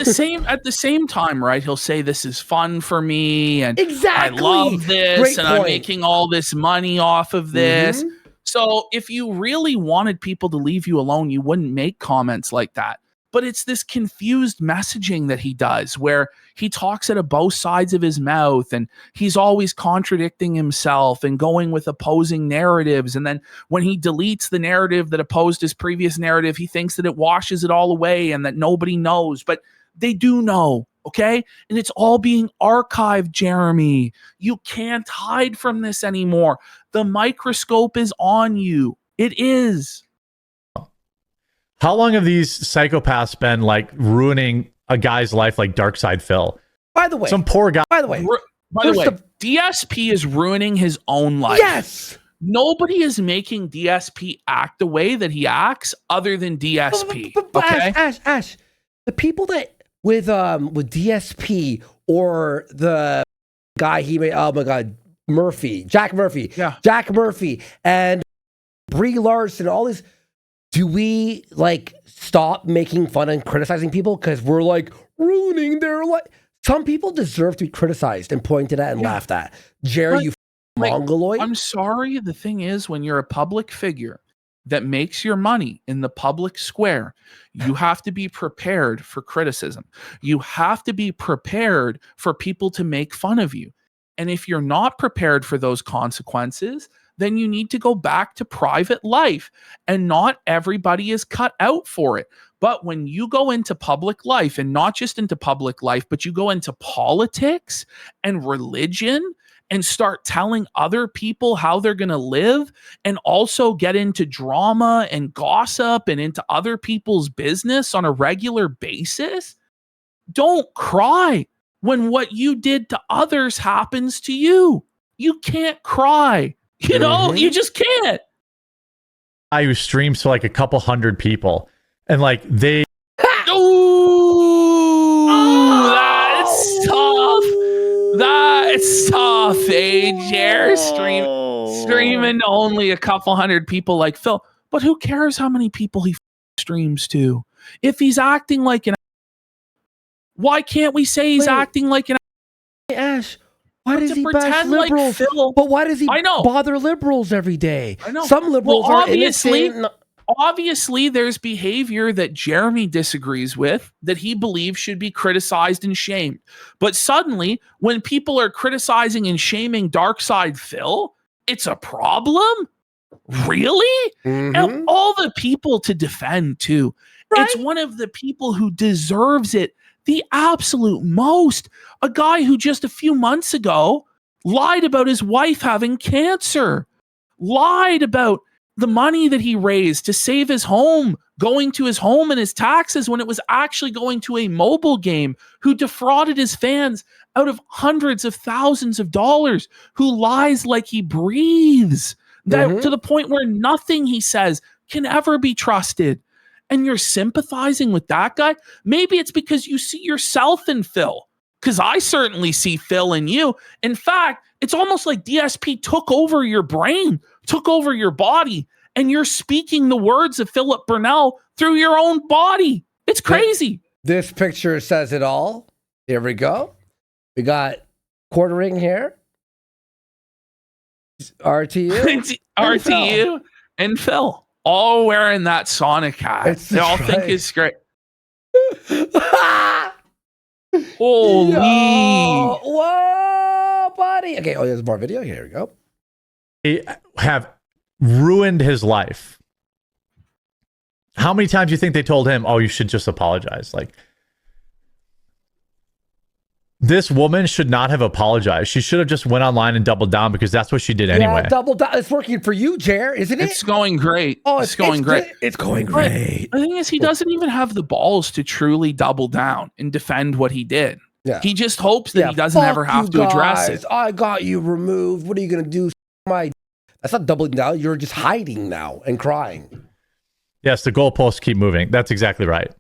at the same time, right? He'll say this is fun for me, and Exactly. I love this, Great and I'm point. making all this money off of this. Mhm. So if you really wanted people to leave you alone, you wouldn't make comments like that. But it's this confused messaging that he does where he talks out of both sides of his mouth, and he's always contradicting himself and going with opposing narratives. And then when he deletes the narrative that opposed his previous narrative, he thinks that it washes it all away and that nobody knows. But they do know, okay? And it's all being archived, Jeremy. You can't hide from this anymore. The microscope is on you. It is. How long have these psychopaths been like ruining a guy's life like Darkside Phil? By the way, Some poor guy. by the way, By the First way, of- DSP is ruining his own life. yes. Nobody is making DSP act the way that he acts other than DSP. But Okay? Ash, the people that with DSP or the guy he made, oh my God, Jack Murphy, Yeah. Jack Murphy, and Brie Larson, all these. Do we like stop making fun and criticizing people because we're like ruining their life? Some people deserve to be criticized and pointed at and Yeah. laughed at. Jerry, But, you like, mongoloid. I'm sorry. The thing is, when you're a public figure that makes your money in the public square, you have to be prepared for criticism. You have to be prepared for people to make fun of you. And if you're not prepared for those consequences, then you need to go back to private life. And not everybody is cut out for it. But when you go into public life, and not just into public life, but you go into politics and religion and start telling other people how they're going to live, and also get into drama and gossip and into other people's business on a regular basis, don't cry when what you did to others happens to you. You can't cry. You know, you just can't. I who streams to like a couple hundred people, and like they Ooh, that's tough. That's tough, Jer. Streaming to only a couple hundred people like Phil. But who cares how many people he streams to? If he's acting like an, why can't we say he's acting like an? Ash, why does to he bash pretend like liberals? Phil? But why does he I know. bother liberals every day? I know. Some liberals Well, are innocent. Obviously, there's behavior that Jeremy disagrees with that he believes should be criticized and shamed. But suddenly, when people are criticizing and shaming Darkside Phil, it's a problem? Really? Mhm. And all the people to defend, too. It's one of the people who deserves it the absolute most. A guy who just a few months ago lied about his wife having cancer, lied about the money that he raised to save his home, going to his home and his taxes when it was actually going to a mobile game, who defrauded his fans out of hundreds of thousands of dollars, who lies like he breathes, that to the point where nothing he says can ever be trusted. And you're sympathizing with that guy? Maybe it's because you see yourself in Phil, because I certainly see Phil in you. In fact, it's almost like DSP took over your brain, took over your body, and you're speaking the words of Philip Burnell through your own body. It's crazy. This picture says it all. Here we go. We got quartering here. RTU. It's RTU and Phil all wearing that Sonic hat. It's They all think great. it's great. Holy. Yo, whoa, buddy. Okay, oh, there's more video. Here we go. they have ruined his life. How many times do you think they told him, "Oh, you should just apologize"? Like, this woman should not have apologized. She should have just went online and doubled down, because that's what she did anyway. Yeah, double down. It's working for you, Jer, isn't it? It's going great. Oh, it's going great. It's going But great. the thing is, he doesn't even have the balls to truly double down and defend what he did. Yeah. He just hopes that he doesn't fuck ever have you to address guys. it. I got you removed. What are you gonna do? That's not doubling down. You're just hiding now and crying. Yes, the goalposts keep moving. That's exactly right.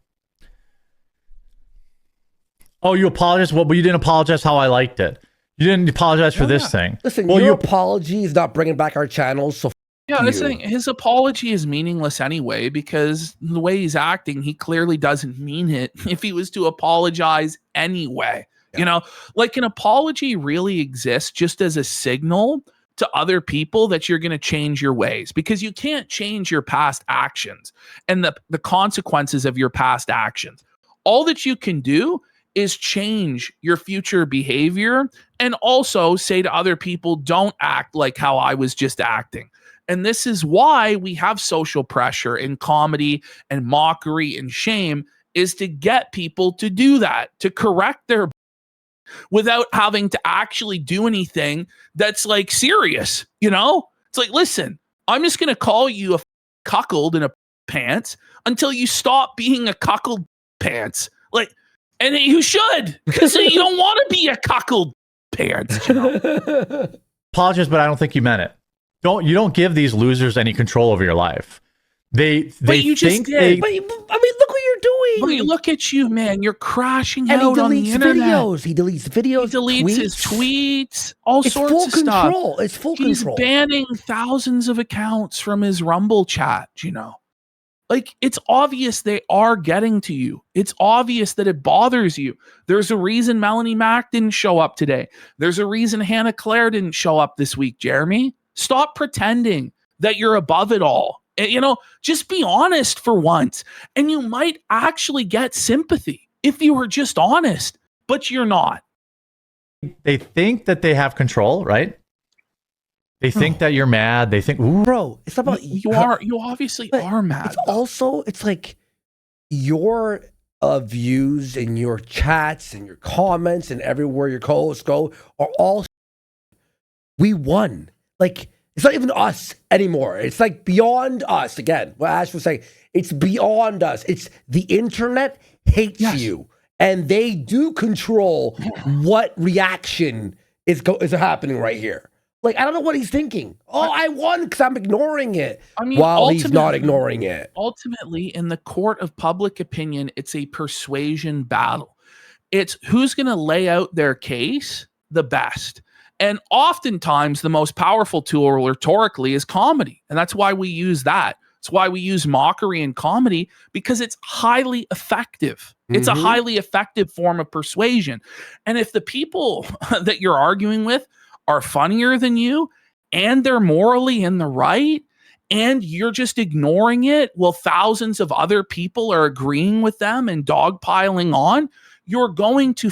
Oh, you apologize? Well, but you didn't apologize how I liked it. You didn't apologize for this thing. Listen, well, your you apology is not bringing back our channels. So Yeah, that's the you. thing. His apology is meaningless anyway, because the way he's acting, he clearly doesn't mean it if he was to apologize anyway. Yeah. You know, like, an apology really exists just as a signal to other people that you're going to change your ways, because you can't change your past actions and the consequences of your past actions. All that you can do is change your future behavior, and also say to other people, don't act like how I was just acting. And this is why we have social pressure in comedy and mockery and shame, is to get people to do that, to correct their without having to actually do anything that's like serious. You know, it's like, listen, I'm just going to call you a cuckold in a pants until you stop being a cuckold pants. Like, and you should, because you don't want to be a cuckold pants. You know? apologize, but I don't think you meant it. You don't give these losers any control over your life. They you just think did. they, But I mean, look what you're doing. But look at you, man. You're crashing And he out on the deletes internet. videos. He deletes videos. He deletes his tweets, all It's sorts full of stuff. control. It's full He's control. banning thousands of accounts from his Rumble chat, you know. Like, it's obvious they are getting to you. It's obvious that it bothers you. There's a reason Melanie Mack didn't show up today. There's a reason Hannah Claire didn't show up this week, Jeremy. Stop pretending that you're above it all. And, you know, just be honest for once. And you might actually get sympathy if you were just honest, but you're not. they think that they have control, right? They think that you're mad. They think, ooh, Bro, it's not about You obviously but are mad. It's also, it's like your views and your chats and your comments and everywhere your co-hosts go are all. We won. Like, it's not even us anymore. It's like beyond us. Again, what Ash was saying, it's beyond us. It's the internet hates you, and they do control what reaction is happening right here. Like, I don't know what he's thinking. Oh, I won because I'm ignoring it. I mean, while he's not ignoring it. Ultimately, in the court of public opinion, it's a persuasion battle. It's who's going to lay out their case the best. And oftentimes, the most powerful tool rhetorically is comedy. And that's why we use that. It's why we use mockery and comedy, because it's highly effective. It's a highly effective form of persuasion. And if the people that you're arguing with are funnier than you, and they're morally in the right, and you're just ignoring it while thousands of other people are agreeing with them and dogpiling on, you're going to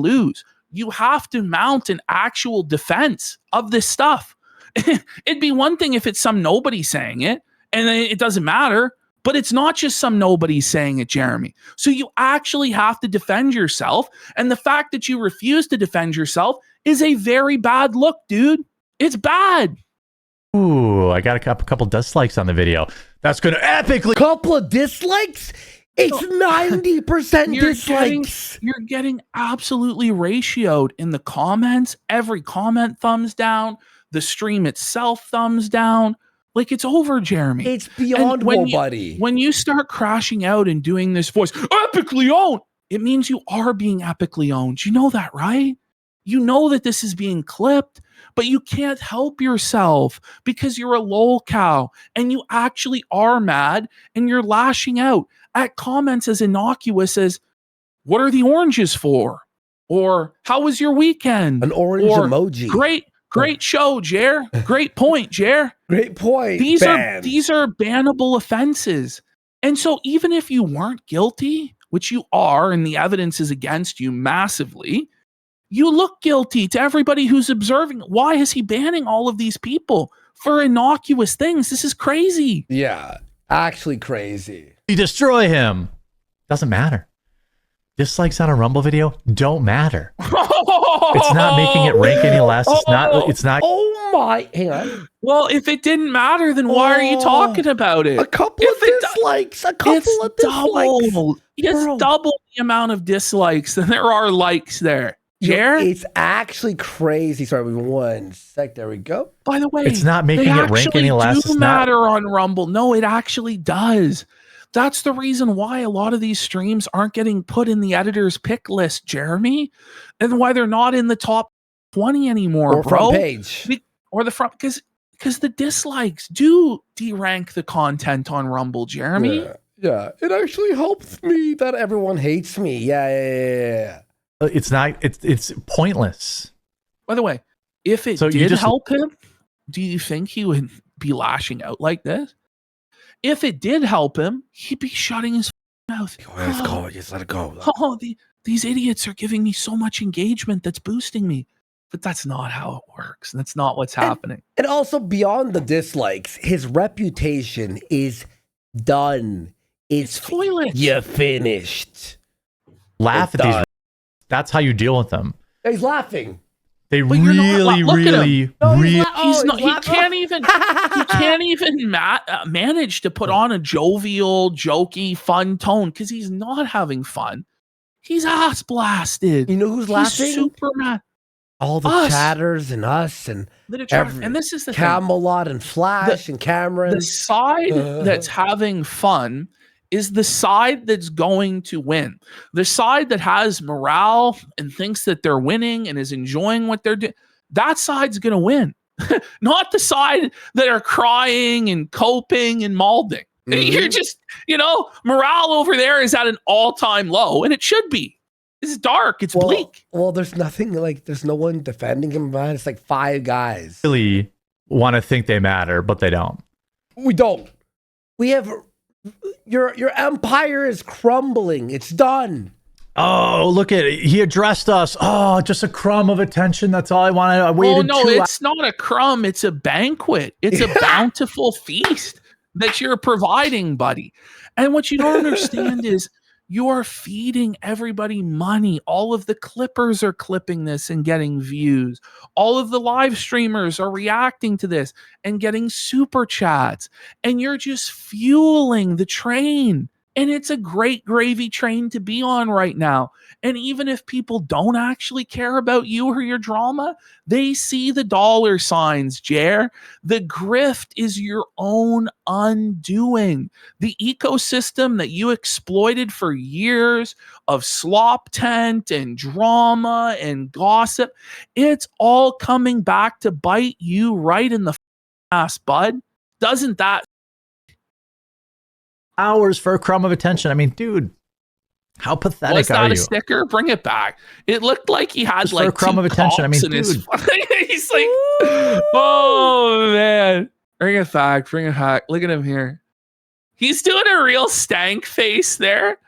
lose. You have to mount an actual defense of this stuff. It'd be one thing if it's some nobody saying it and it doesn't matter, but it's not just some nobody saying it, Jeremy. So you actually have to defend yourself. And the fact that you refuse to defend yourself is a very bad look, dude. It's bad. Ooh, I got a couple dislikes on the video. That's going to epically. Couple of dislikes? It's 90% dislikes. You're getting absolutely ratioed in the comments. Every comment thumbs down. The stream itself thumbs down. Like, it's over, Jeremy. It's beyond nobody. When you start crashing out and doing this voice, epically owned, it means you are being epically owned. You know that, right? You know that this is being clipped, but you can't help yourself because you're a lol cow and you actually are mad and you're lashing out at comments as innocuous as, what are the oranges for? Or how was your weekend? An orange emoji. Great show, Jer. Great point, Jer. Great point. These are bannable offenses. And so even if you weren't guilty, which you are, and the evidence is against you massively, you look guilty to everybody who's observing. Why is he banning all of these people for innocuous things? This is crazy. Yeah, actually crazy. You destroy him. Doesn't matter. Dislikes on a Rumble video don't matter. It's not making it rank any less. It's not. Oh my! Hang on. Well, if it didn't matter, then why are you talking about it? A couple of dislikes. It's double the amount of dislikes than there are likes there. Jer? It's actually crazy. Sorry, one sec. There we go. By the way, it's not making it rank any less. It does matter on Rumble. No, it actually does. That's the reason why a lot of these streams aren't getting put in the editor's pick list, Jeremy, and why they're not in the top 20 anymore, or bro. Front page. Or the front, because the dislikes do derank the content on Rumble, Jeremy. Yeah, it actually helps me that everyone hates me. Yeah. It's not. It's pointless. By the way, if it did help him, do you think he would be lashing out like this? If it did help him, he'd be shutting his mouth. Let's go. Just let it go. Oh, these idiots are giving me so much engagement that's boosting me. But that's not how it works. That's not what's happening. And also, beyond the dislikes, his reputation is done. It's toilet. You're finished. Laugh at these. That's how you deal with them. He's laughing. They But really. He can't even manage to put on a jovial, jokey, fun tone because he's not having fun. He's ass blasted. You know who's laughing? He's super mad. All the chatters and us and and this is the Camelot thing. And Flash and Cameron. The side that's having fun is the side that's going to win. The side that has morale and thinks that they're winning and is enjoying what they're doing, that side's going to win. Not the side that are crying and coping and molding. Mm-hmm. You're just, morale over there is at an all-time low, and it should be. It's dark. It's bleak. Well, there's nothing there's no one defending him, man. It's like 5 guys. Really want to think they matter, but they don't. We don't. We have... Your empire is crumbling. It's done. Oh, look at it. He addressed us. Oh, just a crumb of attention. That's all I wanted. I waited. Oh, no, it's not a crumb. It's a banquet. It's a bountiful feast that you're providing, buddy. And what you don't understand is you are feeding everybody money. All of the clippers are clipping this and getting views. All of the live streamers are reacting to this and getting super chats. And you're just fueling the train. And it's a great gravy train to be on right now. And even if people don't actually care about you or your drama, they see the dollar signs, Jer. The grift is your own undoing. The ecosystem that you exploited for years of slop tent and drama and gossip, it's all coming back to bite you right in the ass, bud. Doesn't that? Hours for a crumb of attention. I mean, dude, how pathetic Was are that a you? sticker? Bring it back. It looked like he had Just for like a crumb two of attention. I mean, cocks in his- dude. he's like, oh man, bring it back. Bring it back. Look at him here. He's doing a real stank face there.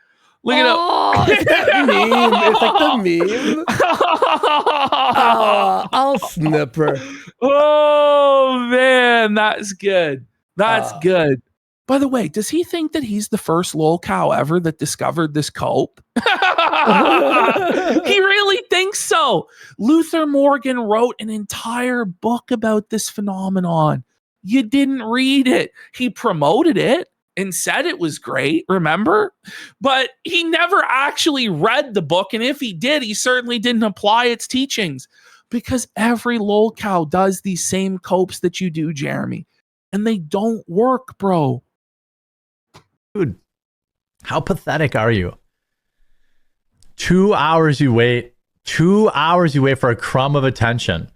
Look at him. Oh, it's that meme. It's like the meme. I'll snipper. Oh man, that's good. That's Ah. good. By the way, does he think that he's the first lol cow ever that discovered this cope? He really thinks so. Luther Morgan wrote an entire book about this phenomenon. You didn't read it. He promoted it and said it was great, remember? But he never actually read the book. And if he did, he certainly didn't apply its teachings. Because every lol cow does these same copes that you do, Jeremy. And they don't work, bro. Dude, how pathetic are you? 2 hours you wait. 2 hours you wait for a crumb of attention.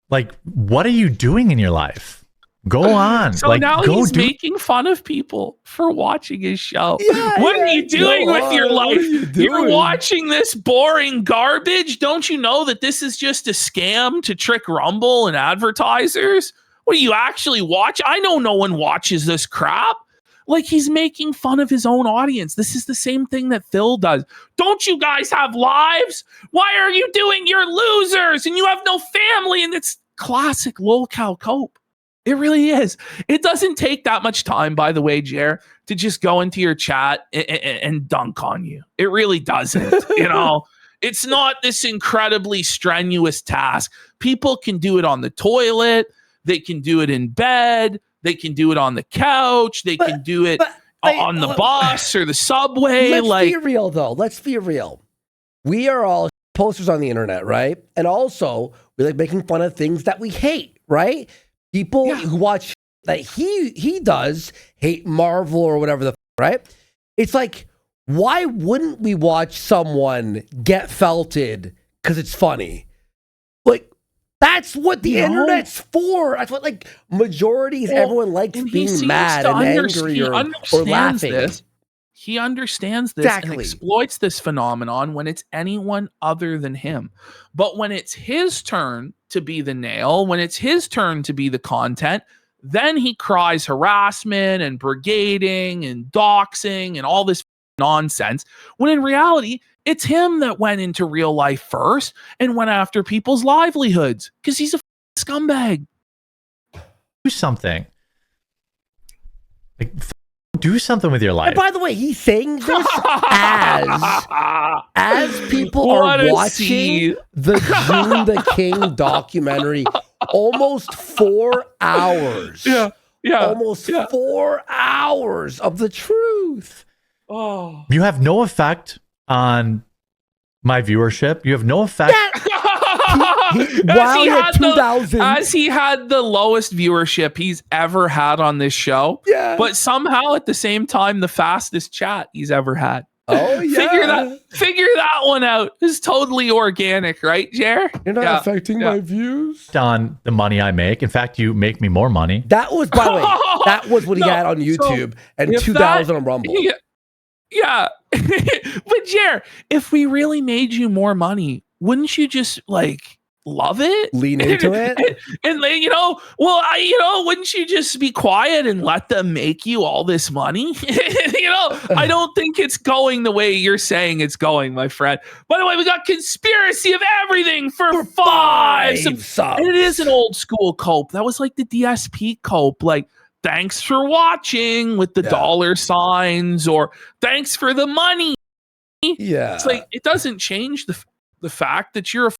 Like, what are you doing in your life? Go on. So like, now go he's do. making fun of people for watching his show. Yeah, What are yeah, you doing go with your on. What life? are you You're doing? watching this boring garbage. Don't you know that this is just a scam to trick Rumble and advertisers? What do you actually watch? I know no one watches this crap. Like, he's making fun of his own audience. This is the same thing that Phil does. Don't you guys have lives? Why are you doing your losers? And you have no family. And it's classic lol cow cope. It really is. It doesn't take that much time, by the way, Jer, to just go into your chat and dunk on you. It really doesn't. You know, it's not this incredibly strenuous task. People can do it on the toilet. They can do it in bed. They can do it on the couch. They can do it on the bus or the subway. Let's be real, though. Let's be real. We are all posters on the internet, right? And also, we like making fun of things that we hate, right? People who watch that he does hate Marvel or whatever the right? It's like, why wouldn't we watch someone get felted because it's funny? Like, that's what the internet's for. That's what, like, majorities, everyone likes and he being seems mad to and understand- angry he or understands laughing. this. He understands this and Exactly. exploits this phenomenon when it's anyone other than him. But when it's his turn to be the nail, when it's his turn to be the content, then he cries harassment and brigading and doxing and all this nonsense. When in reality, it's him that went into real life first and went after people's livelihoods because he's a scumbag. Do something. Like, do something with your And life. by the way, he's saying this as people What are a watching seed. the June the King documentary. Almost 4 hours. Yeah. Almost 4 hours of the truth. Oh. You have no effect on my viewership. You have no effect. Wow, at 2000. As he had the lowest viewership he's ever had on this show, Yeah. but somehow at the same time the fastest chat he's ever had. Oh, yeah. Figure that one out. It's totally organic, right, Jer? You're not Yeah. affecting my views. On the money I make. In fact, you make me more money. That was, by the way, that was what he No, had on YouTube and if 2000 on Rumble. Yeah. But Jer, if we really made you more money, wouldn't you just like love it? Lean into it. And wouldn't you just be quiet and let them make you all this money? I don't think it's going the way you're saying it's going, my friend. By the way, we got Conspiracy of Everything for 5 subs. subs. And it is an old school cope. That was like the DSP cope. Like, thanks for watching with the Yeah. dollar signs or thanks for the money. Yeah. It's like, it doesn't change the fact that you're a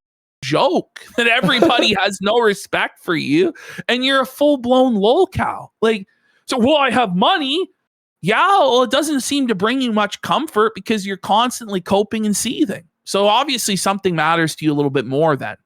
joke, that everybody has no respect for you and you're a full-blown lolcow. Like, so, well, I have money. Yeah, well, it doesn't seem to bring you much comfort because you're constantly coping and seething. So obviously something matters to you a little bit more then.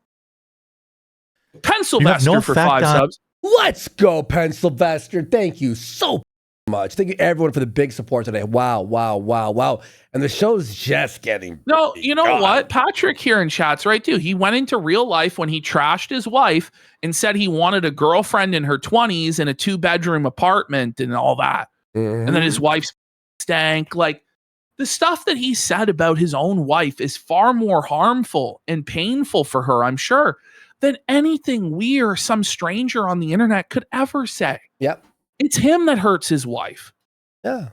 Pencil You have no Vester for effect 5 on- subs. Let's go, Pennsylvester. Thank you so much. Thank you, everyone, for the big support today. Wow, wow, wow, wow. And the show's just getting. No, you know God. what? Patrick here in chat's right too. He went into real life when he trashed his wife and said he wanted a girlfriend in her 20s in a 2-bedroom apartment and all that. And then his wife's stank. Like, the stuff that he said about his own wife is far more harmful and painful for her, I'm sure, than anything we or some stranger on the internet could ever say. Yep. It's him that hurts his wife. Yeah.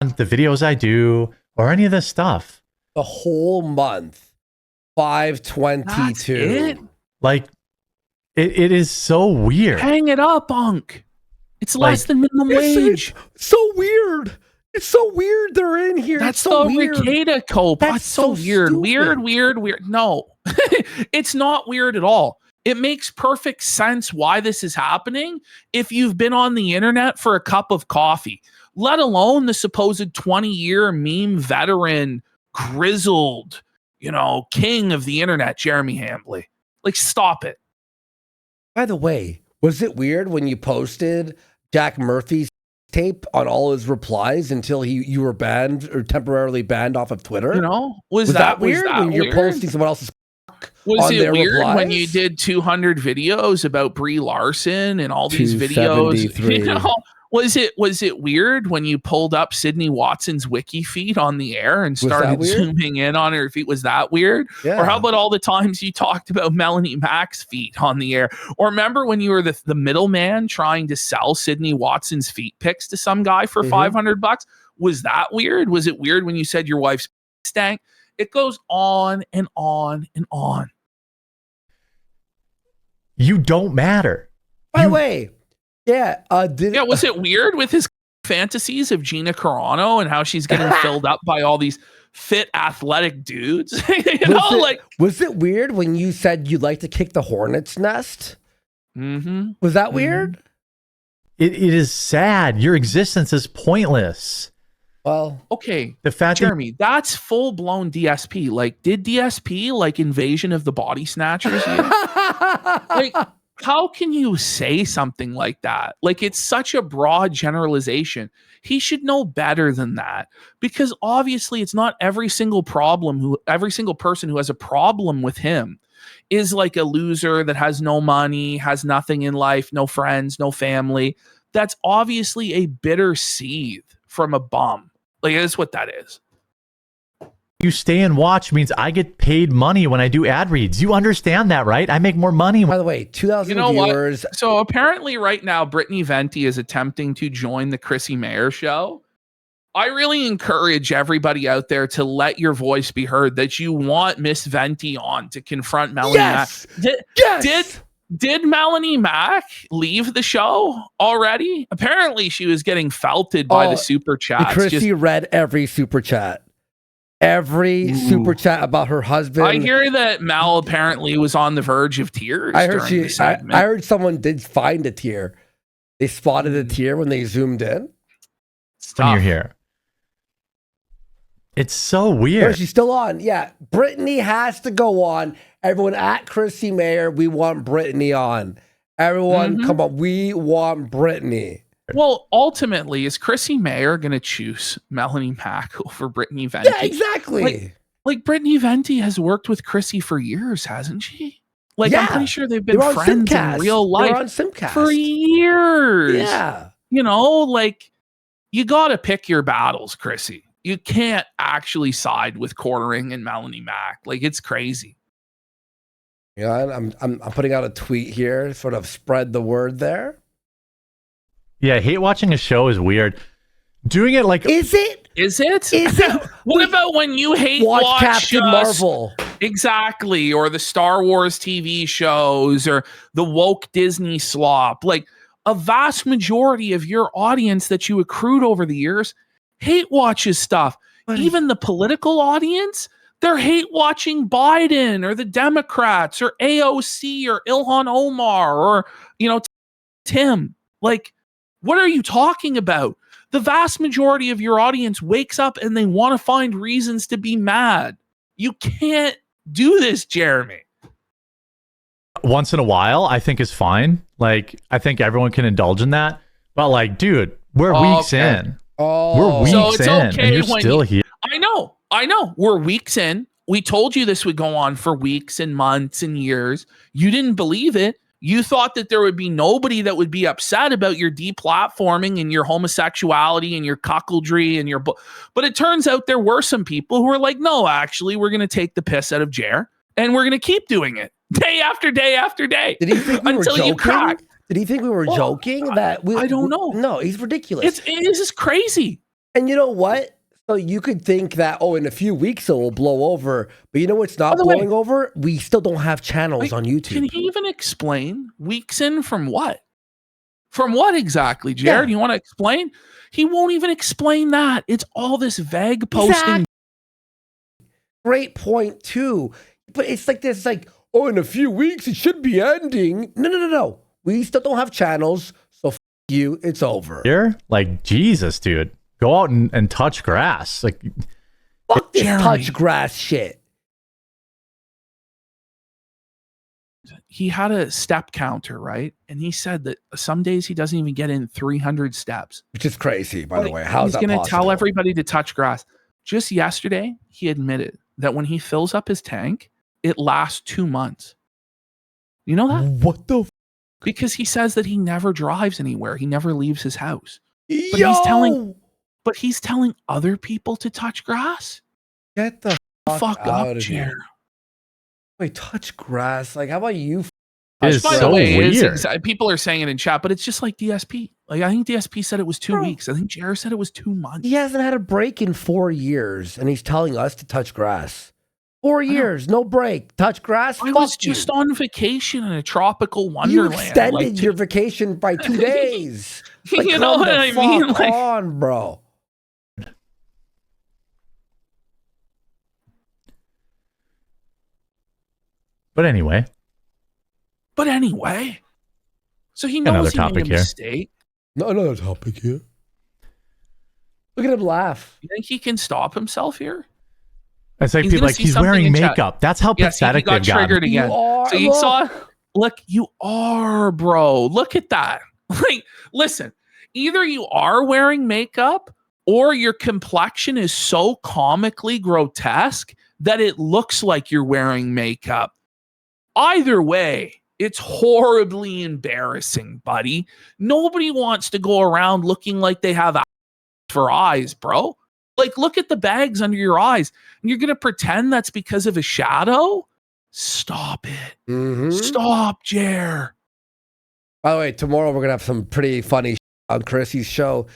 The videos I do or any of this stuff. The whole month. That's 522. it. Like, it is so weird. Hang it up, Unc. It's Like- less than minimum It's wage. so weird. It's so weird they're in here. That's it's so the weird. Ricada cope. That's That's so so weird. stupid. Weird. No, it's not weird at all. It makes perfect sense why this is happening if you've been on the internet for a cup of coffee, let alone the supposed 20-year meme veteran, grizzled, king of the internet, Jeremy Hambley. Like, stop it. By the way, was it weird when you posted Jack Murphy's tape on all his replies until you were banned or temporarily banned off of Twitter? Was that weird when you're weird? posting someone else's? Was on it their weird when replies? you did 200 videos about Brie Larson and all these videos? 273. Was it weird when you pulled up Sydney Watson's wiki feed on the air and that started weird? zooming in on her feet? Was that weird? Yeah. Or how about all the times you talked about Melanie Mack's feet on the air? Or remember when you were the middleman trying to sell Sydney Watson's feet pics to some guy for Mhm. $500? Was that weird? Was it weird when you said your wife's stank? It goes on and on and on. You don't matter. By the way, yeah. Yeah, was it weird with his fantasies of Gina Carano and how she's getting filled up by all these fit athletic dudes? Was it weird when you said you'd like to kick the hornet's nest? Mm-hmm. Was that weird? It is sad. Your existence is pointless. Well, Okay, The fact that Jeremy, that's full blown DSP. Like, did DSP like Invasion of the Body Snatchers? Like, how can you say something like that? Like, it's such a broad generalization. He should know better than that, because obviously it's not every single person who has a problem with him is like a loser that has no money, has nothing in life, no friends, no family. That's obviously a bitter seed from a bum. Like, that's what that is. you stay and watch means I get paid money when I do ad reads. You understand that, right? I make more money. by the way, 2,000 You know what? viewers. So apparently right now, Brittany Venti is attempting to join the Chrissy Mayer show. I really encourage everybody out there to let your voice be heard, that you want Miss Venti on to confront Melanie Yes. Mack. Yes. Did Melanie Mack leave the show already? Apparently she was getting felted by the super chats. Chrissy read every super chat. Every super chat about her husband. I hear that Mel apparently was on the verge of tears. I heard during the I segment. heard someone did find a tear. They spotted a tear when they zoomed in. When you're Tough. here. It's so Or weird. she's still on. Yeah. Brittany has to go on. Everyone at Chrissy Mayer, we want Brittany on. Everyone, Mhm. come on. We want Brittany. Well, ultimately, is Chrissy Mayer going to choose Melanie Mack over Brittany Venti? Yeah, exactly. Like Brittany Venti has worked with Chrissy for years, hasn't she? Like, I'm Yeah. pretty sure they've been They're on friends Simcast. in real They're life on Simcast. for years. Yeah. Like, you got to pick your battles, Chrissy. You can't actually side with Quartering and Melanie Mack. Like, it's crazy. Yeah, I'm putting out a tweet here, sort of spread the word there. Yeah, hate watching a show is weird. Doing it like Is it? Is it? Is it? What about when you hate Watch Captain Marvel. Exactly, or the Star Wars TV shows, or the woke Disney slop. Like, a vast majority of your audience that you accrued over the years hate watches stuff. Even the political audience, they're hate watching Biden or the Democrats or AOC or Ilhan Omar or, Tim. Like, what are you talking about? The vast majority of your audience wakes up and they want to find reasons to be mad. You can't do this, Jeremy. Once in a while, I think is fine. Like, I think everyone can indulge in that. But like, dude, we're weeks in. We're So weeks it's in, okay and you're when still here. I know. We're weeks in. We told you this would go on for weeks and months and years. You didn't believe it. You thought that there would be nobody that would be upset about your deplatforming and your homosexuality and your cuckoldry and your but it turns out there were some people who were like, no, actually, we're going to take the piss out of Jer and we're going to keep doing it day after day after day. Did he think we were until you joking? crack. Did he think we were joking? That we? I don't know. No, he's ridiculous. This is crazy. And you know what? So you could think that, in a few weeks it will blow over. But you know what's not By the way, blowing over? We still don't have channels on YouTube. Can he even explain weeks in from what? From what exactly, Jared? Yeah. You want to explain? He won't even explain that. It's all this vague posting. Exactly. Great point too. But it's like this, in a few weeks it should be ending. No. We still don't have channels, so you, it's over. Here, like, Jesus, dude, go out and touch grass. Like, Fuck this Jeremy. touch grass shit. He had a step counter, right? And he said that some days he doesn't even get in 300 steps. Which is crazy, by the Like, way. How's he's that gonna possible? tell everybody to touch grass. Just yesterday, he admitted that when he fills up his tank, it lasts 2 months. You know that? What the Because he says that he never drives anywhere. He never leaves his house. But He's telling other people to touch grass? Get the Fuck out up, of here. Jer. Wait, touch grass. Like, how about you? it is By the so way, weird. people are saying it in chat, but it's just like DSP. Like, I think DSP said it was 2 Bro. weeks. I think Jer said it was 2 months. He hasn't had a break in 4 years, and he's telling us to touch grass. 4 know. years, no break. Touch grass. I Fuck was you. just on vacation in a tropical You wonderland. extended Like, your vacation by 2 days. Like, you know come what the I mean? fuck Like, on, bro. But anyway, so he Another knows he made topic a here. mistake. No, another topic here. Look at him laugh. You think he can stop himself here? it's like He's people gonna like see he's something wearing in chat. makeup. That's how Yes, he pathetic got they've gotten. triggered again. You are. So you look. saw, look, you are, bro. Look at that. Like, listen, either you are wearing makeup or your complexion is so comically grotesque that it looks like you're wearing makeup. Either way, it's horribly embarrassing, buddy. Nobody wants to go around looking like they have for eyes, bro. Like, look at the bags under your eyes. And you're going to pretend that's because of a shadow? Stop it. Mhm. Stop, Jer. By the way, tomorrow we're going to have some pretty funny on Chrissy's show.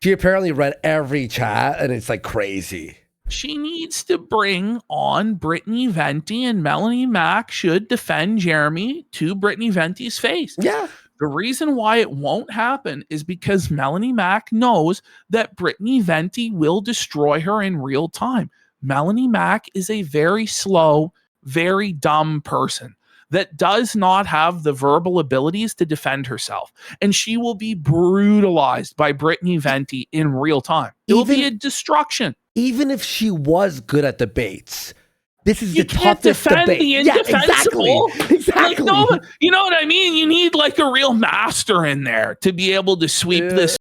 She apparently read every chat, and it's like crazy. She needs to bring on Brittany Venti, and Melanie Mack should defend Jeremy to Brittany Venti's face. Yeah. The reason why it won't happen is because Melanie Mack knows that Brittany Venti will destroy her in real time. Melanie Mack is a very slow, very dumb person that does not have the verbal abilities to defend herself. And she will be brutalized by Brittany Venti in real time. It will be a Even- destruction. Even if she was good at debates, this is You the can't toughest defend debate. the Yeah, indefensible. exactly. Exactly. Like, no, you know what I mean? You need like a real master in there to be able to sweep this.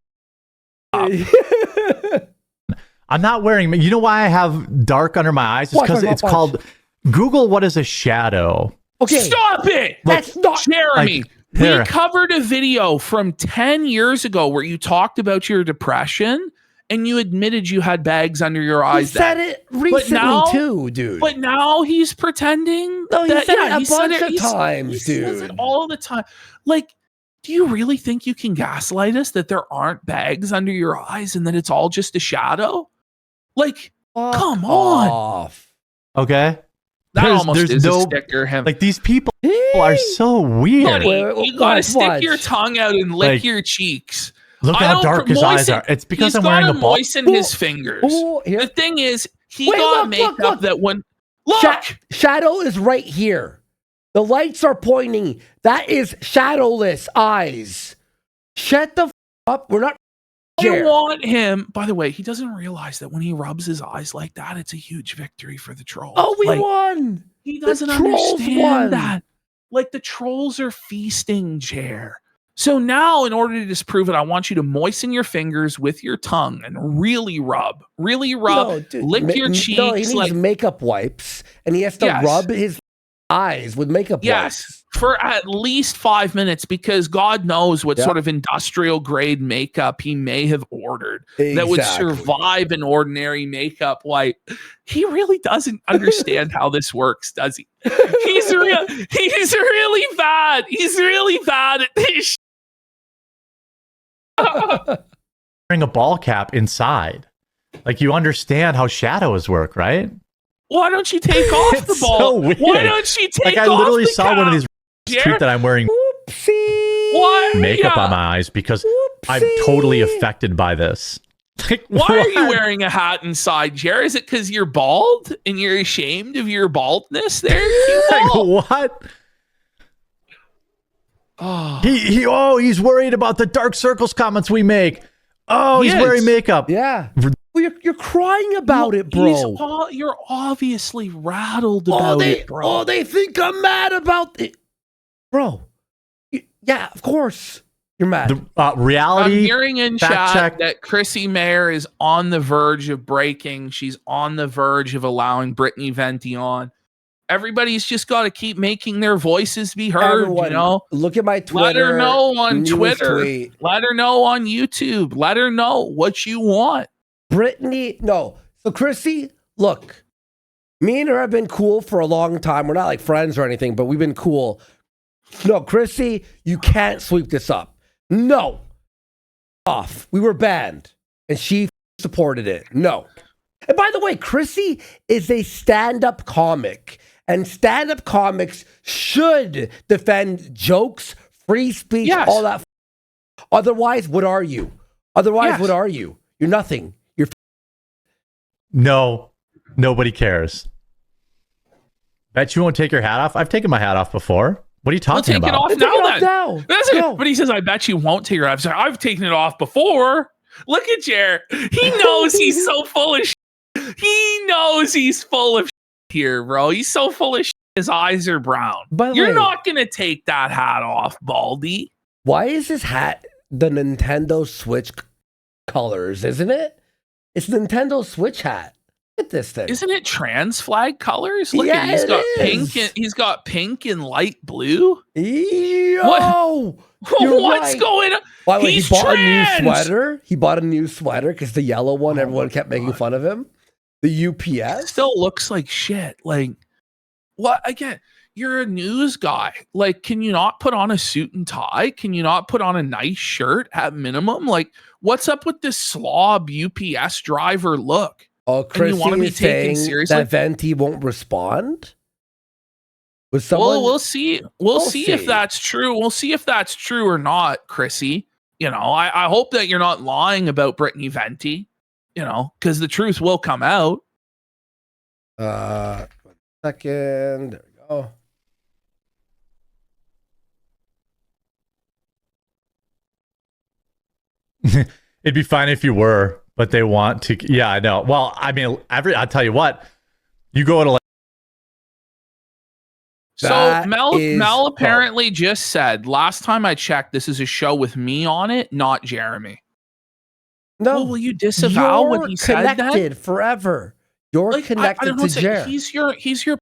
I'm not wearing. You know why I have dark under my eyes? It's Watch, because watch, it's watch. called Google. What is a shadow? Okay. Stop it! That's not. Jeremy, Like, here. we covered a video from 10 years ago where you talked about your depression and you admitted you had bags under your He eyes. said then. it recently now- too, dude. But now he's pretending. No, he that, said it yeah, a he said bunch it- of he s- times, he says it dude. all the time. Like, do you really think you can gaslight us that there aren't bags under your eyes and that it's all just a shadow? Like, Fuck come on. off. Okay, That almost there's is no- a sticker. Him. Like these people are so weird. Buddy, Wait, you gotta watch, stick your watch. tongue out and lick Like, your cheeks. Look I how don't dark his eyes moisten- are. It's because He's I'm wearing gotta a ball. moisten his fingers. Ooh, here. The thing is, he Wait, got look, makeup look. that when look. Shadow is right here. The lights are pointing. That is shadowless eyes. Shut the up. We're not. I Jer. want him. By the way, he doesn't realize that when he rubs his eyes like that, it's a huge victory for the trolls. Oh, we Like, won. He doesn't trolls understand won. that. Like the trolls are feasting, Jer. So now, in order to disprove it, I want you to moisten your fingers with your tongue and really rub, No, dude, lick your No, he cheeks. needs Like makeup wipes, and he has to Yes. rub his eyes with makeup yes, for at least 5 minutes, because God knows what Yeah. sort of industrial grade makeup he may have ordered wipes. that would Exactly. survive an ordinary makeup wipe. He really doesn't understand how this works, does he? He's really bad. He's really bad at this. Wearing a ball cap inside. Like you understand how shadows work, right? Why don't you take off the It's ball? so weird. Why don't you take Like I off literally the saw one of cap, these Jer? tweet that I'm wearing Whoopsie. What? makeup Yeah. on my eyes because I'm Whoopsie. totally affected by this. Like, Why are you what? wearing a hat inside, Jer? Is it because you're bald and you're ashamed of your baldness? There, you Like, bald. what? Oh, He's worried about the dark circles comments we make. Oh, He he's is. wearing makeup. Yeah. Well, you're crying about it, bro. You're obviously rattled about it, bro. they think I'm mad about it, bro. Yeah, of course you're mad. The I'm reality. hearing in fact chat check. that Chrissy Mayer is on the verge of breaking. She's on the verge of allowing Brittany Venti on. Everybody's just got to keep making their voices be heard. Everyone, You know, look at my Twitter. let her know on newest Twitter. tweet. Let her know on YouTube. Let her know what you want. Brittany, no. So Chrissy, look, me and her have been cool for a long time. We're not like friends or anything, but we've been cool. No, Chrissy, you can't sweep this up. No. Off. We were banned, and she supported it. No. And by the way, Chrissy is a stand-up comic, and stand-up comics should defend jokes, free speech, Yes. all that. Otherwise, what are you? Otherwise, Yes. what are you? You're nothing. You're No, nobody cares. Bet you won't take your hat off. I've taken my hat off before. What are you We'll talking take it about? off Take now. it off Then now. That's No. it. But he says, "I bet you won't take it off." I've taken it off before. Look at Jer. He knows he's so full of. He knows he's full of here, bro. He's so full of. His eyes are brown. By the You're way- not gonna take that hat off, Baldy. Why is his hat the Nintendo Switch colors, isn't it? It's Nintendo Switch hat. Look at this thing. Isn't it trans flag colors? Look Yeah, at he's it got is. pink and he's got pink and light blue. Yo! You're What's right. going on? By the way, He's he bought trans! a new sweater. He bought a new sweater because the yellow one, Oh everyone my kept making God. fun of him. The UPS. Still looks like shit. Like, what? Again, you're a news guy. Like, can you not put on a suit and tie? Can you not put on a nice shirt at minimum? Like, what's up with this slob UPS driver look? Oh, and you wanna Chrissy be is taken saying seriously? that Venti won't respond. Was someone? Well, we'll see. We'll We'll see if see. that's true. We'll see if that's true or not, Chrissy. You know, I hope that you're not lying about Brittany Venti, you know, because the truth will come out. 1 second. There we go. It'd be fine if you were, but they want to. Yeah, I know. Well, I mean, I'll tell you what. You go to like. So That Mel is- apparently just said, last time I checked, this is a show with me on it, not Jeremy. No, Well, will you disavow you're what he said then? connected forever. You're Like, I connected don't know, to Jer. he's your